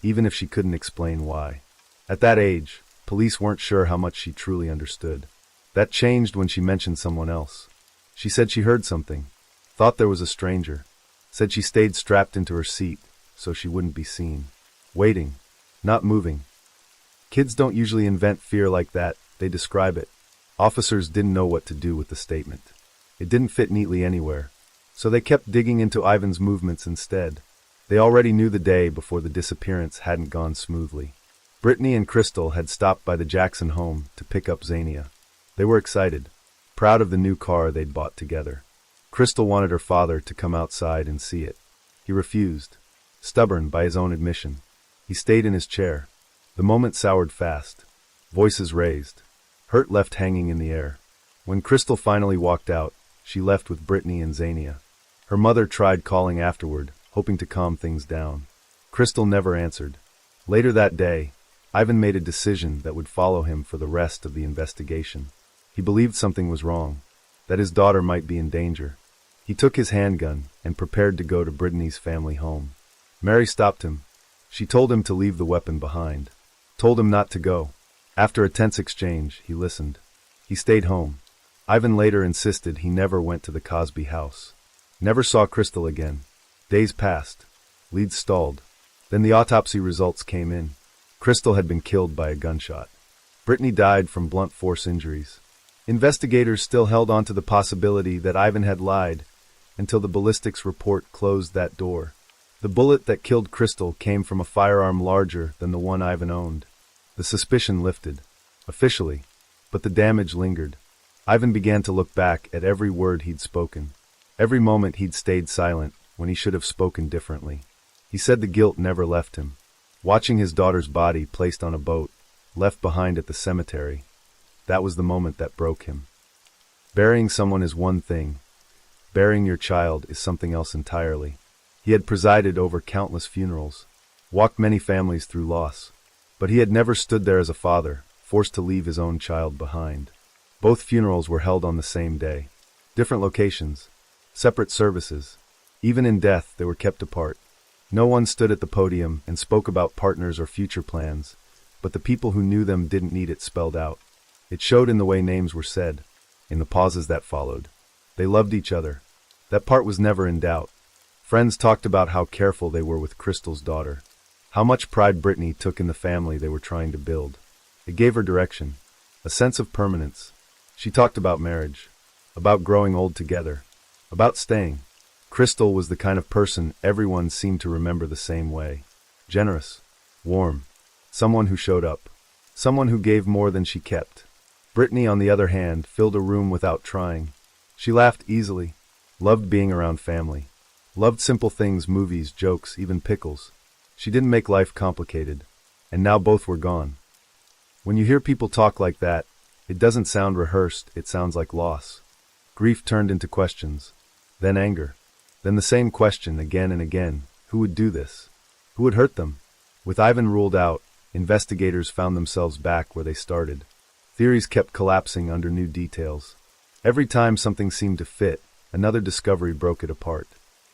even if she couldn't explain why. At that age, police weren't sure how much she truly understood. That changed when she mentioned someone else. She said she heard something, thought there was a stranger, said she stayed strapped into her seat so she wouldn't be seen. Waiting, not moving. Kids don't usually invent fear like that, they describe it. Officers didn't know what to do with the statement. It didn't fit neatly anywhere, so they kept digging into Ivan's movements instead. They already knew the day before the disappearance hadn't gone smoothly. Brittany and Crystal had stopped by the Jackson home to pick up Xenia. They were excited, proud of the new car they'd bought together. Crystal wanted her father to come outside and see it. He refused, stubborn by his own admission. He stayed in his chair. The moment soured fast. Voices raised. Hurt left hanging in the air. When Crystal finally walked out, she left with Brittany and Xenia. Her mother tried calling afterward, hoping to calm things down. Crystal never answered. Later that day, Ivan made a decision that would follow him for the rest of the investigation. He believed something was wrong, that his daughter might be in danger. He took his handgun and prepared to go to Brittany's family home. Mary stopped him. She told him to leave the weapon behind. Told him not to go. After a tense exchange, he listened. He stayed home. Ivan later insisted he never went to the Cosby house. Never saw Crystal again. Days passed. Leads stalled. Then the autopsy results came in. Crystal had been killed by a gunshot. Brittany died from blunt force injuries. Investigators still held on to the possibility that Ivan had lied until the ballistics report closed that door. The bullet that killed Crystal came from a firearm larger than the one Ivan owned. The suspicion lifted, officially, but the damage lingered. Ivan began to look back at every word he'd spoken. Every moment he'd stayed silent when he should have spoken differently. He said the guilt never left him. Watching his daughter's body placed on a boat, left behind at the cemetery, that was the moment that broke him. Burying someone is one thing. Burying your child is something else entirely. He had presided over countless funerals, walked many families through loss, but he had never stood there as a father, forced to leave his own child behind. Both funerals were held on the same day. Different locations, separate services. Even in death, they were kept apart. No one stood at the podium and spoke about partners or future plans, but the people who knew them didn't need it spelled out. It showed in the way names were said, in the pauses that followed. They loved each other. That part was never in doubt. Friends talked about how careful they were with Crystal's daughter, how much pride Brittany took in the family they were trying to build. It gave her direction, a sense of permanence. She talked about marriage, about growing old together, about staying. Crystal was the kind of person everyone seemed to remember the same way. Generous, warm, someone who showed up, someone who gave more than she kept. Brittany, on the other hand, filled a room without trying. She laughed easily, loved being around family, loved simple things, movies, jokes, even pickles. She didn't make life complicated, and now both were gone. When you hear people talk like that, it doesn't sound rehearsed, it sounds like loss. Grief turned into questions, then anger, then the same question again and again. Who would do this? Who would hurt them? With Ivan ruled out, investigators found themselves back where they started. Theories kept collapsing under new details. Every time something seemed to fit, another discovery broke it apart.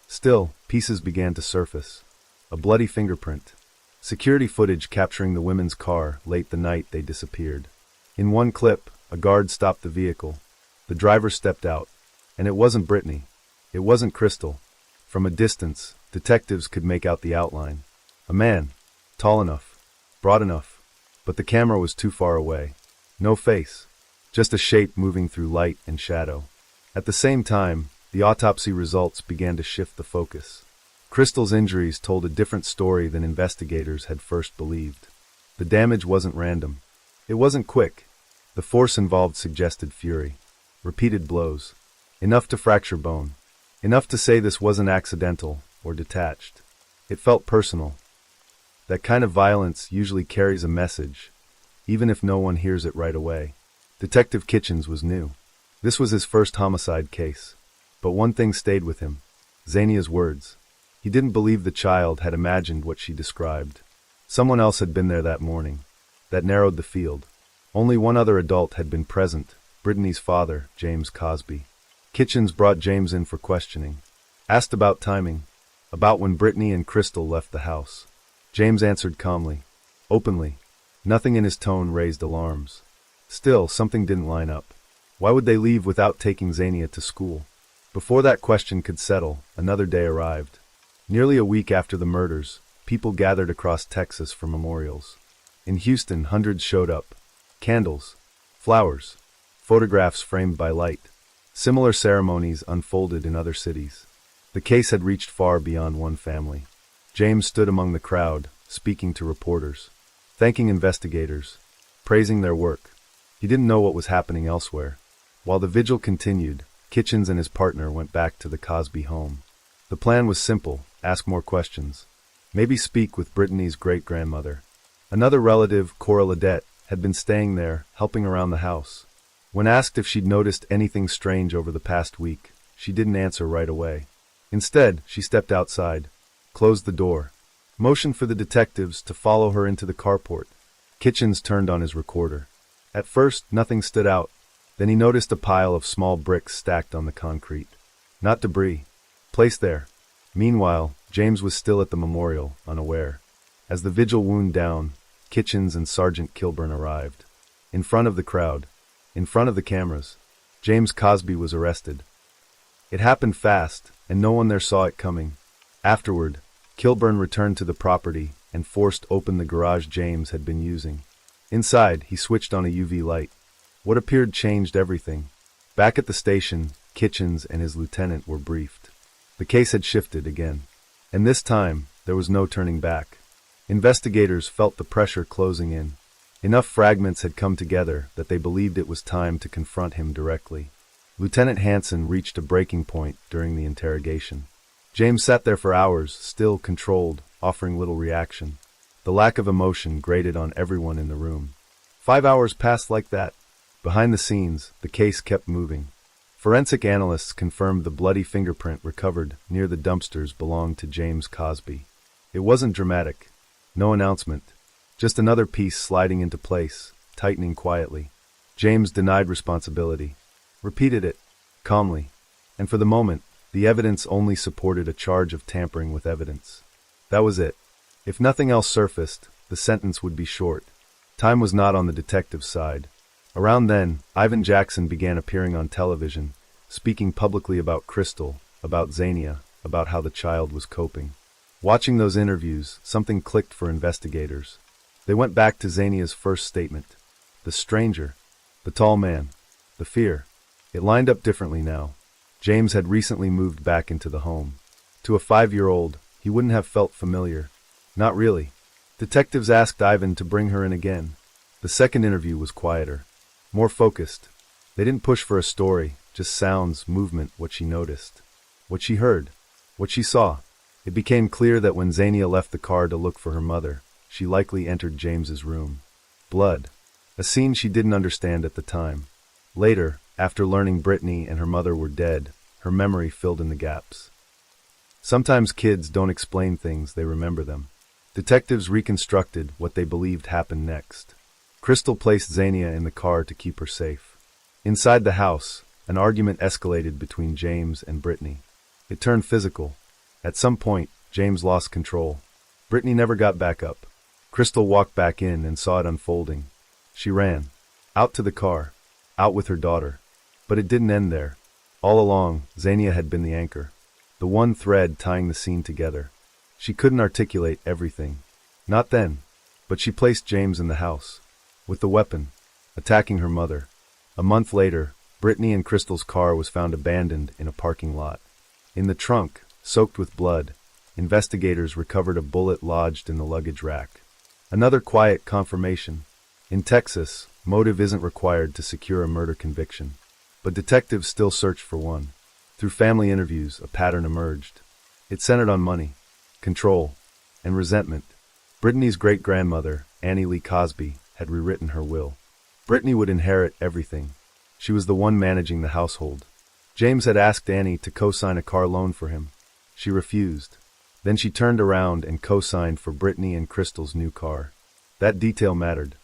Still, pieces began to surface. A bloody fingerprint. Security footage capturing the women's car late the night they disappeared. In one clip, a guard stopped the vehicle. The driver stepped out. And it wasn't Brittany. It wasn't Crystal. From a distance, detectives could make out the outline. A man. Tall enough. Broad enough. But the camera was too far away. No face. Just a shape moving through light and shadow. At the same time, the autopsy results began to shift the focus. Crystal's injuries told a different story than investigators had first believed. The damage wasn't random. It wasn't quick. The force involved suggested fury. Repeated blows. Enough to fracture bone. Enough to say this wasn't accidental or detached. It felt personal. That kind of violence usually carries a message, even if no one hears it right away. Detective Kitchens was new. This was his first homicide case. But one thing stayed with him. Xania's words. He didn't believe the child had imagined what she described. Someone else had been there that morning. That narrowed the field. Only one other adult had been present, Brittany's father, James Cosby. Kitchens brought James in for questioning. Asked about timing. About when Brittany and Crystal left the house. James answered calmly. Openly. Nothing in his tone raised alarms. Still, something didn't line up. Why would they leave without taking Xania to school? Before that question could settle, another day arrived. Nearly a week after the murders, people gathered across Texas for memorials. In Houston, hundreds showed up. Candles, flowers, photographs framed by light. Similar ceremonies unfolded in other cities. The case had reached far beyond one family. James stood among the crowd, speaking to reporters, thanking investigators, praising their work. He didn't know what was happening elsewhere. While the vigil continued, Kitchens and his partner went back to the Cosby home. The plan was simple: ask more questions. Maybe speak with Brittany's great-grandmother. Another relative, Cora Ledette, had been staying there, helping around the house. When asked if she'd noticed anything strange over the past week, she didn't answer right away. Instead, she stepped outside, closed the door, motioned for the detectives to follow her into the carport. Kitchens turned on his recorder. At first, nothing stood out. Then he noticed a pile of small bricks stacked on the concrete. Not debris. Placed there. Meanwhile, James was still at the memorial, unaware. As the vigil wound down, Kitchens and Sergeant Kilburn arrived. In front of the crowd, in front of the cameras, James Cosby was arrested. It happened fast, and no one there saw it coming. Afterward, Kilburn returned to the property and forced open the garage James had been using. Inside, he switched on a UV light. What appeared changed everything. Back at the station, Kitchens and his lieutenant were briefed. The case had shifted again. And this time, there was no turning back. Investigators felt the pressure closing in. Enough fragments had come together that they believed it was time to confront him directly. Lieutenant Hansen reached a breaking point during the interrogation. James sat there for hours, still controlled, offering little reaction. The lack of emotion grated on everyone in the room. 5 hours passed like that. Behind the scenes, the case kept moving. Forensic analysts confirmed the bloody fingerprint recovered near the dumpsters belonged to James Cosby. It wasn't dramatic. No announcement. Just another piece sliding into place, tightening quietly. James denied responsibility. Repeated it, calmly. And for the moment, the evidence only supported a charge of tampering with evidence. That was it. If nothing else surfaced, the sentence would be short. Time was not on the detective's side. Around then, Ivan Jackson began appearing on television, speaking publicly about Crystal, about Xenia, about how the child was coping. Watching those interviews, something clicked for investigators. They went back to Xenia's first statement. The stranger, the tall man, the fear. It lined up differently now. James had recently moved back into the home. To a 5-year-old, he wouldn't have felt familiar. Not really. Detectives asked Ivan to bring her in again. The second interview was quieter, more focused. They didn't push for a story, just sounds, movement, what she noticed. What she heard. What she saw. It became clear that when Xenia left the car to look for her mother, she likely entered James's room. Blood. A scene she didn't understand at the time. Later, after learning Brittany and her mother were dead, her memory filled in the gaps. Sometimes kids don't explain things, they remember them. Detectives reconstructed what they believed happened next. Crystal placed Xenia in the car to keep her safe. Inside the house, an argument escalated between James and Brittany. It turned physical. At some point, James lost control. Brittany never got back up. Crystal walked back in and saw it unfolding. She ran. Out to the car. Out with her daughter. But it didn't end there. All along, Xenia had been the anchor. The one thread tying the scene together. She couldn't articulate everything. Not then. But she placed James in the house. With the weapon. Attacking her mother. A month later, Brittany and Crystal's car was found abandoned in a parking lot. In the trunk, soaked with blood, investigators recovered a bullet lodged in the luggage rack. Another quiet confirmation. In Texas, motive isn't required to secure a murder conviction. But detectives still searched for one. Through family interviews, a pattern emerged. It centered on money, control, and resentment. Brittany's great-grandmother, Annie Lee Cosby, had rewritten her will. Brittany would inherit everything. She was the one managing the household. James had asked Annie to co-sign a car loan for him. She refused. Then she turned around and co-signed for Brittany and Crystal's new car. That detail mattered.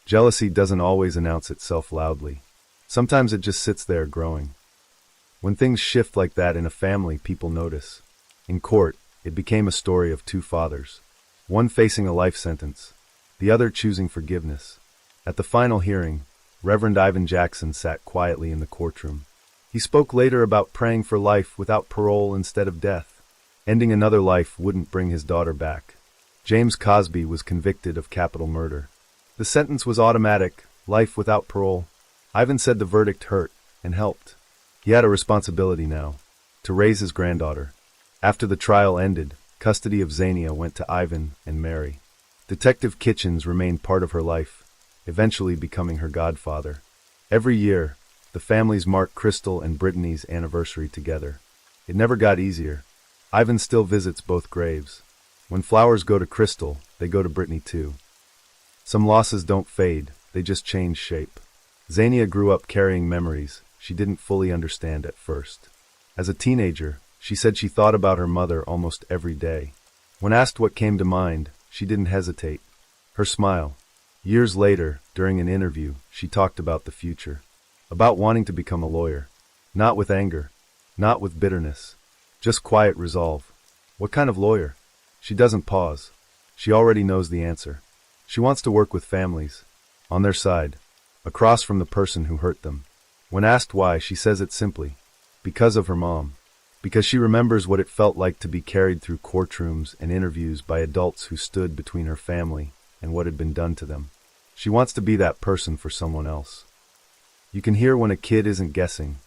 Jealousy doesn't always announce itself loudly. Sometimes it just sits there growing. When things shift like that in a family, people notice. In court, it became a story of two fathers. One facing a life sentence, the other choosing forgiveness. At the final hearing, Reverend Ivan Jackson sat quietly in the courtroom. He spoke later about praying for life without parole instead of death. Ending another life wouldn't bring his daughter back. James Cosby was convicted of capital murder. The sentence was automatic, life without parole. Ivan said the verdict hurt and helped. He had a responsibility now, to raise his granddaughter. After the trial ended, custody of Xenia went to Ivan and Mary. Detective Kitchens remained part of her life, eventually becoming her godfather. Every year, the families marked Crystal and Brittany's anniversary together. It never got easier. Ivan still visits both graves. When flowers go to Crystal, they go to Brittany too. Some losses don't fade, they just change shape. Xenia grew up carrying memories she didn't fully understand at first. As a teenager, she said she thought about her mother almost every day. When asked what came to mind, she didn't hesitate. Her smile. Years later, during an interview, she talked about the future. About wanting to become a lawyer. Not with anger. Not with bitterness. Just quiet resolve. What kind of lawyer? She doesn't pause. She already knows the answer. She wants to work with families, on their side, across from the person who hurt them. When asked why, she says it simply. Because of her mom. Because she remembers what it felt like to be carried through courtrooms and interviews by adults who stood between her family and what had been done to them. She wants to be that person for someone else. You can hear when a kid isn't guessing,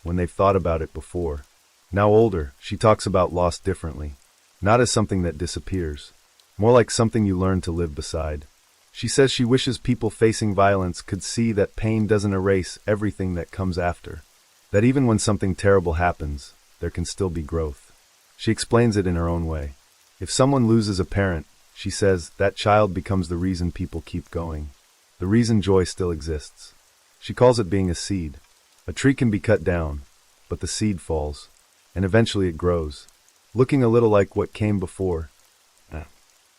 when they've thought about it before. Now older, she talks about loss differently. Not as something that disappears. More like something you learn to live beside. She says she wishes people facing violence could see that pain doesn't erase everything that comes after. That even when something terrible happens, there can still be growth. She explains it in her own way. If someone loses a parent, she says, that child becomes the reason people keep going. The reason joy still exists. She calls it being a seed. A tree can be cut down, but the seed falls, and eventually it grows, looking a little like what came before.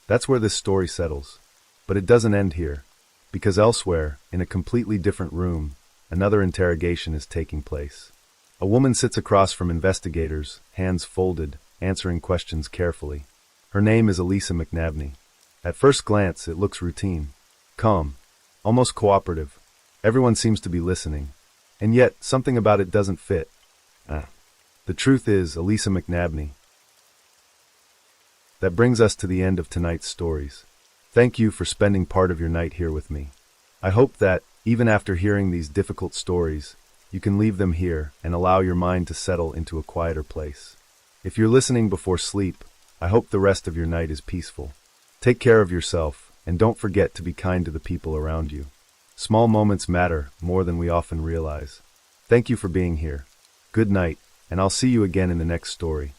That's where this story settles. But it doesn't end here, because elsewhere, in a completely different room, another interrogation is taking place. A woman sits across from investigators, hands folded, answering questions carefully. Her name is Elisa McNabney. At first glance, it looks routine, calm, almost cooperative. Everyone seems to be listening, and yet something about it doesn't fit. The truth is, Elisa McNabney. That brings us to the end of tonight's stories. Thank you for spending part of your night here with me. I hope that, even after hearing these difficult stories, you can leave them here and allow your mind to settle into a quieter place. If you're listening before sleep, I hope the rest of your night is peaceful. Take care of yourself, and don't forget to be kind to the people around you. Small moments matter more than we often realize. Thank you for being here. Good night, and I'll see you again in the next story.